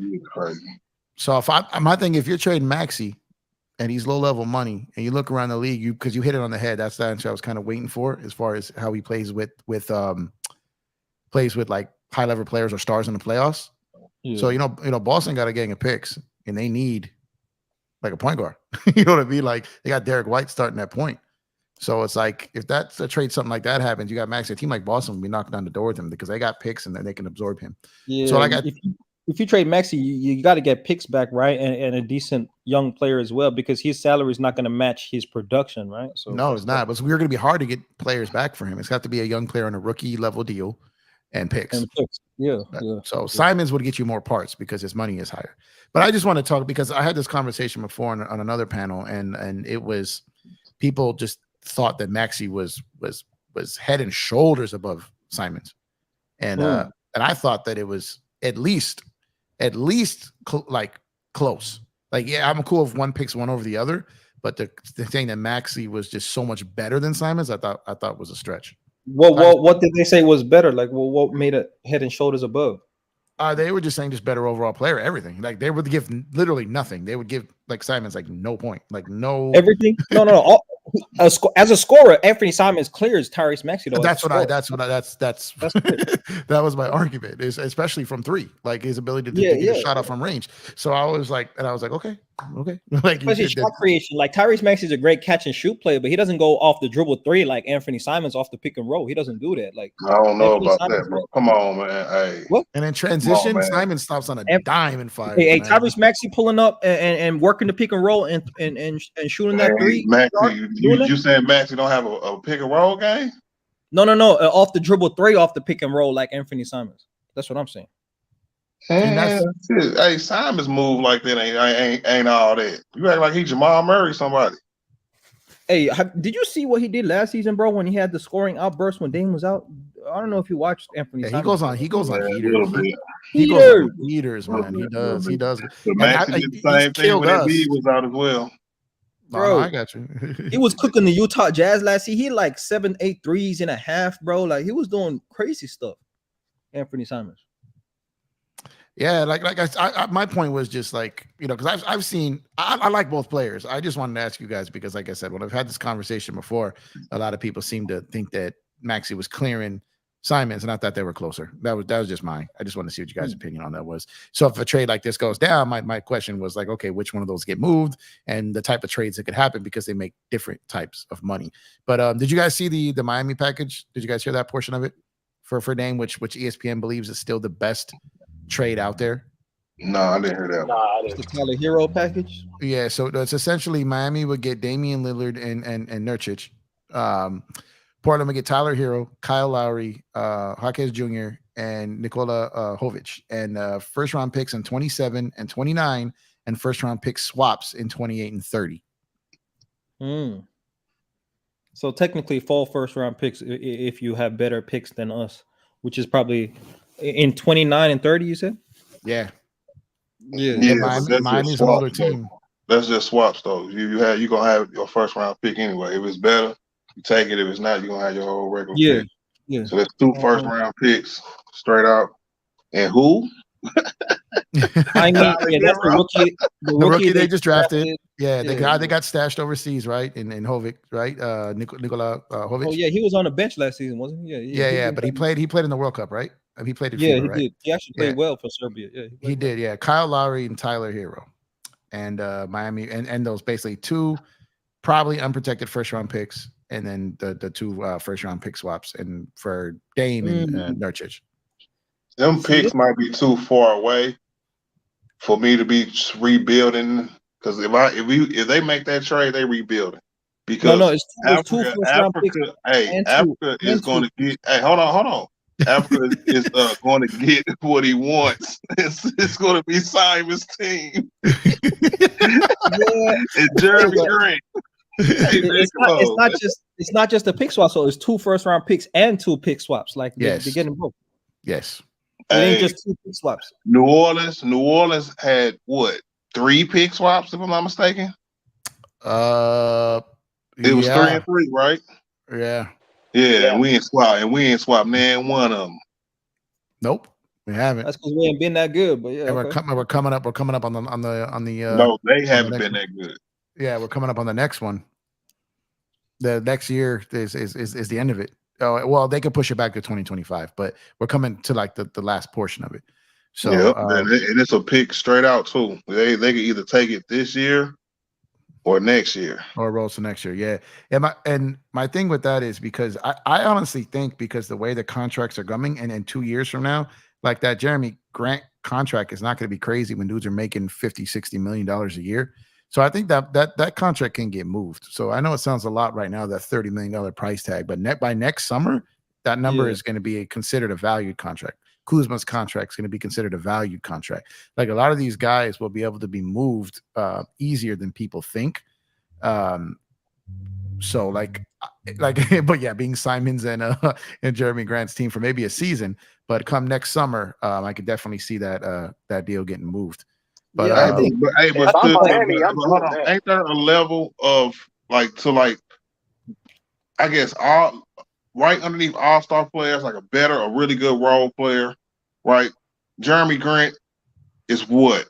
so my thing, if you're trading Maxey and he's low level money, and you look around the league, because you hit it on the head. That's the answer I was kind of waiting for, as far as how he plays with like high level players or stars in the playoffs. Yeah. So you know, Boston got a gang of picks, and they need like a point guard. You know what I mean? Like they got Derek White starting that point. So it's like if that's a trade, something like that happens, you got Maxey. A team like Boston will be knocking on the door with him because they got picks and then they can absorb him. Yeah. So if you trade Maxey, you got to get picks back, right? And a decent young player as well, because his salary is not going to match his production, right? So no, it's not. But we're going to be hard to get players back for him. It's got to be a young player on a rookie level deal and picks. Yeah. So Simons would get you more parts because his money is higher. But I just want to talk, because I had this conversation before on another panel, and it was people just thought that Maxey was head and shoulders above Simons, and I thought that it was at least like close. Like, yeah, I'm cool if one picks one over the other, but the thing that Maxey was just so much better than Simons, I thought was a stretch. What did they say was better? Like, what made it head and shoulders above? They were just saying just better overall player, everything. Like they would give literally nothing. They would give like Simons like no point, like no everything. No. As a scorer, Anthony Simons clears Tyrese Maxey. That's that was my argument. Is especially from three, like his ability to get a shot off from range. So I was like, okay. Like especially shot creation. Like Tyrese Maxey is a great catch and shoot player, but he doesn't go off the dribble three like Anthony Simons off the pick and roll. He doesn't do that. Like I don't know about that, bro. Come on, man. Hey. What? And in transition, Simons stops on a dime and fire. Hey, Tyrese Maxey pulling up and working the pick and roll and shooting that three. Maxey, you saying Maxey don't have a pick and roll game? No. Off the dribble three, off the pick and roll like Anthony Simons. That's what I'm saying. Hey, Simons move like that ain't all that. You act like he Jamal Murray somebody. Hey, did you see what he did last season, bro? When he had the scoring outburst when Dame was out. I don't know if you watched Anthony. Yeah, he goes on heaters. He goes on heaters, man. He does. Maxey did the same thing when Embiid was out as well. Bro, I got you. He was cooking the Utah Jazz last season. He had like 7-8 threes and a half, bro. Like he was doing crazy stuff. Anthony Simons. Yeah, like I my point was just like, you know, because I've seen I like both players. I just wanted to ask you guys because, like I said, when I've had this conversation before, a lot of people seem to think that Maxey was clearing Simons, and I thought they were closer. That was just mine. I just want to see what you guys' opinion on that was. So if a trade like this goes down, my question was like, okay, which one of those get moved, and the type of trades that could happen because they make different types of money. But did you guys see the Miami package? Did you guys hear that portion of it for Dame, which ESPN believes is still the best trade out there? No, I didn't hear that. No, I didn't. The Tyler Hero package. Yeah, so it's essentially Miami would get Damian Lillard and Nurkic. Portland would get Tyler Hero, Kyle Lowry, Jaquez Jr., and Nikola Jovic, and first round picks in 27 and 29, and first round pick swaps in 28 and 30. So technically, fall first round picks if you have better picks than us, which is probably in 29 and 30. You said, yeah. Miami's an older team. That's just swaps, though. You gonna have your first round pick anyway. If it's better, you take it. If it's not, you're gonna have your whole regular pick. Yeah. So there's two first round picks straight out. And who? I mean, that's the rookie they just drafted. Yeah, they got stashed overseas, right? In Jovic, right? Nikola Jovic. Oh yeah, he was on the bench last season, wasn't he? Yeah. But he played in the World Cup, right? He played at FIBA, FIBA, right? Did. He actually played well for Serbia. Yeah, he did. Yeah, Kyle Lowry and Tyler Hero, and Miami, and those basically two probably unprotected first round picks, and then the two first round pick swaps, and for Dame and Nurkic. Them picks might be too far away for me to be rebuilding. Because if they make that trade, they rebuilding. Because no, it's two Africa, first round picks. Africa is going to get. Hey, hold on. Africa is going to get what he wants. It's going to be Simon's team. And Jeremy Grant. Hey, it's not just a pick swap. So it's 2 first round picks and 2 pick swaps. Like they're getting both. Yes. It ain't just 2 pick swaps. New Orleans had what, 3 pick swaps, if I'm not mistaken? It was 3 and 3, right? Yeah. Yeah, and we ain't swap man one of them. Nope, we haven't. That's because we ain't been that good, but yeah. We're coming up on the. No, they haven't been that good. Yeah, we're coming up on the next one. The next year is the end of it. Oh, well, they could push it back to 2025, but we're coming to like the last portion of it. So and it's a pick straight out too. They could either take it this year or next year, or rolls to next year. Yeah, and my thing with that is because I honestly think because the way the contracts are coming, and in 2 years from now, like that Jeremy Grant contract is not going to be crazy when dudes are making $50-60 million a year. So I think that contract can get moved. So I know it sounds a lot right now, that $30 million price tag, but by next summer, that number is going to be considered a valued contract. Kuzma's contract is going to be considered a valued contract. Like a lot of these guys will be able to be moved easier than people think. So like, but yeah, being Simons and Jeremy Grant's team for maybe a season, but come next summer, I could definitely see that deal getting moved. But yeah, ain't there a level of I guess right underneath all-star players, like a really good role player, right? Jeremy Grant is what?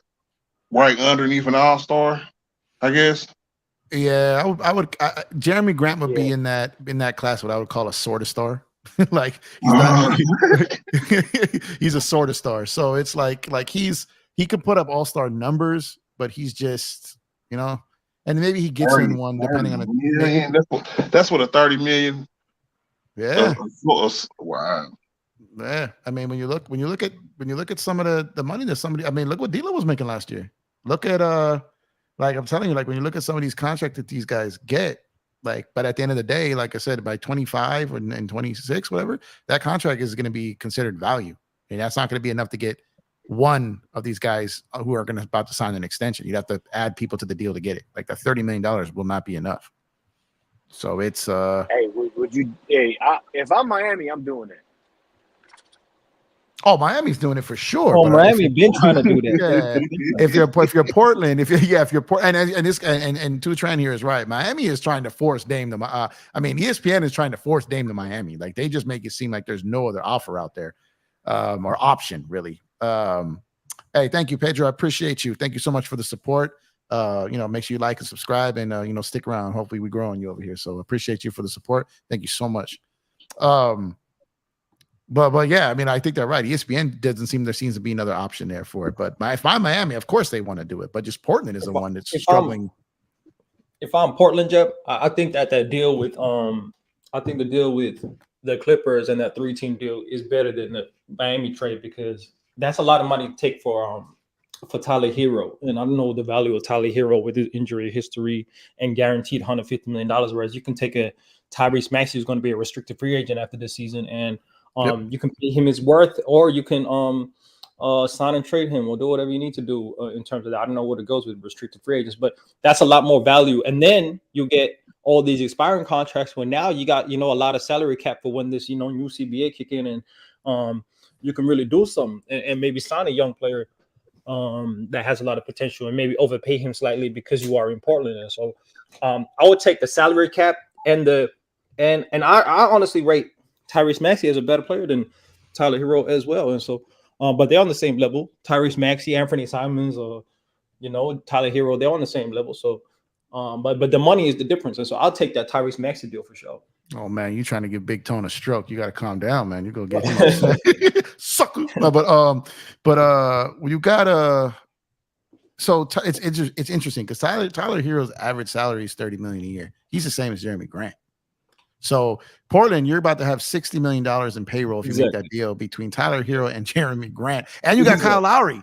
Right underneath an all-star, I guess. Yeah, I would Jeremy Grant would be in that class, what I would call a sort of star. Like he's not he's a sort of star. So it's like he could put up all-star numbers, but he's just, and maybe he gets in one depending on that's what a 30 million. Yeah. Wow. Yeah. I mean, when you look at some of the money that somebody, I mean, look what D'Lo was making last year. Look at like I'm telling you, like when you look at some of these contracts that these guys get, like, but at the end of the day, like I said, by 25 and 26, whatever, that contract is going to be considered value. And that's not going to be enough to get one of these guys who are about to sign an extension. You'd have to add people to the deal to get it. Like that $30 million will not be enough. So it's hey, would you? Hey, if I'm Miami, I'm doing it. Oh, Miami's doing it for sure. Oh, Miami been trying to do that. Yeah, if you're Portland, if you're Portland, and Two Tran here is right. Miami is trying to force Dame to. I mean, ESPN is trying to force Dame to Miami. Like they just make it seem like there's no other offer out there, or option really. Hey, thank you, Pedro. I appreciate you. Thank you so much for the support. Make sure you like and subscribe, and stick around. Hopefully, we're growing you over here. So appreciate you for the support. Thank you so much. But yeah, I mean, I think they're right. ESPN there seems to be another option there for it. But if I'm Miami, of course they want to do it. But just Portland is the one that's struggling. If I'm Portland, Jeff, I think that deal with I think the deal with the Clippers and that 3-team deal is better than the Miami trade, because that's a lot of money to take for Tyler Hero. And I don't know the value of Tyler Hero with his injury history and guaranteed $150 million, whereas you can take a Tyrese Maxey who's going to be a restricted free agent after this season, and you can pay him his worth, or you can sign and trade him, or do whatever you need to do in terms of that. I don't know what it goes with restricted free agents, but that's a lot more value. And then you get all these expiring contracts when now you got, a lot of salary cap for when this, new CBA kick in, and you can really do something and maybe sign a young player that has a lot of potential and maybe overpay him slightly because you are in Portland. And so I would take the salary cap and I honestly rate Tyrese Maxey as a better player than Tyler Hero as well. And so, but they're on the same level. Tyrese Maxey, Anthony Simons, Tyler Hero, they're on the same level. So, but the money is the difference. And so I'll take that Tyrese Maxey deal for sure. Oh man, you trying to give Big Tone a stroke. You got to calm down, man. You're going to get him sucker. But you got so it's interesting because Tyler Hero's average salary is $30 million a year. He's the same as Jeremy Grant. So Portland, you're about to have $60 million in payroll if you make that deal between Tyler Hero and Jeremy Grant, and you got Kyle Lowry.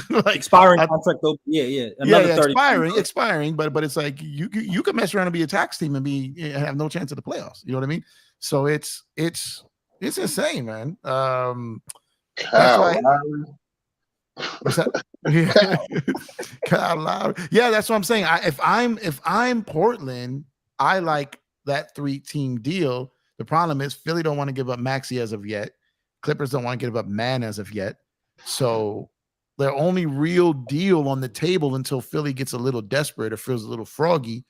Like expiring contract though. Yeah. Another 30. Expiring, but it's like you could mess around and be a tax team and have no chance of the playoffs. You know what I mean? So it's insane, man. That's why. What's that? Kyle Lowry. Yeah, that's what I'm saying. If I'm Portland, I like that 3-team deal. The problem is Philly don't want to give up Maxey as of yet. Clippers don't want to give up Mann as of yet. So their only real deal on the table until Philly gets a little desperate or feels a little froggy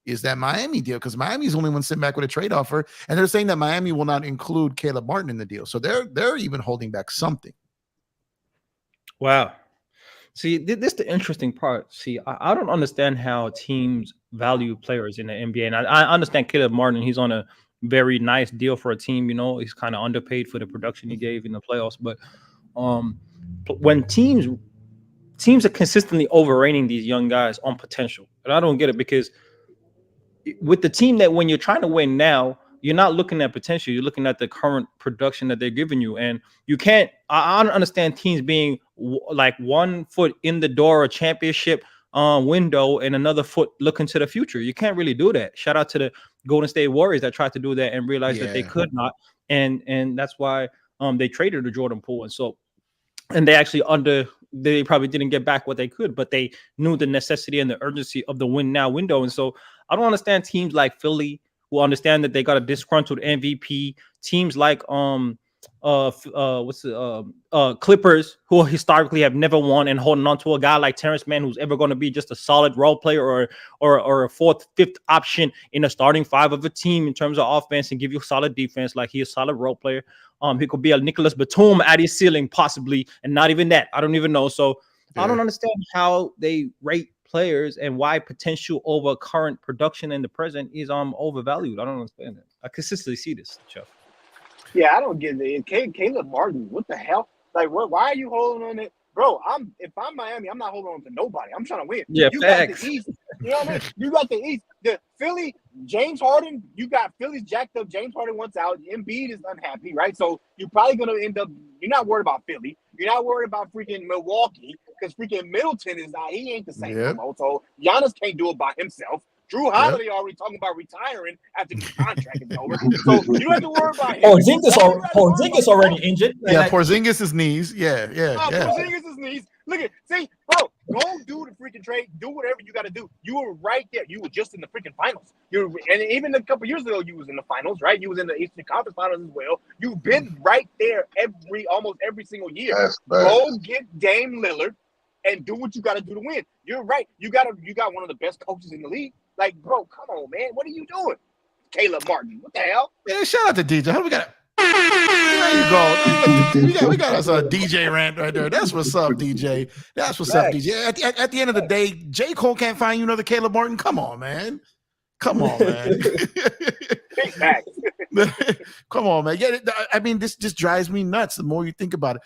is that Miami deal, because Miami's the only one sitting back with a trade offer, and they're saying that Miami will not include Caleb Martin in the deal. So they're even holding back something. Wow. See, this is the interesting part. See, I don't understand how teams value players in the NBA. And I understand Caleb Martin. He's on a very nice deal for a team. You know, he's kind of underpaid for the production he gave in the playoffs. But when teams are consistently overrating these young guys on potential, and I don't get it, because with the team that when you're trying to win now, you're not looking at potential. You're looking at the current production that they're giving you. And you can't – I don't understand teams being like 1 foot in the door, a championship window, and another foot looking to the future. You can't really do that. Shout out to the Golden State Warriors that tried to do that and realized that they could not. And that's why they traded to Jordan Poole. And they actually they probably didn't get back what they could, but they knew the necessity and the urgency of the win now window. And so I don't understand teams like Philly, who understand that they got a disgruntled MVP, teams like Clippers, who historically have never won, and holding on to a guy like Terance Mann, who's ever going to be just a solid role player or a fourth, fifth option in a starting five of a team in terms of offense and give you solid defense, like he's a solid role player. He could be a Nicholas Batum at his ceiling, possibly, and not even that. I don't even know. So I don't understand how they rate players and why potential over current production in the present is overvalued. I don't understand that. I consistently see this, Chuck. Yeah, I don't get it. Caleb Martin, what the hell? Like, what? Why are you holding on it, bro? If I'm Miami, I'm not holding on to nobody. I'm trying to win. Yeah, you facts. Got the East. You know what I mean? You got the East. The Philly, James Harden. You got Philly's jacked up. James Harden wants out. Embiid is unhappy, right? So you're probably gonna end up. You're not worried about Philly. You're not worried about freaking Milwaukee, because freaking Middleton is not. He ain't the same no more. So Giannis can't do it by himself. Drew Holiday already talking about retiring after the contract is over. So you don't have to worry about him. Porzingis already injured. Porzingis' knees. Porzingis' knees. Look at, see, bro, go do the freaking trade. Do whatever you got to do. You were right there. You were just in the freaking finals. And even a couple years ago, you was in the finals, right? You was in the Eastern Conference Finals as well. You've been right there almost every single year. Go get Dame Lillard and do what you got to do to win. You're right. You got one of the best coaches in the league. Like, bro, come on, man. What are you doing? Caleb Martin. What the hell? Yeah, shout out to DJ. How do we got it? There you go. We got us a DJ rant right there. That's what's up, DJ. That's what's up, DJ. At the end of the day, J. Cole can't find you another Caleb Martin. Come on, man. Come on, man. Big facts. Come on, man. Yeah, I mean, this just drives me nuts the more you think about it.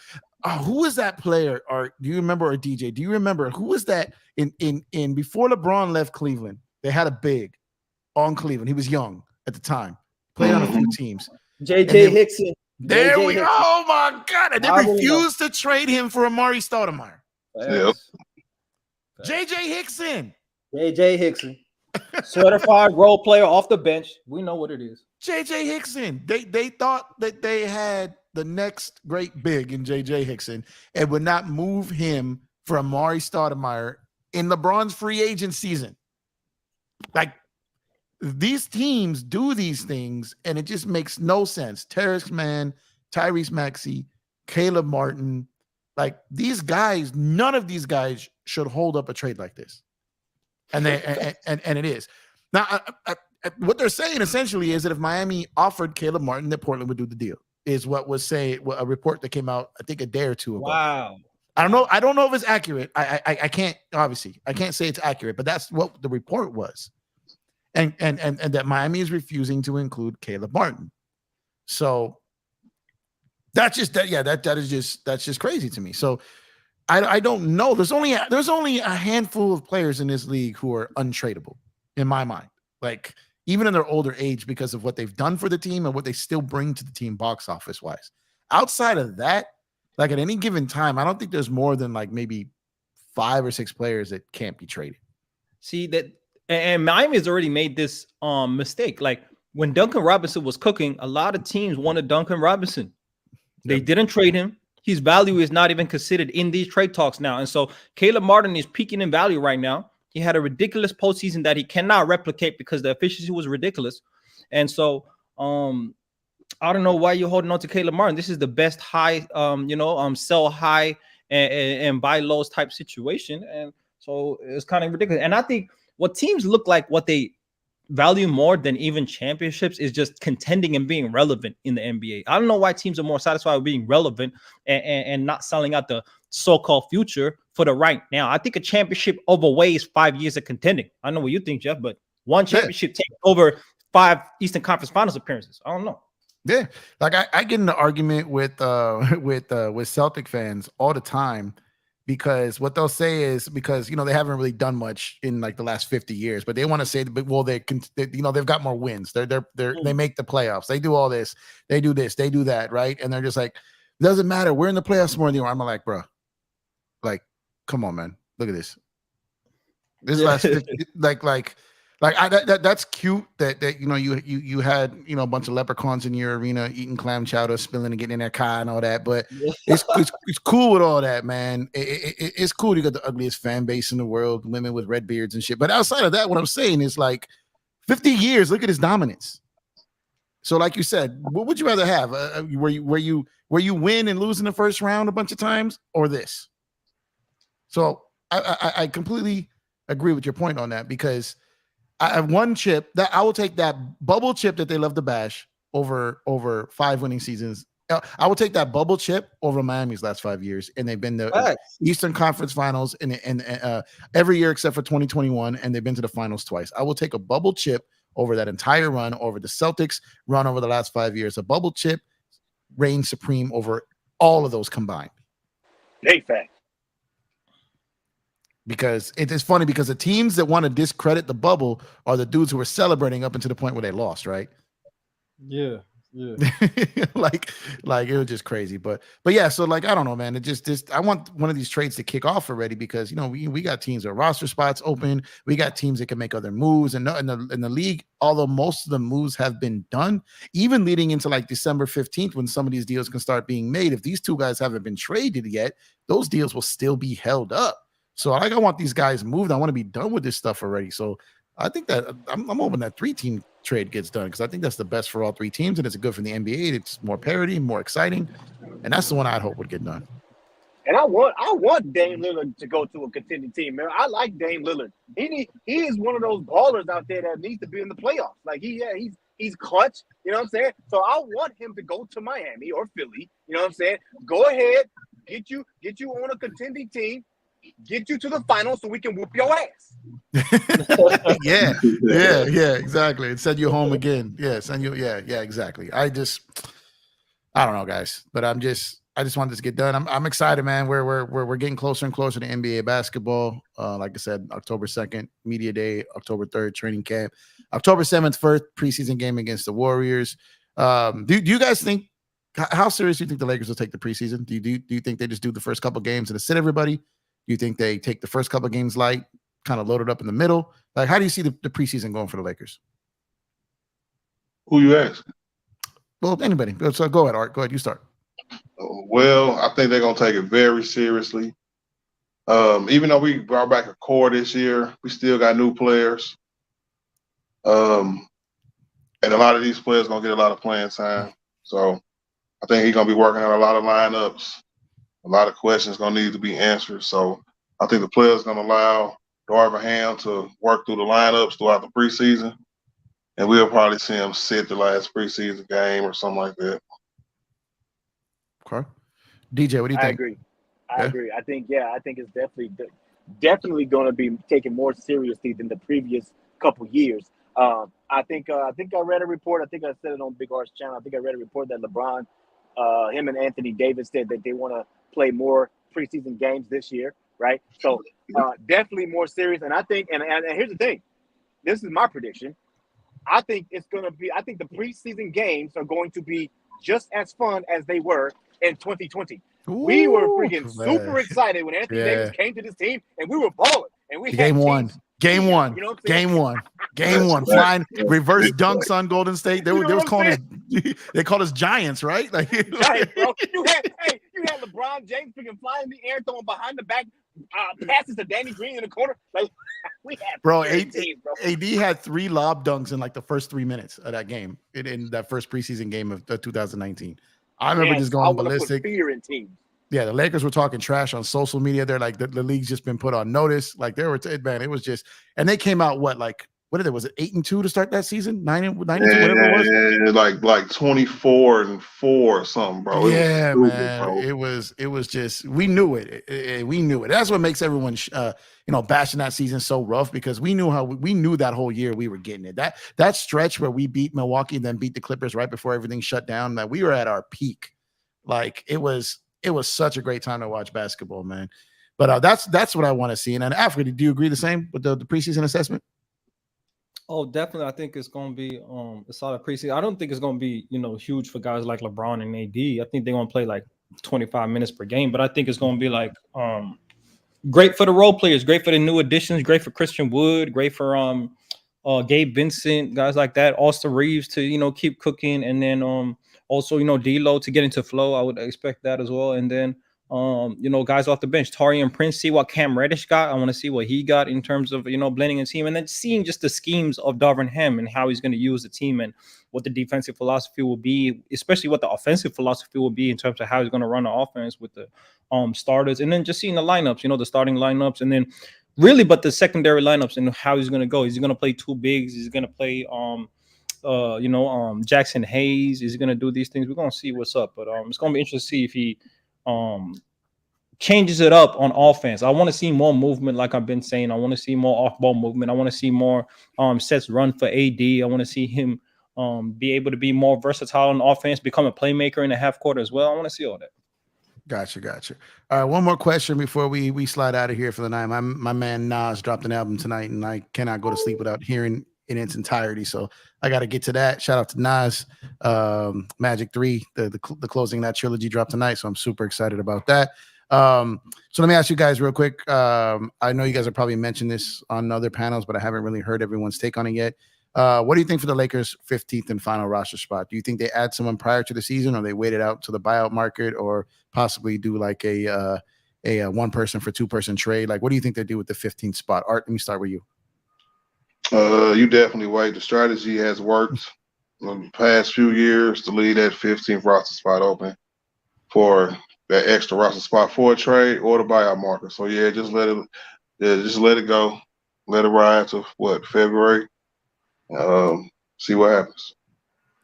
Who is that player? Or do you remember, or DJ? Do you remember who was that in before LeBron left Cleveland? They had a big on Cleveland. He was young at the time. Played on a few teams. J.J. Hickson. There we go. Oh, my God. And they refused to trade him for Amari Stoudemire. Yep. J.J. Hickson. J.J. Hickson. Certified role player off the bench. We know what it is. J.J. Hickson. They thought that they had the next great big in J.J. Hickson and would not move him for Amari Stoudemire in LeBron's free agent season. Like, these teams do these things, and it just makes no sense. Terance Mann, Tyrese Maxey, Caleb Martin, like these guys, none of these guys should hold up a trade like this. And and it is. Now, what they're saying essentially is that if Miami offered Caleb Martin, that Portland would do the deal, is what was saying, a report that came out, I think, a day or two ago. Wow. I don't know if it's accurate. I can't, obviously, I can't say it's accurate, but that's what the report was. And that Miami is refusing to include Caleb Martin. So that's just that's just crazy to me. So I don't know. There's only a handful of players in this league who are untradeable in my mind. Like even in their older age, because of what they've done for the team and what they still bring to the team box office wise. Outside of that, like at any given time, I don't think there's more than like maybe 5 or 6 players that can't be traded. See that, and Miami has already made this mistake. Like when Duncan Robinson was cooking, a lot of teams wanted Duncan Robinson. They didn't trade him. His value is not even considered in these trade talks now. And so Caleb Martin is peaking in value right now. He had a ridiculous postseason that he cannot replicate because the efficiency was ridiculous. And so I don't know why you're holding on to Caleb Martin. This is the best high, sell high and buy lows type situation. And so it's kind of ridiculous. And I think what teams look like, what they value more than even championships is just contending and being relevant in the NBA. I don't know why teams are more satisfied with being relevant and not selling out the so-called future for the right now. I think a championship overweighs 5 years of contending. I know what you think, Jeff, but one championship takes over 5 Eastern Conference Finals appearances. I don't know. Yeah, like I get in the argument with Celtic fans all the time, because what they'll say is, because they haven't really done much in like the last 50 years, but they want to say that, well, they've got more wins. They make the playoffs. They do all this. They do this. They do that, right? And they're just like, it doesn't matter. We're in the playoffs more than you are. I'm like, bro, like, come on, man. Look at this. This last 50, that's cute that you had a bunch of leprechauns in your arena eating clam chowder, spilling and getting in their car and all that, but it's cool with all that, man. It's cool. You got the ugliest fan base in the world, women with red beards and shit. But outside of that, what I'm saying is, like, 50 years, look at his dominance. So, like you said, what would you rather have? Where you win and lose in the first round a bunch of times, or this? So I completely agree with your point on that, because I have one chip that I will take, that bubble chip that they love to bash over 5 winning seasons. I will take that bubble chip over Miami's last 5 years, and they've been the Eastern Conference Finals and every year except for 2021, and they've been to the finals twice. I will take a bubble chip over that entire run, over the Celtics run over the last 5 years. A bubble chip reigns supreme over all of those combined. Big fact. Because it is funny, because the teams that want to discredit the bubble are the dudes who are celebrating up until the point where they lost, right? Yeah. like it was just crazy. But yeah, so like, I don't know, man. It just I want one of these trades to kick off already, because we got teams with roster spots open. We got teams that can make other moves, and in the league, although most of the moves have been done, even leading into like December 15th, when some of these deals can start being made. If these two guys haven't been traded yet, those deals will still be held up. So I want these guys moved. I want to be done with this stuff already. So I think that I'm hoping that 3-team trade gets done, because I think that's the best for all 3 teams, and it's good for the NBA. It's more parity, more exciting, and that's the one I'd hope would get done. And I want Dame Lillard to go to a contending team, man. I like Dame Lillard. He is one of those ballers out there that needs to be in the playoffs. Like he's clutch. You know what I'm saying? So I want him to go to Miami or Philly. You know what I'm saying? Go ahead, get you on a contending team. Get you to the finals so we can whoop your ass. yeah, exactly. And send you home again. Yeah, exactly. I don't know, guys, but I just wanted this to get done. I'm excited, man. We're getting closer and closer to NBA basketball. Like I said, October 2nd, media day, October 3rd, training camp, October 7th, first preseason game against the Warriors. Do you guys think, how serious do you think the Lakers will take the preseason? Do you think they just do the first couple games and sit everybody? Do you think they take the first couple of games light, kind of load it up in the middle? Like, how do you see the preseason going for the Lakers? Who you asking? Well, anybody. So go ahead, Art. Go ahead. You start. Well, I think they're going to take it very seriously. Even though we brought back a core this year, we still got new players. And a lot of these players going to get a lot of playing time. So I think he's going to be working on a lot of lineups. A lot of questions going to need to be answered. So I think the players going to allow Darvin Ham to work through the lineups throughout the preseason. And we'll probably see him sit the last preseason game or something like that. Okay. DJ, what do you think? I agree. I think it's definitely going to be taken more seriously than the previous couple years. I think I read a report. I think I said it on Big R's channel. I think I read a report that LeBron, him and Anthony Davis said that they want to play more preseason games this year, right? So definitely more serious. And I think, and here's the thing, this is my prediction. I think it's going to be. I think the preseason games are going to be just as fun as they were in 2020. We were freaking super excited when Anthony Davis came to this team, and we were balling. And we game had one, game one, you know what I'm saying? game one, flying reverse dunks on Golden State. They was calling us. They called us giants, right? Like giants, bro. You had LeBron James freaking flying in the air, throwing behind the back passes to Danny Green in the corner. Like we had, bro. AD had 3 lob dunks in like the first 3 minutes of that game in that first preseason game of 2019. I remember just going ballistic. Put fear in teams. Yeah, the Lakers were talking trash on social media. They're like, the league's just been put on notice. Like they were, man, it was just, and they came out what did it? Was it 8-2 to start that season? 9-2, whatever it was. Like 24-4 or something, bro. Yeah, man. Bro. It was just, we knew it. We knew it. That's what makes everyone, bashing that season so rough, because we knew that whole year we were getting it. That stretch where we beat Milwaukee and then beat the Clippers right before everything shut down, that we were at our peak. Like it was such a great time to watch basketball, man. But that's what I want to see. And Africa, do you agree the same with the preseason assessment? Oh, definitely. I think it's going to be a solid preseason. I don't think it's going to be, huge for guys like LeBron and AD. I think they're going to play like 25 minutes per game, but I think it's going to be like great for the role players, great for the new additions, great for Christian Wood, great for Gabe Vincent, guys like that, Austin Reeves to, keep cooking, and then also, D'Lo to get into flow. I would expect that as well. And then guys off the bench, Taurean Prince, see what Cam Reddish got. I want to see what he got in terms of, blending a team, and then seeing just the schemes of Darvin Ham and how he's going to use the team and what the defensive philosophy will be, especially what the offensive philosophy will be in terms of how he's going to run the offense with the starters, and then just seeing the lineups, the starting lineups, and then really, but the secondary lineups and how he's going to go. Is he going to play 2 bigs? Is he going to play, Jackson Hayes? Is he going to do these things? We're going to see what's up, but it's going to be interesting to see if he changes it up on offense. I want to see more movement, like I've been saying. I want to see more off-ball movement. I want to see more sets run for AD. I want to see him be able to be more versatile on offense, become a playmaker in the half court as well. I want to see all that. Gotcha. All right, one more question before we slide out of here for the night. My man Nas dropped an album tonight, and I cannot go to sleep without hearing in its entirety. So I got to get to that. Shout out to Nas. Magic 3, the closing of that trilogy dropped tonight, so I'm super excited about that. So let me ask you guys real quick. I know you guys have probably mentioned this on other panels, but I haven't really heard everyone's take on it yet. What do you think for the Lakers' 15th and final roster spot? Do you think they add someone prior to the season, or they wait it out to the buyout market, or possibly do like a 1-person for 2-person trade? Like, what do you think they do with the 15th spot? Art, let me start with you. You definitely wait. The strategy has worked in the past few years to leave that 15th roster spot open for that extra roster spot for a trade or the buyout market. So yeah, just let it go. Let it ride to February. See what happens.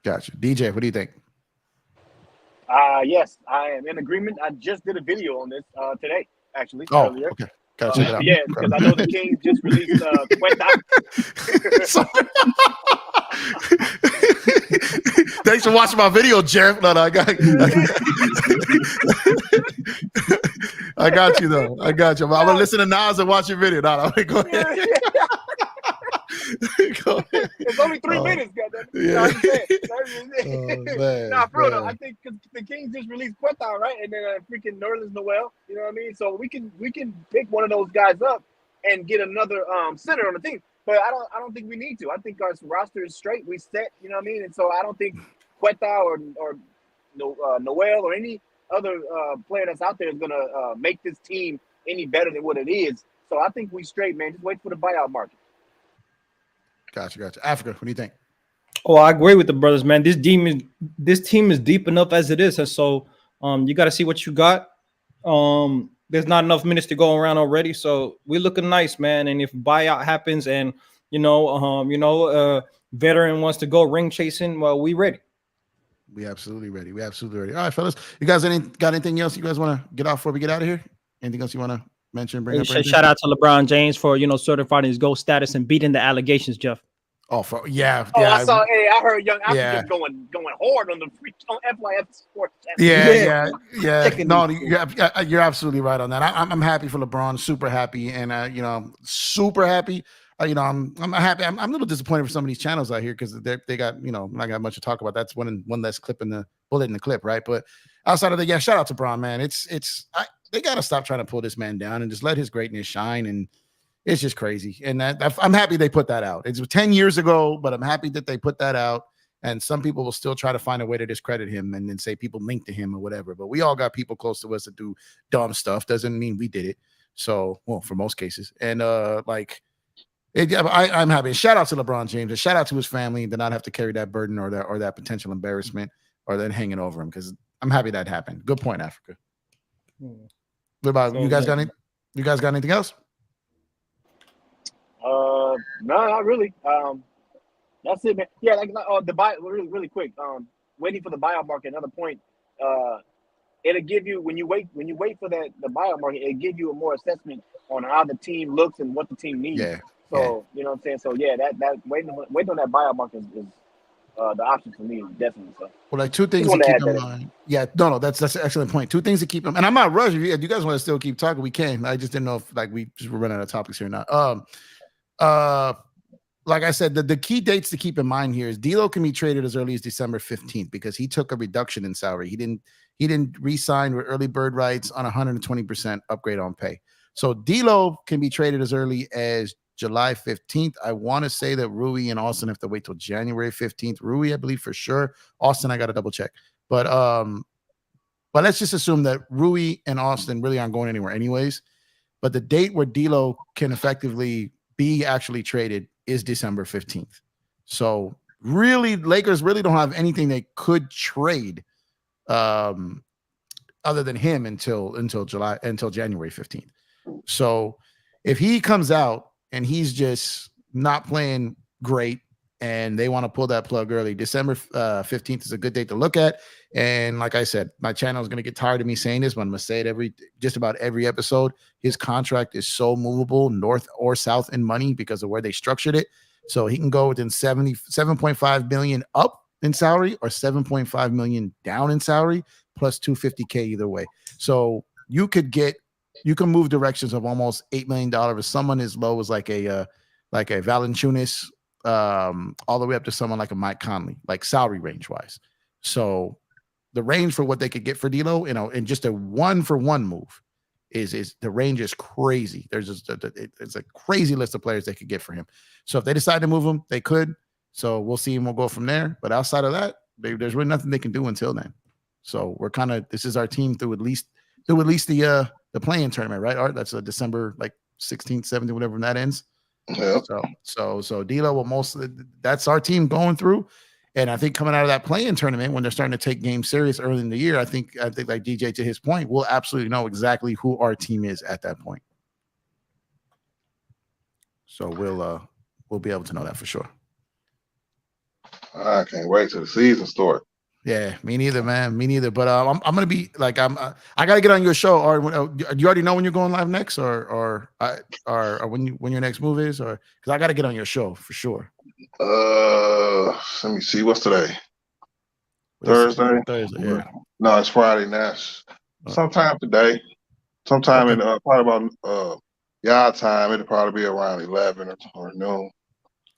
Gotcha. DJ, what do you think? Yes, I am in agreement. I just did a video on this today, actually. Oh, earlier. Okay. Gotta check it out. Yeah, because I know the Kings just released Thanks for watching my video, Jeff. No, I got you though. I got you. I'm gonna listen to Nas and watch your video. No, go ahead. It's only 3 minutes, goddamn. Yeah. For real though, I think because the Kings just released Quetta, right, and then freaking Nerlens Noel. You know what I mean? So we can pick one of those guys up and get another center on the team. But I don't think we need to. I think our roster is straight. We set. You know what I mean? And so I don't think Quetta or Noel or any other player that's out there is gonna make this team any better than what it is. So I think we straight, man. Just wait for the buyout market. Gotcha. Africa, what do you think? Oh, I agree with the brothers, man. This team is deep enough as it is, and so you got to see what you got. There's not enough minutes to go around already, so we're looking nice, man. And if buyout happens, and veteran wants to go ring chasing, well, we ready. We absolutely ready. All right, fellas. You guys got anything else you guys want to get off before we get out of here? Anything else you want to mention? Bring up? Shout out to LeBron James for certifying his GOAT status and beating the allegations, Jeff. Oh, yeah. I saw. I heard Young Africa going hard on the on FYF Sports. Yeah. No, you're absolutely right on that. I'm happy for LeBron. Super happy, and super happy. I'm happy. I'm a little disappointed for some of these channels out here because they got, not got much to talk about. That's one less clip in the bullet in the clip, right? But outside of that, shout out to Bron, man. They got to stop trying to pull this man down and just let his greatness shine. And it's just crazy. And I'm happy they put that out. It's 10 years ago, but I'm happy that they put that out. And some people will still try to find a way to discredit him and then say people linked to him or whatever. But we all got people close to us that do dumb stuff. Doesn't mean we did it. So, well, for most cases. And I'm happy. Shout out to LeBron James and shout out to his family to not have to carry that burden or that potential embarrassment or then hanging over him, because I'm happy that happened. Good point, Africa. What about you guys? You guys got anything else? No, not really. That's it, man. Yeah, the buy really quick. Waiting for the buyout market. Another point. It'll give you when you wait for the buyout market. It'll give you a more assessment on how the team looks and what the team needs. Yeah. So you know what I'm saying. So yeah, that waiting on that buyout market is the option for me, definitely. So. Well, like two things to keep in mind. Yeah, no, that's an excellent point. Two things to keep in mind. And I'm not rushing. If you guys want to still keep talking, we can. I just didn't know if we just were running out of topics here or not. Like I said, the key dates to keep in mind here is D'Lo can be traded as early as December 15th because he took a reduction in salary. He didn't re-sign with early bird rights on 120% upgrade on pay. So D'Lo can be traded as early as July 15th. I want to say that Rui and Austin have to wait till January 15th. Rui, I believe for sure. Austin, I got to double check. But let's just assume that Rui and Austin really aren't going anywhere anyways. But the date where D'Lo can effectively be actually traded is December 15th. So really, Lakers really don't have anything they could trade other than him until January 15th. So if he comes out and he's just not playing great and they want to pull that plug early, December 15th is a good date to look at. And like I said, my channel is going to get tired of me saying this, but I'm going to say it just about every episode. His contract is so movable north or south in money because of where they structured it. So he can go within 7.5 million up in salary or 7.5 million down in salary plus 250K either way. So you can move directions of almost $8 million if someone as low as like a Valanciunas, all the way up to someone like a Mike Conley, like salary range wise. So the range for what they could get for D'Lo, in just a 1-for-1 move is the range is crazy. It's a crazy list of players they could get for him. So if they decide to move him, they could. So we'll see and we'll go from there. But outside of that, there's really nothing they can do until then. So we're this is our team through at least the play-in tournament, right? Art, that's December 16th, 17th, whatever when that ends. Yeah. So D'Lo will that's our team going through. And I think coming out of that play-in tournament, when they're starting to take games serious early in the year, I think like DJ, to his point, we'll absolutely know exactly who our team is at that point. So we'll be able to know that for sure. I can't wait till the season starts. Yeah, me neither, man. Me neither. But I'm gonna be I gotta get on your show. Or do you already know when you're going live next, or when your next move is, or because I gotta get on your show for sure. Let me see. What's today? Thursday. Yeah. No, it's Friday now. Sometime today. Sometime in probably about y'all time. It'll probably be around 11 or noon.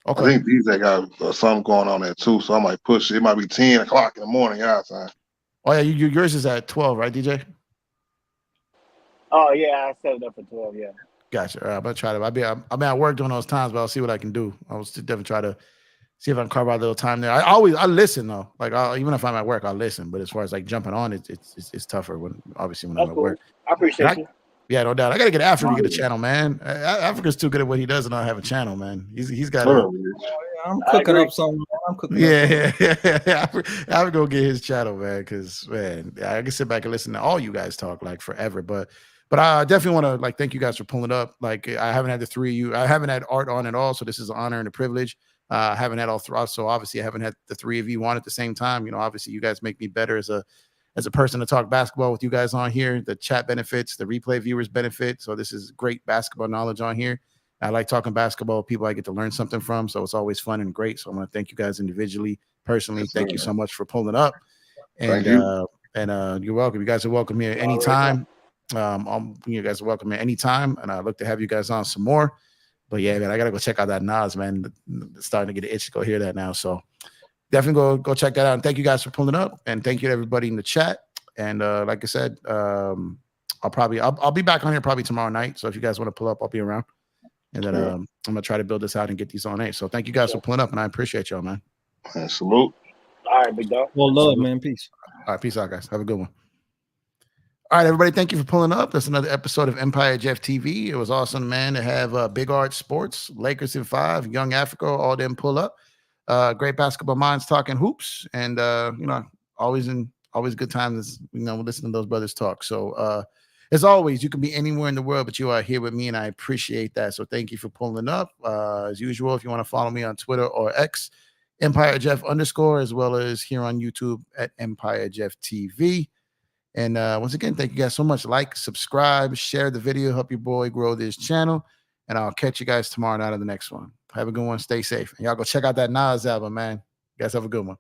Okay. I think DJ got something going on there too, so I might push it. It might be 10 o'clock in the morning, y'all time. Oh yeah, yours is at 12, right, DJ? Oh yeah, I set it up for 12. Yeah. Gotcha. All right, I'm gonna try to. I'm at work during those times, but I'll see what I can do. I'll definitely try to see if I can carve out a little time there. I listen though. Even if I'm at work, I'll listen. But as far as jumping on, it's tougher when I'm at work. I appreciate you. Yeah, no doubt. I gotta get Africa to get a channel, man. Africa's too good at what he does, and not have a channel, man. He's got. I'm cooking up something. I'm cooking. Yeah. I would go get his channel, man, because man, I can sit back and listen to all you guys talk forever. But I definitely want to thank you guys for pulling up. I haven't had the three of you. I haven't had Art on at all, so this is an honor and a privilege. I haven't had all three, so obviously I haven't had the three of you on at the same time. Obviously you guys make me better as a person to talk basketball with you guys on here. The chat benefits, the replay viewers benefit. So this is great basketball knowledge on here. I like talking basketball with people I get to learn something from. So it's always fun and great. So I want to thank you guys individually, personally. Thank you so much for pulling up. And you're welcome. You guys are welcome here anytime. You guys are welcome here anytime. And I look to have you guys on some more. But yeah, man, I gotta go check out that Nas, man. It's starting to get an itch to go hear that now. So definitely go check that out. And thank you guys for pulling up. And thank you to everybody in the chat. And like I said, I'll be back on here probably tomorrow night. So if you guys want to pull up, I'll be around. And then I'm gonna try to build this out and get these on air. So thank you guys for pulling up, and I appreciate y'all, man. Salute. All right, big dog. Well, love, man. Peace. All right, peace out, guys. Have a good one. All right, everybody, thank you for pulling up. That's another episode of Empire Jeff TV. It was awesome, man, to have Big Art Sports, Lakers in 5, Young Africa, all them pull up. Great basketball minds talking hoops, and always good times. Listen to those brothers talk. So as always, you can be anywhere in the world, but you are here with me, and I appreciate that. So thank you for pulling up. As usual, if you want to follow me on Twitter or X, Empire Jeff _ as well as here on YouTube at Empire Jeff TV. And once again, thank you guys so much. Like, subscribe, share the video, help your boy grow this channel. And I'll catch you guys tomorrow night on the next one. Have a good one. Stay safe. And y'all go check out that Nas album, man. You guys have a good one.